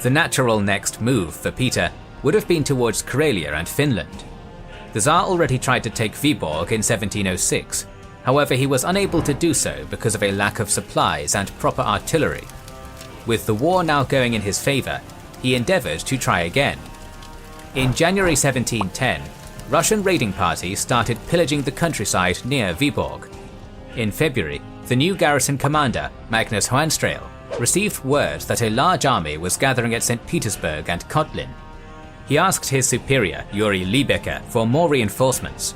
The natural next move for Peter would have been towards Karelia and Finland. The Tsar already tried to take Viborg in 1706, however he was unable to do so because of a lack of supplies and proper artillery. With the war now going in his favour, he endeavoured to try again. In January 1710, Russian raiding parties started pillaging the countryside near Viborg. In February, the new garrison commander, Magnus Hoanstrael, received word that a large army was gathering at St. Petersburg and Kotlin. He asked his superior, Yuri Liebecker, for more reinforcements.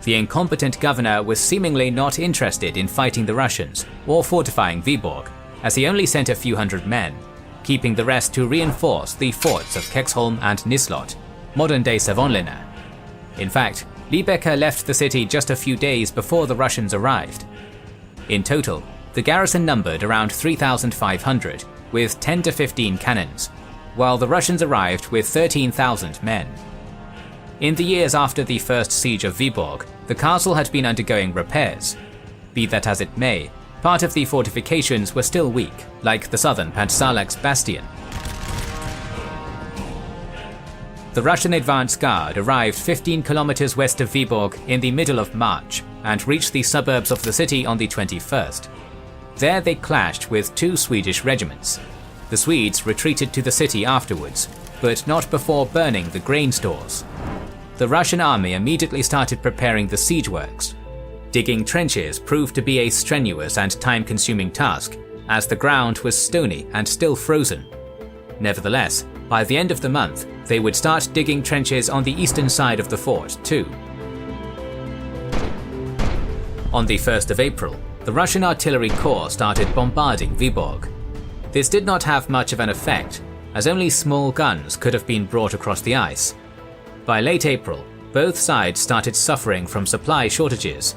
The incompetent governor was seemingly not interested in fighting the Russians or fortifying Viborg, as he only sent a few hundred men, keeping the rest to reinforce the forts of Kexholm and Nislot, modern-day Savonlinna. In fact, Liebecker left the city just a few days before the Russians arrived. In total, the garrison numbered around 3,500, with 10 to 15 cannons, while the Russians arrived with 13,000 men. In the years after the first siege of Viborg, the castle had been undergoing repairs. Be that as it may, part of the fortifications were still weak, like the southern Pantsalax bastion. The Russian advance guard arrived 15 kilometers west of Viborg in the middle of March and reached the suburbs of the city on the 21st. There they clashed with two Swedish regiments. The Swedes retreated to the city afterwards, but not before burning the grain stores. The Russian army immediately started preparing the siege works. Digging trenches proved to be a strenuous and time-consuming task, as the ground was stony and still frozen. Nevertheless, by the end of the month, they would start digging trenches on the eastern side of the fort too. On the 1st of April, the Russian artillery corps started bombarding Viborg. This did not have much of an effect, as only small guns could have been brought across the ice. By late April, both sides started suffering from supply shortages.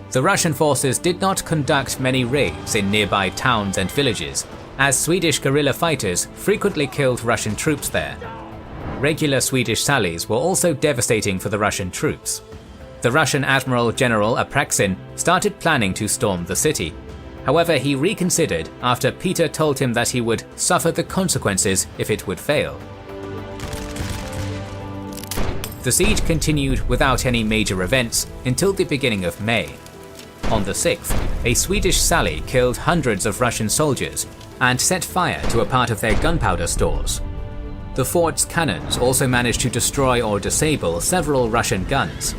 The Russian forces did not conduct many raids in nearby towns and villages, as Swedish guerrilla fighters frequently killed Russian troops there. Regular Swedish sallies were also devastating for the Russian troops. The Russian Admiral General Apraksin started planning to storm the city. However, he reconsidered after Peter told him that he would suffer the consequences if it would fail. The siege continued without any major events until the beginning of May. On the 6th, a Swedish sally killed hundreds of Russian soldiers and set fire to a part of their gunpowder stores. The fort's cannons also managed to destroy or disable several Russian guns.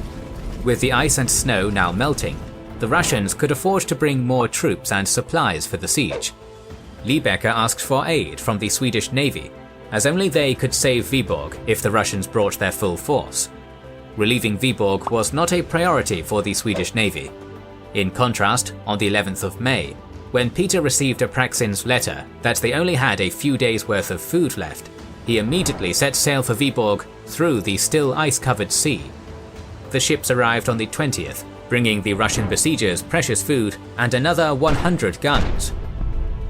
With the ice and snow now melting, the Russians could afford to bring more troops and supplies for the siege. Liebecker asked for aid from the Swedish Navy, as only they could save Viborg if the Russians brought their full force. Relieving Viborg was not a priority for the Swedish Navy. In contrast, on the 11th of May, when Peter received Apraksin's letter that they only had a few days' worth of food left, he immediately set sail for Viborg through the still ice-covered sea. The ships arrived on the 20th, bringing the Russian besiegers precious food and another 100 guns.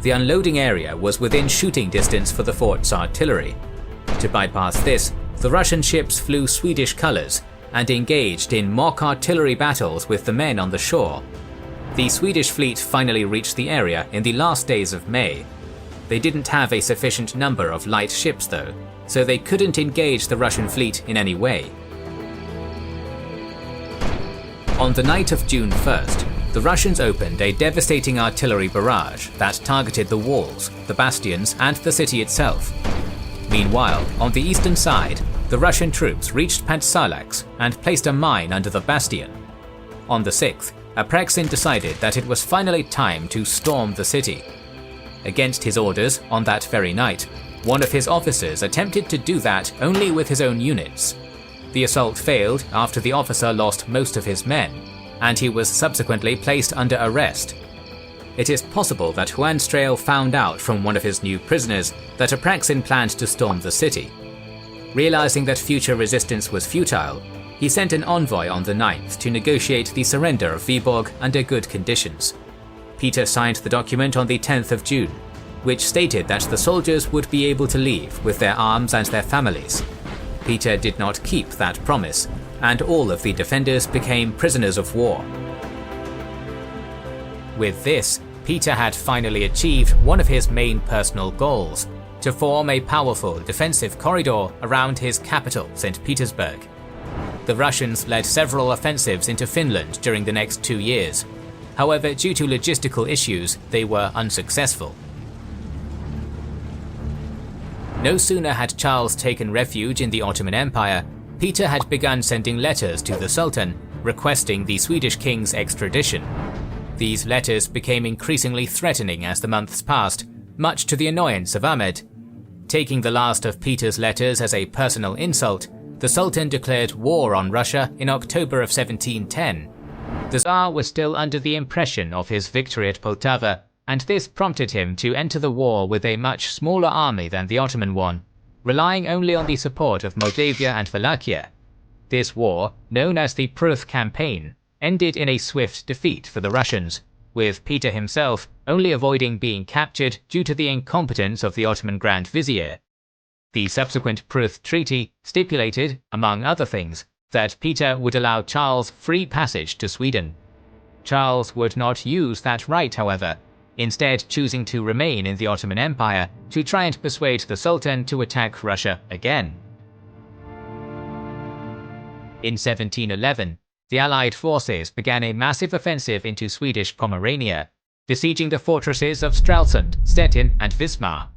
The unloading area was within shooting distance for the fort's artillery. To bypass this, the Russian ships flew Swedish colours and engaged in mock artillery battles with the men on the shore. The Swedish fleet finally reached the area in the last days of May. They didn't have a sufficient number of light ships though, so they couldn't engage the Russian fleet in any way. On the night of June 1st, the Russians opened a devastating artillery barrage that targeted the walls, the bastions, and the city itself. Meanwhile, on the eastern side, the Russian troops reached Pantsalax and placed a mine under the bastion. On the 6th, Apraksin decided that it was finally time to storm the city. Against his orders, on that very night, one of his officers attempted to do that only with his own units. The assault failed after the officer lost most of his men, and he was subsequently placed under arrest. it is possible that Juan Strail found out from one of his new prisoners that Apraxin planned to storm the city. Realizing that future resistance was futile, he sent an envoy on the 9th to negotiate the surrender of Viborg under good conditions. Peter signed the document on the 10th of June, which stated that the soldiers would be able to leave with their arms and their families. Peter did not keep that promise, and all of the defenders became prisoners of war. With this, Peter had finally achieved one of his main personal goals, to form a powerful defensive corridor around his capital, St. Petersburg. The Russians led several offensives into Finland during the next 2 years. However, due to logistical issues, they were unsuccessful. No sooner had Charles taken refuge in the Ottoman Empire, Peter had begun sending letters to the Sultan requesting the Swedish king's extradition. These letters became increasingly threatening as the months passed, much to the annoyance of Ahmed. Taking the last of Peter's letters as a personal insult, the Sultan declared war on Russia in October of 1710. The Tsar was still under the impression of his victory at Poltava, and this prompted him to enter the war with a much smaller army than the Ottoman one, relying only on the support of Moldavia and Wallachia. This war, known as the Pruth Campaign, ended in a swift defeat for the Russians, with Peter himself only avoiding being captured due to the incompetence of the Ottoman Grand Vizier. The subsequent Pruth Treaty stipulated, among other things, that Peter would allow Charles free passage to Sweden. Charles would not use that right, however, instead choosing to remain in the Ottoman Empire to try and persuade the Sultan to attack Russia again. In 1711, the Allied forces began a massive offensive into Swedish Pomerania, besieging the fortresses of Stralsund, Stettin and Wismar.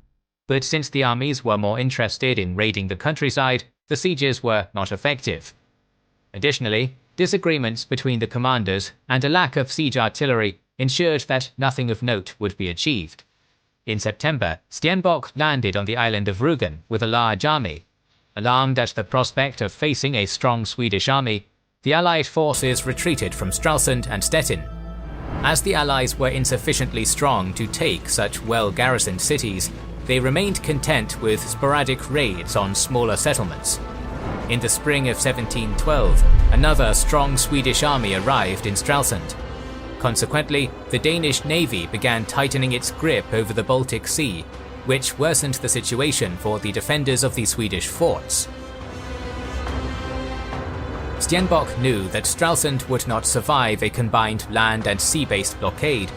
But since the armies were more interested in raiding the countryside, the sieges were not effective. Additionally, disagreements between the commanders and a lack of siege artillery ensured that nothing of note would be achieved. In September, Stenbock landed on the island of Rügen with a large army. Alarmed at the prospect of facing a strong Swedish army, the Allied forces retreated from Stralsund and Stettin. As the Allies were insufficiently strong to take such well-garrisoned cities, they remained content with sporadic raids on smaller settlements. In the spring of 1712, another strong Swedish army arrived in Stralsund. Consequently, the Danish navy began tightening its grip over the Baltic Sea, which worsened the situation for the defenders of the Swedish forts. Stenbock knew that Stralsund would not survive a combined land and sea-based blockade.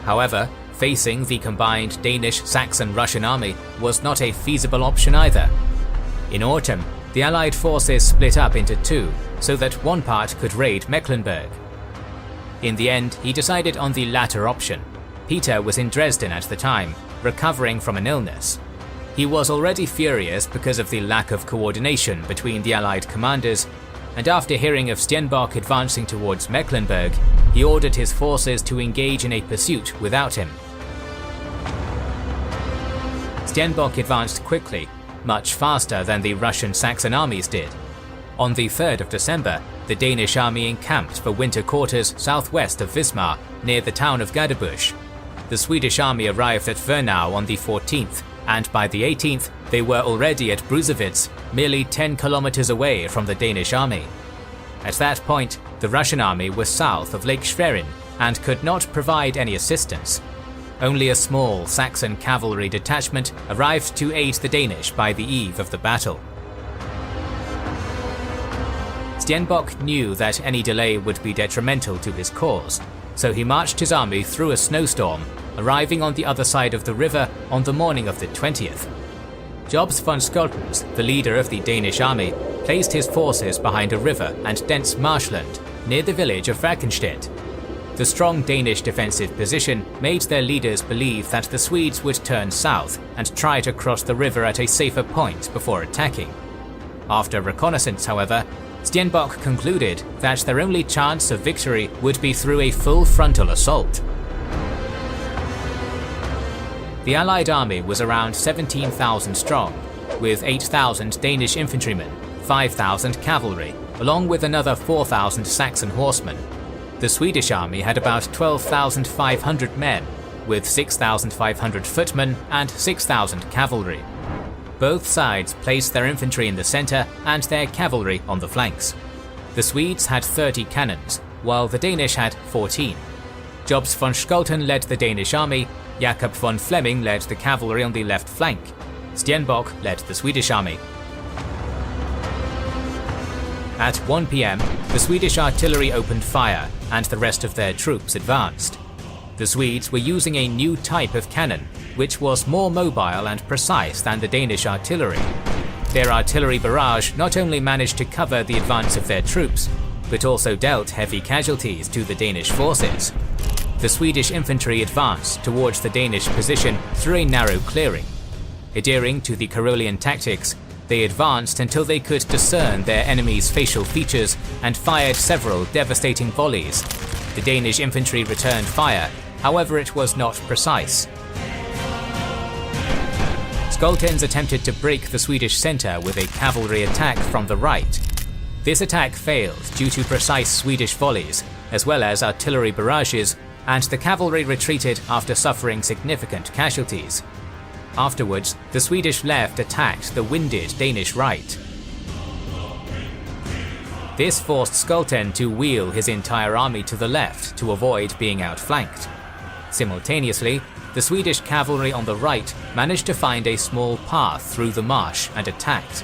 However, facing the combined Danish-Saxon-Russian army was not a feasible option either. In autumn, the Allied forces split up into two, so that one part could raid Mecklenburg. In the end, he decided on the latter option. Peter was in Dresden at the time, recovering from an illness. He was already furious because of the lack of coordination between the Allied commanders, and after hearing of Stenbock advancing towards Mecklenburg, he ordered his forces to engage in a pursuit without him. Stenbock advanced quickly, much faster than the Russian-Saxon armies did. On the 3rd of December, the Danish army encamped for winter quarters southwest of Wismar, near the town of Gadebusch. The Swedish army arrived at Wernau on the 14th, and by the 18th, they were already at Brusewitz, merely 10 kilometers away from the Danish army. At that point, the Russian army was south of Lake Schwerin and could not provide any assistance. Only a small Saxon cavalry detachment arrived to aid the Danish by the eve of the battle. Stenbock knew that any delay would be detrimental to his cause, so he marched his army through a snowstorm, arriving on the other side of the river on the morning of the 20th. Jobst von Scholtens, the leader of the Danish army, placed his forces behind a river and dense marshland near the village of Falkenstedt. The strong Danish defensive position made their leaders believe that the Swedes would turn south and try to cross the river at a safer point before attacking. After reconnaissance, however, Stenbock concluded that their only chance of victory would be through a full frontal assault. The Allied army was around 17,000 strong, with 8,000 Danish infantrymen, 5,000 cavalry, along with another 4,000 Saxon horsemen. The Swedish army had about 12,500 men, with 6,500 footmen and 6,000 cavalry. Both sides placed their infantry in the center and their cavalry on the flanks. The Swedes had 30 cannons, while the Danish had 14. Jobst von Scholten led the Danish army, Jakob von Flemming led the cavalry on the left flank. Stenbock led the Swedish army. At 1 PM, the Swedish artillery opened fire and the rest of their troops advanced. The Swedes were using a new type of cannon, which was more mobile and precise than the Danish artillery. Their artillery barrage not only managed to cover the advance of their troops, but also dealt heavy casualties to the Danish forces. The Swedish infantry advanced towards the Danish position through a narrow clearing. Adhering to the Karolian tactics, they advanced until they could discern their enemy's facial features and fired several devastating volleys. The Danish infantry returned fire, however it was not precise. Scholtens attempted to break the Swedish centre with a cavalry attack from the right. This attack failed due to precise Swedish volleys, as well as artillery barrages, and the cavalry retreated after suffering significant casualties. Afterwards, the Swedish left attacked the winded Danish right. This forced Scholten to wheel his entire army to the left to avoid being outflanked. Simultaneously, the Swedish cavalry on the right managed to find a small path through the marsh and attacked.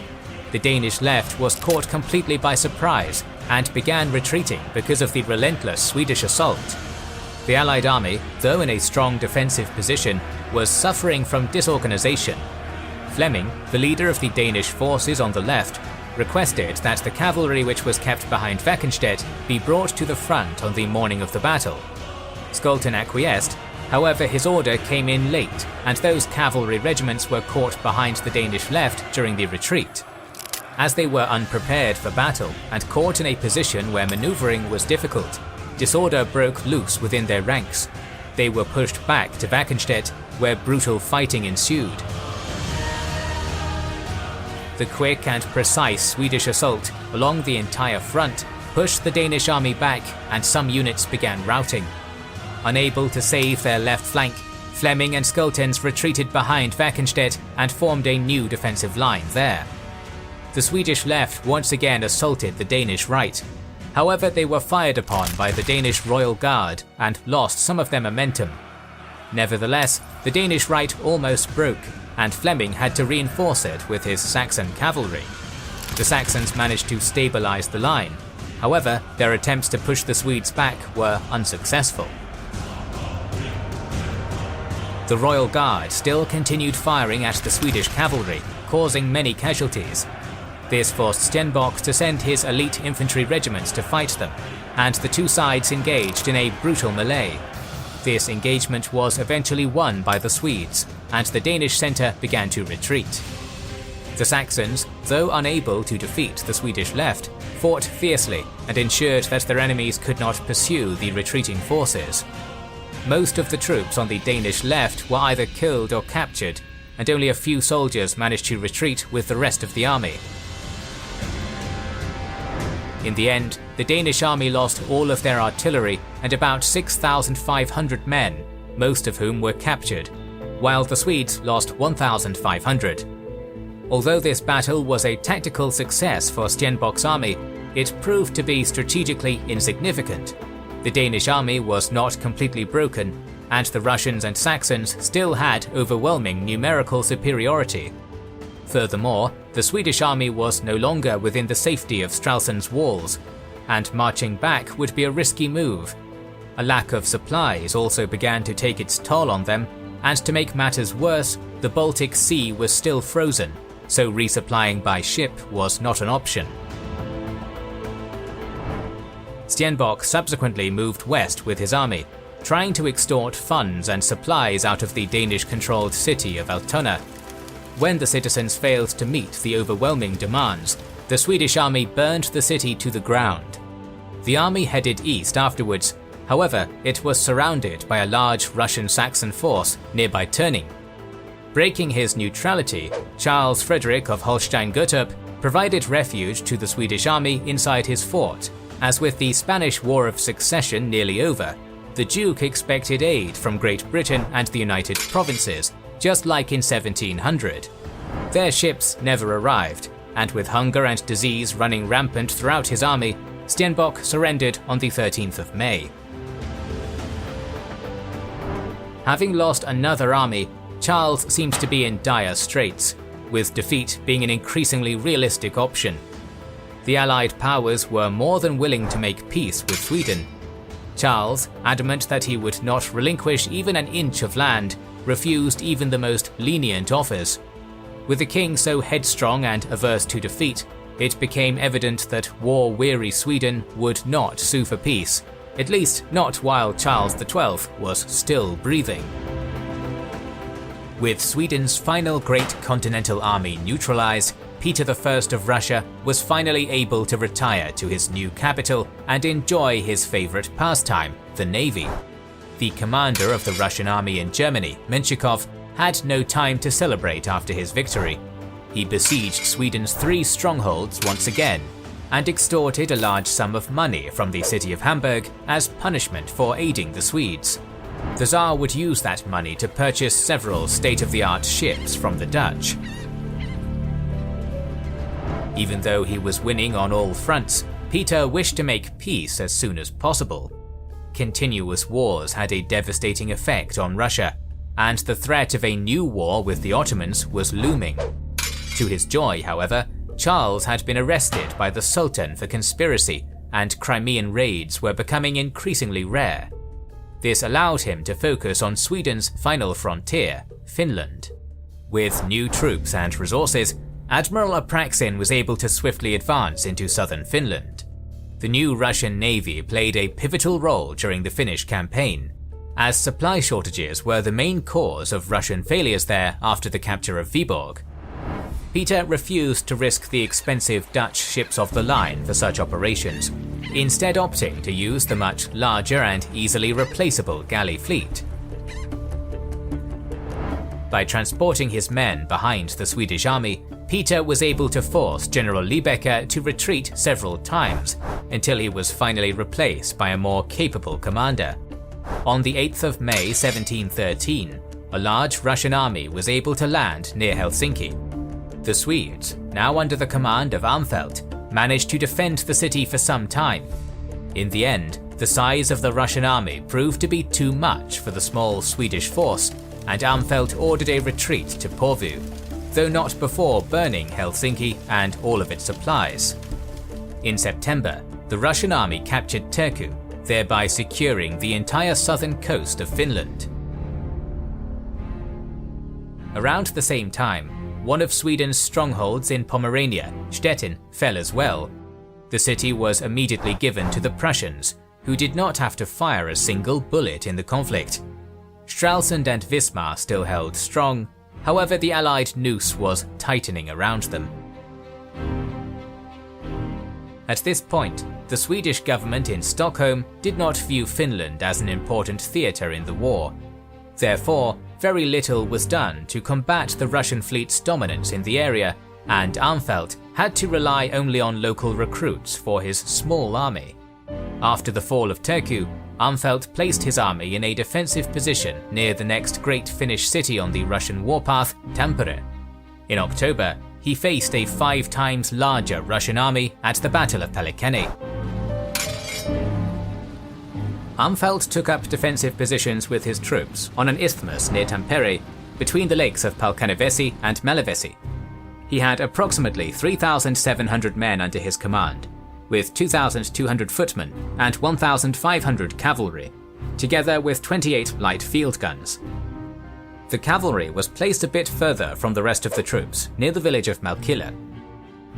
The Danish left was caught completely by surprise and began retreating because of the relentless Swedish assault. The Allied army, though in a strong defensive position, was suffering from disorganization. Flemming, the leader of the Danish forces on the left, requested that the cavalry which was kept behind Wagenstedt be brought to the front on the morning of the battle. Scholten acquiesced, however his order came in late and those cavalry regiments were caught behind the Danish left during the retreat. As they were unprepared for battle and caught in a position where maneuvering was difficult, disorder broke loose within their ranks. They were pushed back to Wagenstedt, where brutal fighting ensued. The quick and precise Swedish assault along the entire front pushed the Danish army back and some units began routing. Unable to save their left flank, Flemming and Scholtens retreated behind Wagenstedt and formed a new defensive line there. The Swedish left once again assaulted the Danish right. However, they were fired upon by the Danish Royal Guard and lost some of their momentum. Nevertheless, the Danish right almost broke, and Flemming had to reinforce it with his Saxon cavalry. The Saxons managed to stabilize the line. However, their attempts to push the Swedes back were unsuccessful. The Royal Guard still continued firing at the Swedish cavalry, causing many casualties. This forced Stenbock to send his elite infantry regiments to fight them, and the two sides engaged in a brutal melee. This engagement was eventually won by the Swedes, and the Danish centre began to retreat. The Saxons, though unable to defeat the Swedish left, fought fiercely and ensured that their enemies could not pursue the retreating forces. Most of the troops on the Danish left were either killed or captured, and only a few soldiers managed to retreat with the rest of the army. In the end, the Danish army lost all of their artillery and about 6,500 men, most of whom were captured, while the Swedes lost 1,500. Although this battle was a tactical success for Stenbock's army, it proved to be strategically insignificant. The Danish army was not completely broken, and the Russians and Saxons still had overwhelming numerical superiority. Furthermore, the Swedish army was no longer within the safety of Stralsund's walls, and marching back would be a risky move. A lack of supplies also began to take its toll on them, and to make matters worse, the Baltic Sea was still frozen, so resupplying by ship was not an option. Stenbock subsequently moved west with his army, trying to extort funds and supplies out of the Danish-controlled city of Altona. When the citizens failed to meet the overwhelming demands, the Swedish army burned the city to the ground. The army headed east afterwards, however, it was surrounded by a large Russian-Saxon force nearby Turning. Breaking his neutrality, Charles Frederick of Holstein-Gottorp provided refuge to the Swedish army inside his fort. As with the Spanish War of Succession nearly over, the Duke expected aid from Great Britain and the United Provinces, just like in 1700. Their ships never arrived, and with hunger and disease running rampant throughout his army, Stenbock surrendered on the 13th of May. Having lost another army, Charles seemed to be in dire straits, with defeat being an increasingly realistic option. The Allied powers were more than willing to make peace with Sweden. Charles, adamant that he would not relinquish even an inch of land, refused even the most lenient offers. With the king so headstrong and averse to defeat, it became evident that war-weary Sweden would not sue for peace, at least not while Charles XII was still breathing. With Sweden's final great continental army neutralized, Peter I of Russia was finally able to retire to his new capital and enjoy his favorite pastime, the navy. The commander of the Russian army in Germany, Menshikov, had no time to celebrate after his victory. He besieged Sweden's 3 strongholds once again, and extorted a large sum of money from the city of Hamburg as punishment for aiding the Swedes. The Tsar would use that money to purchase several state-of-the-art ships from the Dutch. Even though he was winning on all fronts, Peter wished to make peace as soon as possible. Continuous wars had a devastating effect on Russia, and the threat of a new war with the Ottomans was looming. To his joy, however, Charles had been arrested by the Sultan for conspiracy, and Crimean raids were becoming increasingly rare. This allowed him to focus on Sweden's final frontier, Finland. With new troops and resources, Admiral Apraksin was able to swiftly advance into southern Finland. The new Russian navy played a pivotal role during the Finnish campaign, as supply shortages were the main cause of Russian failures there after the capture of Viborg. Peter refused to risk the expensive Dutch ships of the line for such operations, instead opting to use the much larger and easily replaceable galley fleet. By transporting his men behind the Swedish army, Peter was able to force General Liebecker to retreat several times, until he was finally replaced by a more capable commander. On the 8th of May 1713, a large Russian army was able to land near Helsinki. The Swedes, now under the command of Armfelt, managed to defend the city for some time. In the end, the size of the Russian army proved to be too much for the small Swedish force, and Armfelt ordered a retreat to Porvoo, though not before burning Helsinki and all of its supplies. In September, the Russian army captured Turku, thereby securing the entire southern coast of Finland. Around the same time, one of Sweden's strongholds in Pomerania, Stettin, fell as well. The city was immediately given to the Prussians, who did not have to fire a single bullet in the conflict. Stralsund and Wismar still held strong, however the Allied noose was tightening around them. At this point, the Swedish government in Stockholm did not view Finland as an important theatre in the war. Therefore, very little was done to combat the Russian fleet's dominance in the area, and Armfelt had to rely only on local recruits for his small army. After the fall of Turku, Armfelt placed his army in a defensive position near the next great Finnish city on the Russian warpath, Tampere. In October, he faced a 5 times larger Russian army at the Battle of Pelikkene. Armfelt took up defensive positions with his troops on an isthmus near Tampere, between the lakes of Palkanivesi and Malevesi. He had approximately 3,700 men under his command, with 2,200 footmen and 1,500 cavalry, together with 28 light field guns. The cavalry was placed a bit further from the rest of the troops, near the village of Malkila.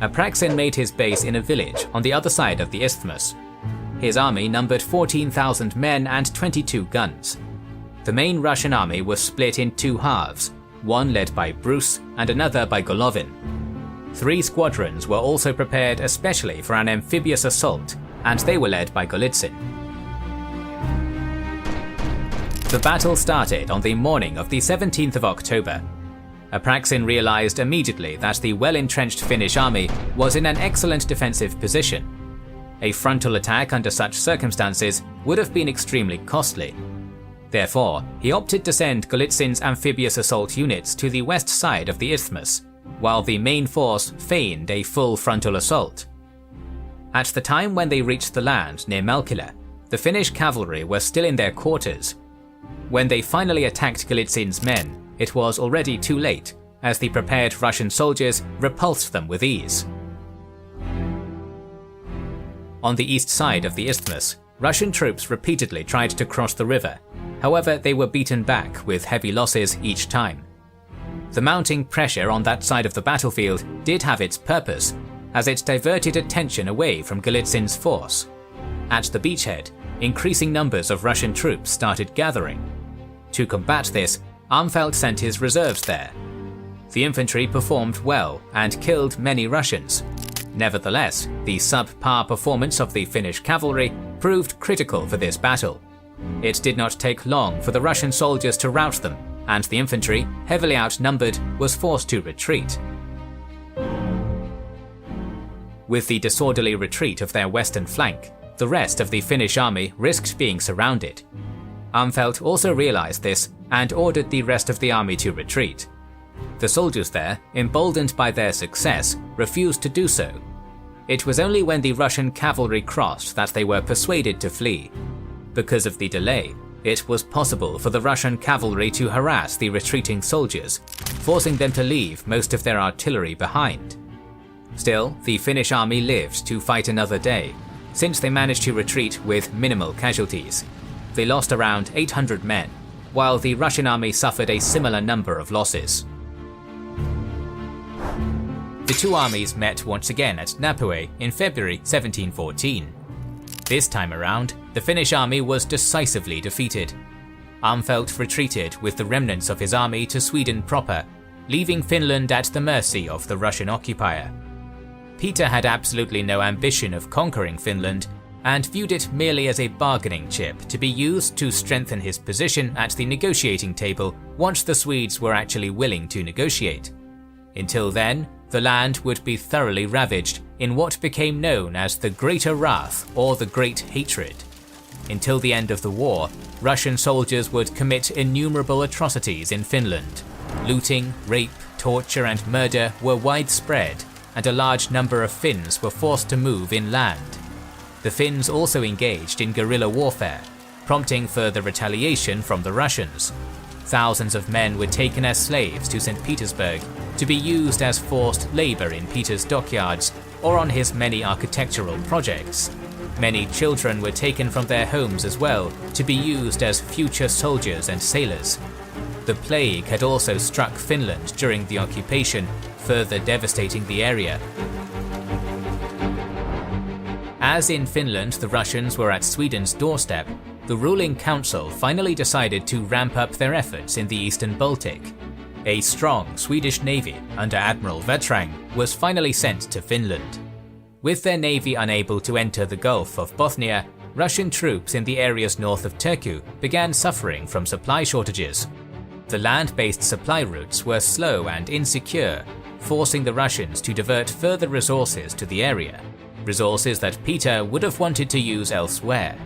Apraksin made his base in a village on the other side of the isthmus. His army numbered 14,000 men and 22 guns. The main Russian army was split in 2 halves, one led by Bruce and another by Golovin. 3 squadrons were also prepared especially for an amphibious assault, and they were led by Golitsyn. The battle started on the morning of the 17th of October. Apraksin realized immediately that the well-entrenched Finnish army was in an excellent defensive position. A frontal attack under such circumstances would have been extremely costly. Therefore, he opted to send Golitzin's amphibious assault units to the west side of the isthmus, while the main force feigned a full frontal assault. At the time when they reached the land near Melkila, the Finnish cavalry were still in their quarters. When they finally attacked Golitzin's men, it was already too late, as the prepared Russian soldiers repulsed them with ease. On the east side of the isthmus, Russian troops repeatedly tried to cross the river. However, they were beaten back with heavy losses each time. The mounting pressure on that side of the battlefield did have its purpose, as it diverted attention away from Golitzin's force. At the beachhead, increasing numbers of Russian troops started gathering. To combat this, Armfeldt sent his reserves there. The infantry performed well and killed many Russians. Nevertheless, the subpar performance of the Finnish cavalry proved critical for this battle. It did not take long for the Russian soldiers to rout them, and the infantry, heavily outnumbered, was forced to retreat. With the disorderly retreat of their western flank, the rest of the Finnish army risked being surrounded. Armfeldt also realized this and ordered the rest of the army to retreat. The soldiers there, emboldened by their success, refused to do so. It was only when the Russian cavalry crossed that they were persuaded to flee. Because of the delay, it was possible for the Russian cavalry to harass the retreating soldiers, forcing them to leave most of their artillery behind. Still, the Finnish army lived to fight another day, since they managed to retreat with minimal casualties. They lost around 800 men, while the Russian army suffered a similar number of losses. The two armies met once again at Napue in February 1714. This time around, the Finnish army was decisively defeated. Armfeldt retreated with the remnants of his army to Sweden proper, leaving Finland at the mercy of the Russian occupier. Peter had absolutely no ambition of conquering Finland, and viewed it merely as a bargaining chip to be used to strengthen his position at the negotiating table once the Swedes were actually willing to negotiate. Until then, the land would be thoroughly ravaged in what became known as the Greater Wrath or the Great Hatred. Until the end of the war, Russian soldiers would commit innumerable atrocities in Finland. Looting, rape, torture and murder were widespread, and a large number of Finns were forced to move inland. The Finns also engaged in guerrilla warfare, prompting further retaliation from the Russians. Thousands of men were taken as slaves to St. Petersburg to be used as forced labor in Peter's dockyards or on his many architectural projects. Many children were taken from their homes as well to be used as future soldiers and sailors. The plague had also struck Finland during the occupation, further devastating the area. As in Finland the Russians were at Sweden's doorstep, the ruling council finally decided to ramp up their efforts in the eastern Baltic. A strong Swedish navy under Admiral Vatrang was finally sent to Finland. With their navy unable to enter the Gulf of Bothnia, Russian troops in the areas north of Turku began suffering from supply shortages. The land-based supply routes were slow and insecure, forcing the Russians to divert further resources to the area, resources that Peter would have wanted to use elsewhere.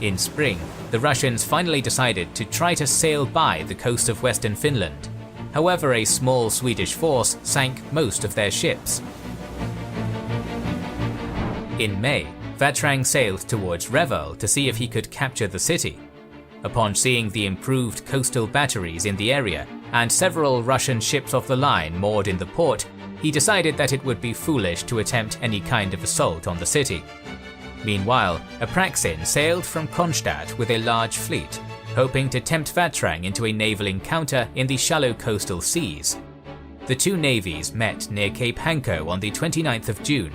In spring, the Russians finally decided to try to sail by the coast of western Finland. However, a small Swedish force sank most of their ships. In May, Vatrang sailed towards Revel to see if he could capture the city. Upon seeing the improved coastal batteries in the area and several Russian ships of the line moored in the port, he decided that it would be foolish to attempt any kind of assault on the city. Meanwhile, Apraxin sailed from Kronstadt with a large fleet, hoping to tempt Vatrang into a naval encounter in the shallow coastal seas. The two navies met near Cape Hanko on the 29th of June.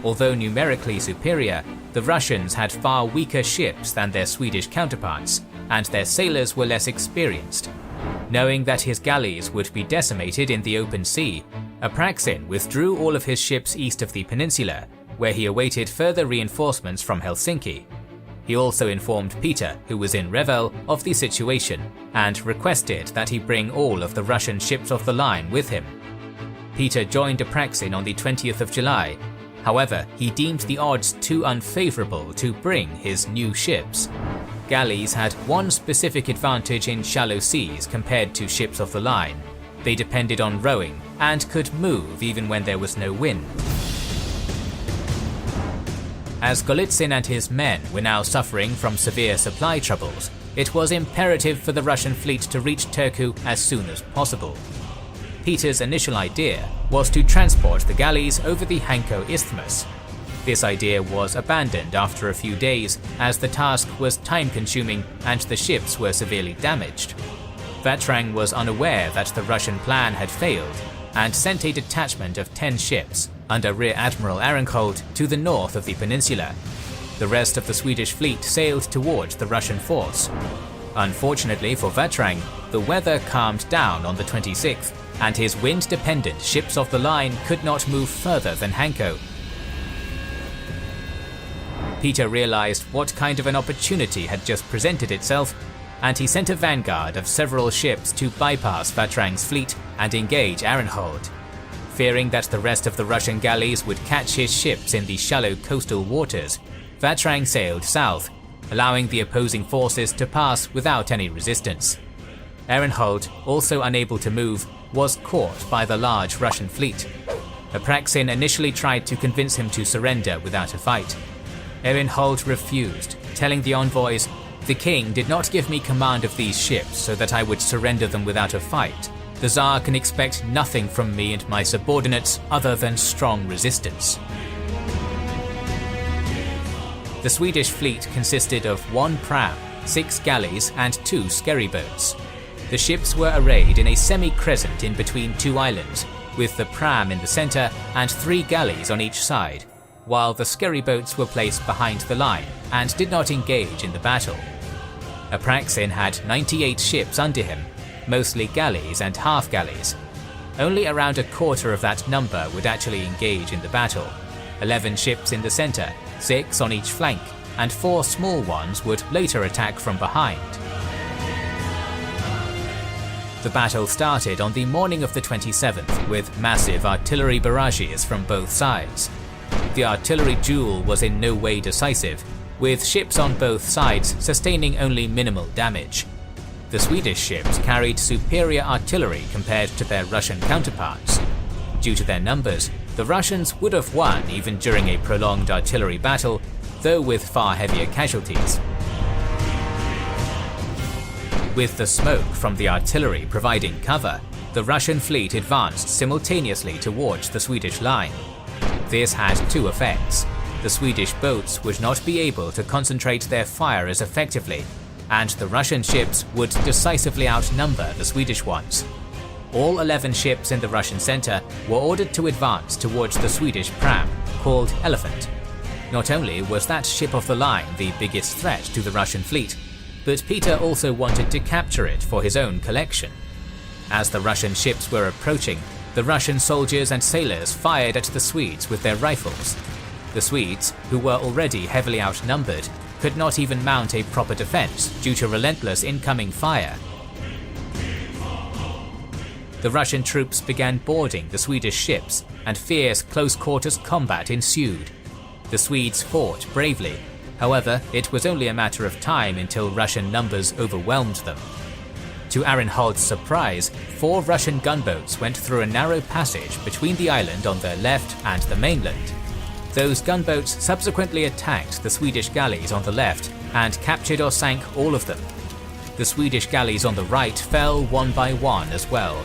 Although numerically superior, the Russians had far weaker ships than their Swedish counterparts, and their sailors were less experienced. Knowing that his galleys would be decimated in the open sea, Apraxin withdrew all of his ships east of the peninsula, where he awaited further reinforcements from Helsinki. He also informed Peter, who was in Revel, of the situation, and requested that he bring all of the Russian ships of the line with him. Peter joined Apraxin on the 20th of July. However, he deemed the odds too unfavorable to bring his new ships. Galleys had one specific advantage in shallow seas compared to ships of the line. They depended on rowing and could move even when there was no wind. As Golitsyn and his men were now suffering from severe supply troubles, it was imperative for the Russian fleet to reach Turku as soon as possible. Peter's initial idea was to transport the galleys over the Hanko Isthmus. This idea was abandoned after a few days as the task was time-consuming and the ships were severely damaged. Vatrang was unaware that the Russian plan had failed and sent a detachment of 10 ships under Rear Admiral Arenhold to the north of the peninsula. The rest of the Swedish fleet sailed towards the Russian force. Unfortunately for Vatrang, the weather calmed down on the 26th, and his wind-dependent ships of the line could not move further than Hanko. Peter realized what kind of an opportunity had just presented itself, and he sent a vanguard of several ships to bypass Vatrang's fleet and engage Arenhold. Fearing that the rest of the Russian galleys would catch his ships in the shallow coastal waters, Vatrang sailed south, allowing the opposing forces to pass without any resistance. Arenhold, also unable to move, was caught by the large Russian fleet. Apraxin initially tried to convince him to surrender without a fight. Arenhold refused, telling the envoys, "The king did not give me command of these ships so that I would surrender them without a fight. The Tsar can expect nothing from me and my subordinates other than strong resistance." The Swedish fleet consisted of 1 pram, 6 galleys and 2 skerryboats. The ships were arrayed in a semi-crescent in between 2 islands, with the pram in the center and 3 galleys on each side, while the skerryboats were placed behind the line and did not engage in the battle. Apraxin had 98 ships under him, mostly galleys and half-galleys. Only around a quarter of that number would actually engage in the battle. 11 ships in the center, 6 on each flank, and 4 small ones would later attack from behind. The battle started on the morning of the 27th with massive artillery barrages from both sides. The artillery duel was in no way decisive, with ships on both sides sustaining only minimal damage. The Swedish ships carried superior artillery compared to their Russian counterparts. Due to their numbers, the Russians would have won even during a prolonged artillery battle, though with far heavier casualties. With the smoke from the artillery providing cover, the Russian fleet advanced simultaneously towards the Swedish line. This had 2 effects. The Swedish boats would not be able to concentrate their fire as effectively, and the Russian ships would decisively outnumber the Swedish ones. All 11 ships in the Russian center were ordered to advance towards the Swedish pram, called Elephant. Not only was that ship of the line the biggest threat to the Russian fleet, but Peter also wanted to capture it for his own collection. As the Russian ships were approaching, the Russian soldiers and sailors fired at the Swedes with their rifles. The Swedes, who were already heavily outnumbered, could not even mount a proper defense due to relentless incoming fire. The Russian troops began boarding the Swedish ships, and fierce close-quarters combat ensued. The Swedes fought bravely. However, it was only a matter of time until Russian numbers overwhelmed them. To Arenhold's surprise, 4 Russian gunboats went through a narrow passage between the island on their left and the mainland. Those gunboats subsequently attacked the Swedish galleys on the left and captured or sank all of them. The Swedish galleys on the right fell one by one as well,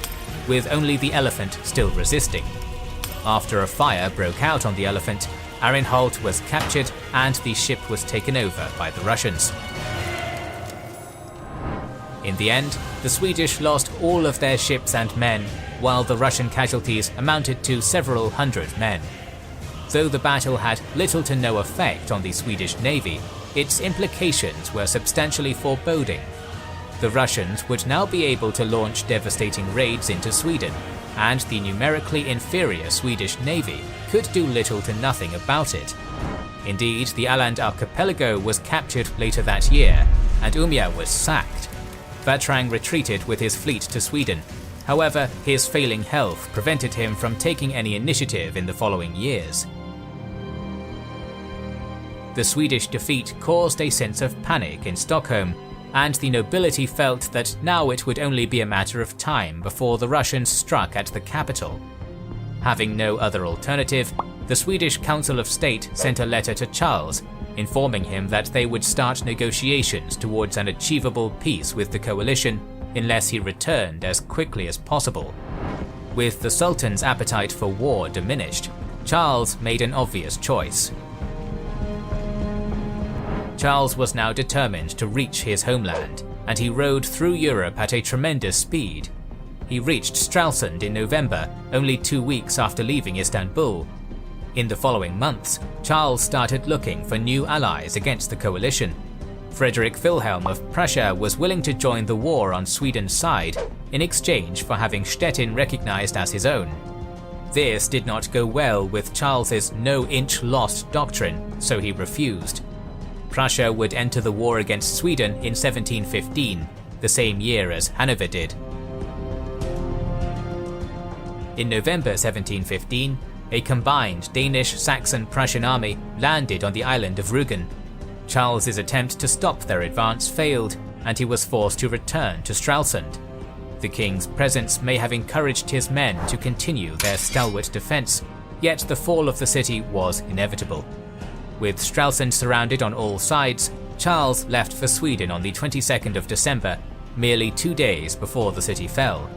with only the Elephant still resisting. After a fire broke out on the Elephant, Arenhold was captured and the ship was taken over by the Russians. In the end, the Swedish lost all of their ships and men, while the Russian casualties amounted to several hundred men. Though the battle had little to no effect on the Swedish navy, its implications were substantially foreboding. The Russians would now be able to launch devastating raids into Sweden, and the numerically inferior Swedish navy could do little to nothing about it. Indeed, the Åland archipelago was captured later that year, and Umeå was sacked. Vatrang retreated with his fleet to Sweden. However, his failing health prevented him from taking any initiative in the following years. The Swedish defeat caused a sense of panic in Stockholm, and the nobility felt that now it would only be a matter of time before the Russians struck at the capital. Having no other alternative, the Swedish Council of State sent a letter to Charles, informing him that they would start negotiations towards an achievable peace with the coalition unless he returned as quickly as possible. With the Sultan's appetite for war diminished, Charles made an obvious choice. Charles was now determined to reach his homeland, and he rode through Europe at a tremendous speed. He reached Stralsund in November, only 2 weeks after leaving Istanbul. In the following months, Charles started looking for new allies against the coalition. Frederick Wilhelm of Prussia was willing to join the war on Sweden's side in exchange for having Stettin recognized as his own. This did not go well with Charles's no-inch lost doctrine, so he refused. Prussia would enter the war against Sweden in 1715, the same year as Hanover did. In November 1715, a combined Danish-Saxon-Prussian army landed on the island of Rügen. Charles's attempt to stop their advance failed, and he was forced to return to Stralsund. The king's presence may have encouraged his men to continue their stalwart defense, yet the fall of the city was inevitable. With Stralsund surrounded on all sides, Charles left for Sweden on the 22nd of December, merely 2 days before the city fell.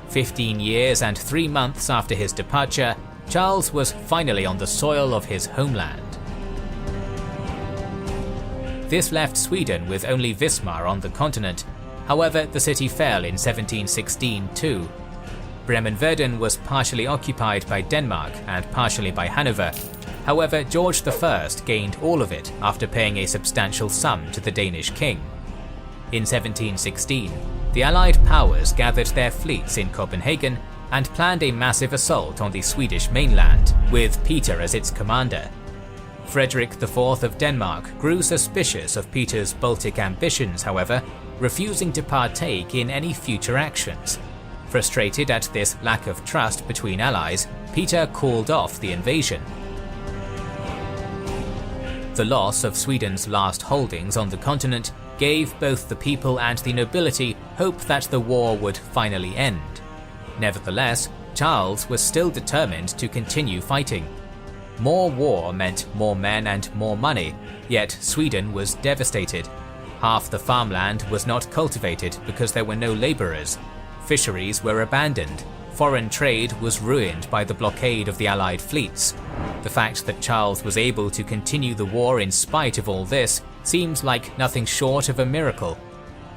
15 years and 3 months after his departure, Charles was finally on the soil of his homeland. This left Sweden with only Wismar on the continent. However, the city fell in 1716 too. Bremen-Verden was partially occupied by Denmark and partially by Hanover. However, George I gained all of it after paying a substantial sum to the Danish king. In 1716, the Allied powers gathered their fleets in Copenhagen and planned a massive assault on the Swedish mainland, with Peter as its commander. Frederick IV of Denmark grew suspicious of Peter's Baltic ambitions, however, refusing to partake in any future actions. Frustrated at this lack of trust between allies, Peter called off the invasion. The loss of Sweden's last holdings on the continent gave both the people and the nobility hope that the war would finally end. Nevertheless, Charles was still determined to continue fighting. More war meant more men and more money, yet Sweden was devastated. Half the farmland was not cultivated because there were no labourers. Fisheries were abandoned. Foreign trade was ruined by the blockade of the Allied fleets. The fact that Charles was able to continue the war in spite of all this seems like nothing short of a miracle.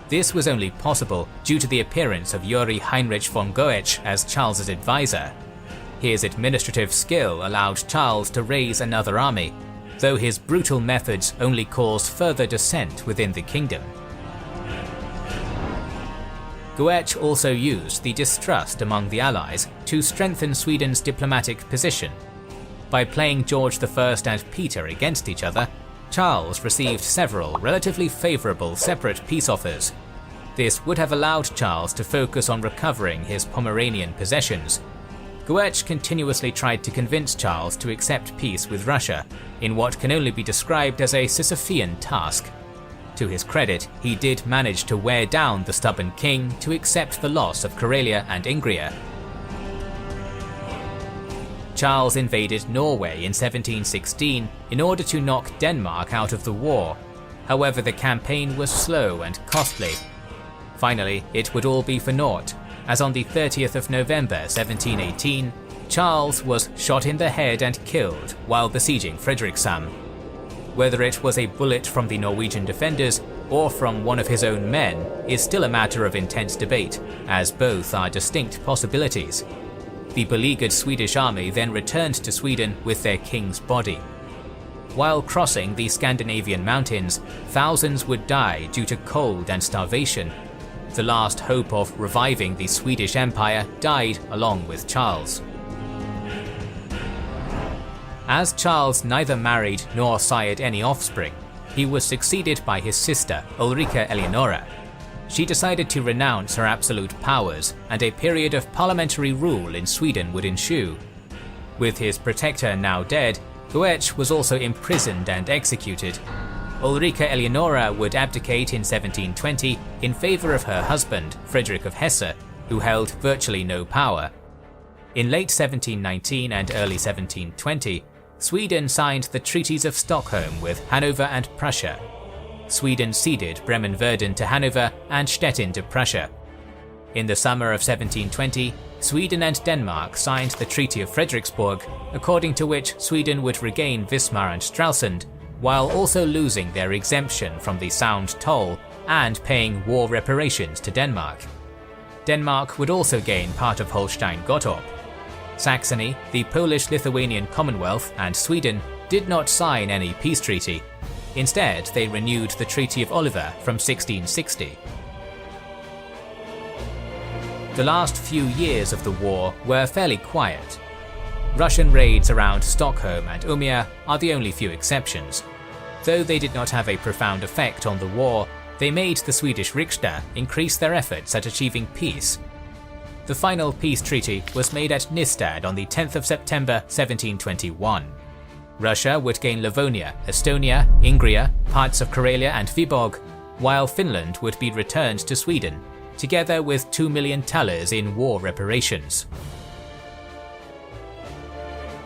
This was only possible due to the appearance of Juri Heinrich von Goetz as Charles's advisor. His administrative skill allowed Charles to raise another army, though his brutal methods only caused further dissent within the kingdom. Goetz also used the distrust among the allies to strengthen Sweden's diplomatic position. By playing George I and Peter against each other, Charles received several relatively favourable separate peace offers. This would have allowed Charles to focus on recovering his Pomeranian possessions. Goetz continuously tried to convince Charles to accept peace with Russia, in what can only be described as a Sisyphean task. To his credit, he did manage to wear down the stubborn king to accept the loss of Karelia and Ingria. Charles invaded Norway in 1716 in order to knock Denmark out of the war. However, the campaign was slow and costly. Finally, it would all be for naught, as on the 30th of November 1718, Charles was shot in the head and killed while besieging Frederikshamn. Whether it was a bullet from the Norwegian defenders or from one of his own men is still a matter of intense debate, as both are distinct possibilities. The beleaguered Swedish army then returned to Sweden with their king's body. While crossing the Scandinavian mountains, thousands would die due to cold and starvation. The last hope of reviving the Swedish Empire died along with Charles. As Charles neither married nor sired any offspring, he was succeeded by his sister Ulrika Eleonora. She decided to renounce her absolute powers, and a period of parliamentary rule in Sweden would ensue. With his protector now dead, Goethe was also imprisoned and executed. Ulrika Eleonora would abdicate in 1720 in favour of her husband, Frederick of Hesse, who held virtually no power. In late 1719 and early 1720, Sweden signed the Treaties of Stockholm with Hanover and Prussia. Sweden ceded Bremen-Verden to Hanover and Stettin to Prussia. In the summer of 1720, Sweden and Denmark signed the Treaty of Frederiksborg, according to which Sweden would regain Wismar and Stralsund, while also losing their exemption from the Sound toll and paying war reparations to Denmark. Denmark would also gain part of Holstein-Gottorp. Saxony, the Polish-Lithuanian Commonwealth, and Sweden did not sign any peace treaty. Instead, they renewed the Treaty of Oliva from 1660. The last few years of the war were fairly quiet. Russian raids around Stockholm and Umeå are the only few exceptions. Though they did not have a profound effect on the war, they made the Swedish Riksdag increase their efforts at achieving peace. The final peace treaty was made at Nystad on the 10th of September 1721. Russia would gain Livonia, Estonia, Ingria, parts of Karelia and Viborg, while Finland would be returned to Sweden, together with 2 million thalers in war reparations.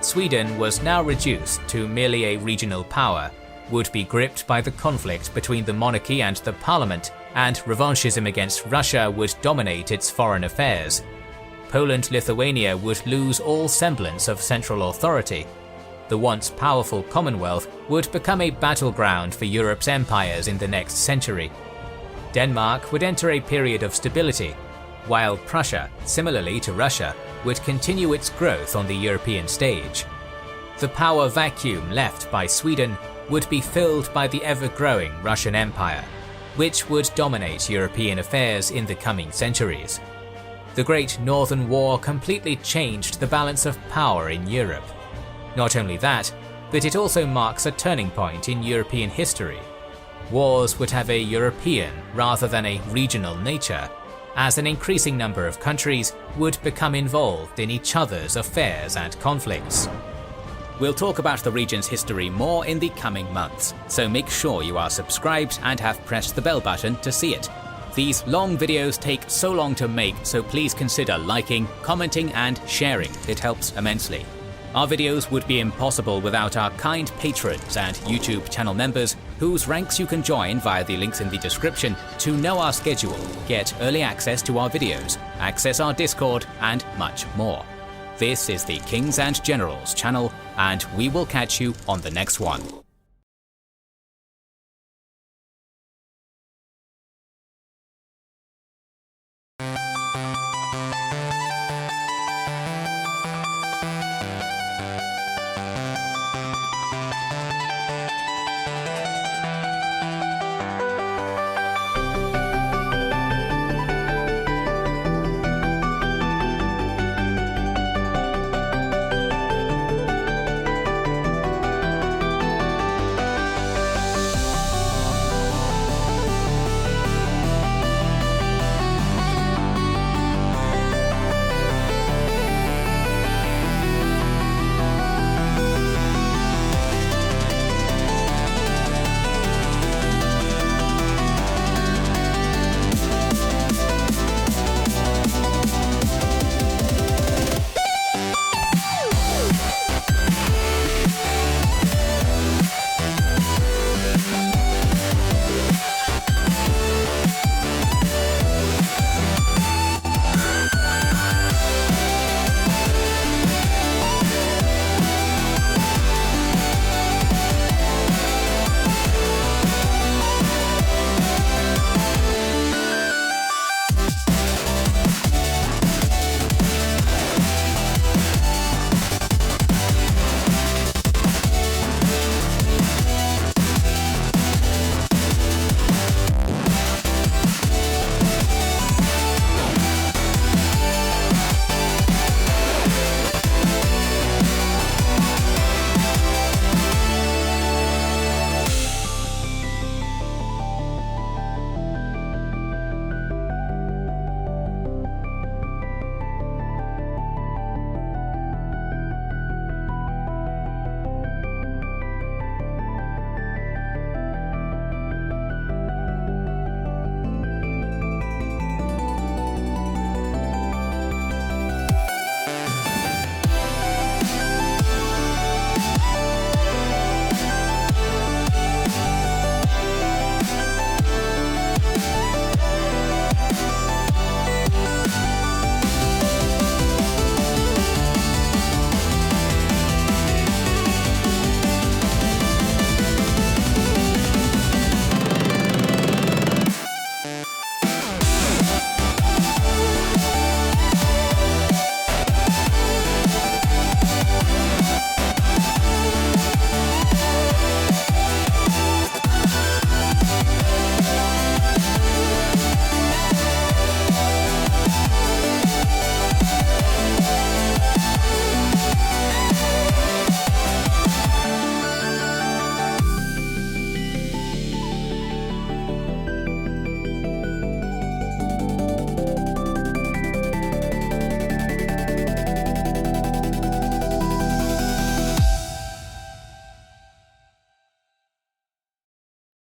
Sweden was now reduced to merely a regional power, would be gripped by the conflict between the monarchy and the parliament, and revanchism against Russia would dominate its foreign affairs. Poland-Lithuania would lose all semblance of central authority. The once powerful Commonwealth would become a battleground for Europe's empires in the next century. Denmark would enter a period of stability, while Prussia, similarly to Russia, would continue its growth on the European stage. The power vacuum left by Sweden would be filled by the ever-growing Russian Empire, which would dominate European affairs in the coming centuries. The Great Northern War completely changed the balance of power in Europe. Not only that, but it also marks a turning point in European history. Wars would have a European rather than a regional nature, as an increasing number of countries would become involved in each other's affairs and conflicts. We'll talk about the region's history more in the coming months, so make sure you are subscribed and have pressed the bell button to see it. These long videos take so long to make, so please consider liking, commenting and sharing. It helps immensely. Our videos would be impossible without our kind patrons and YouTube channel members, whose ranks you can join via the links in the description to know our schedule, get early access to our videos, access our Discord, and much more. This is the Kings and Generals channel, and we will catch you on the next one.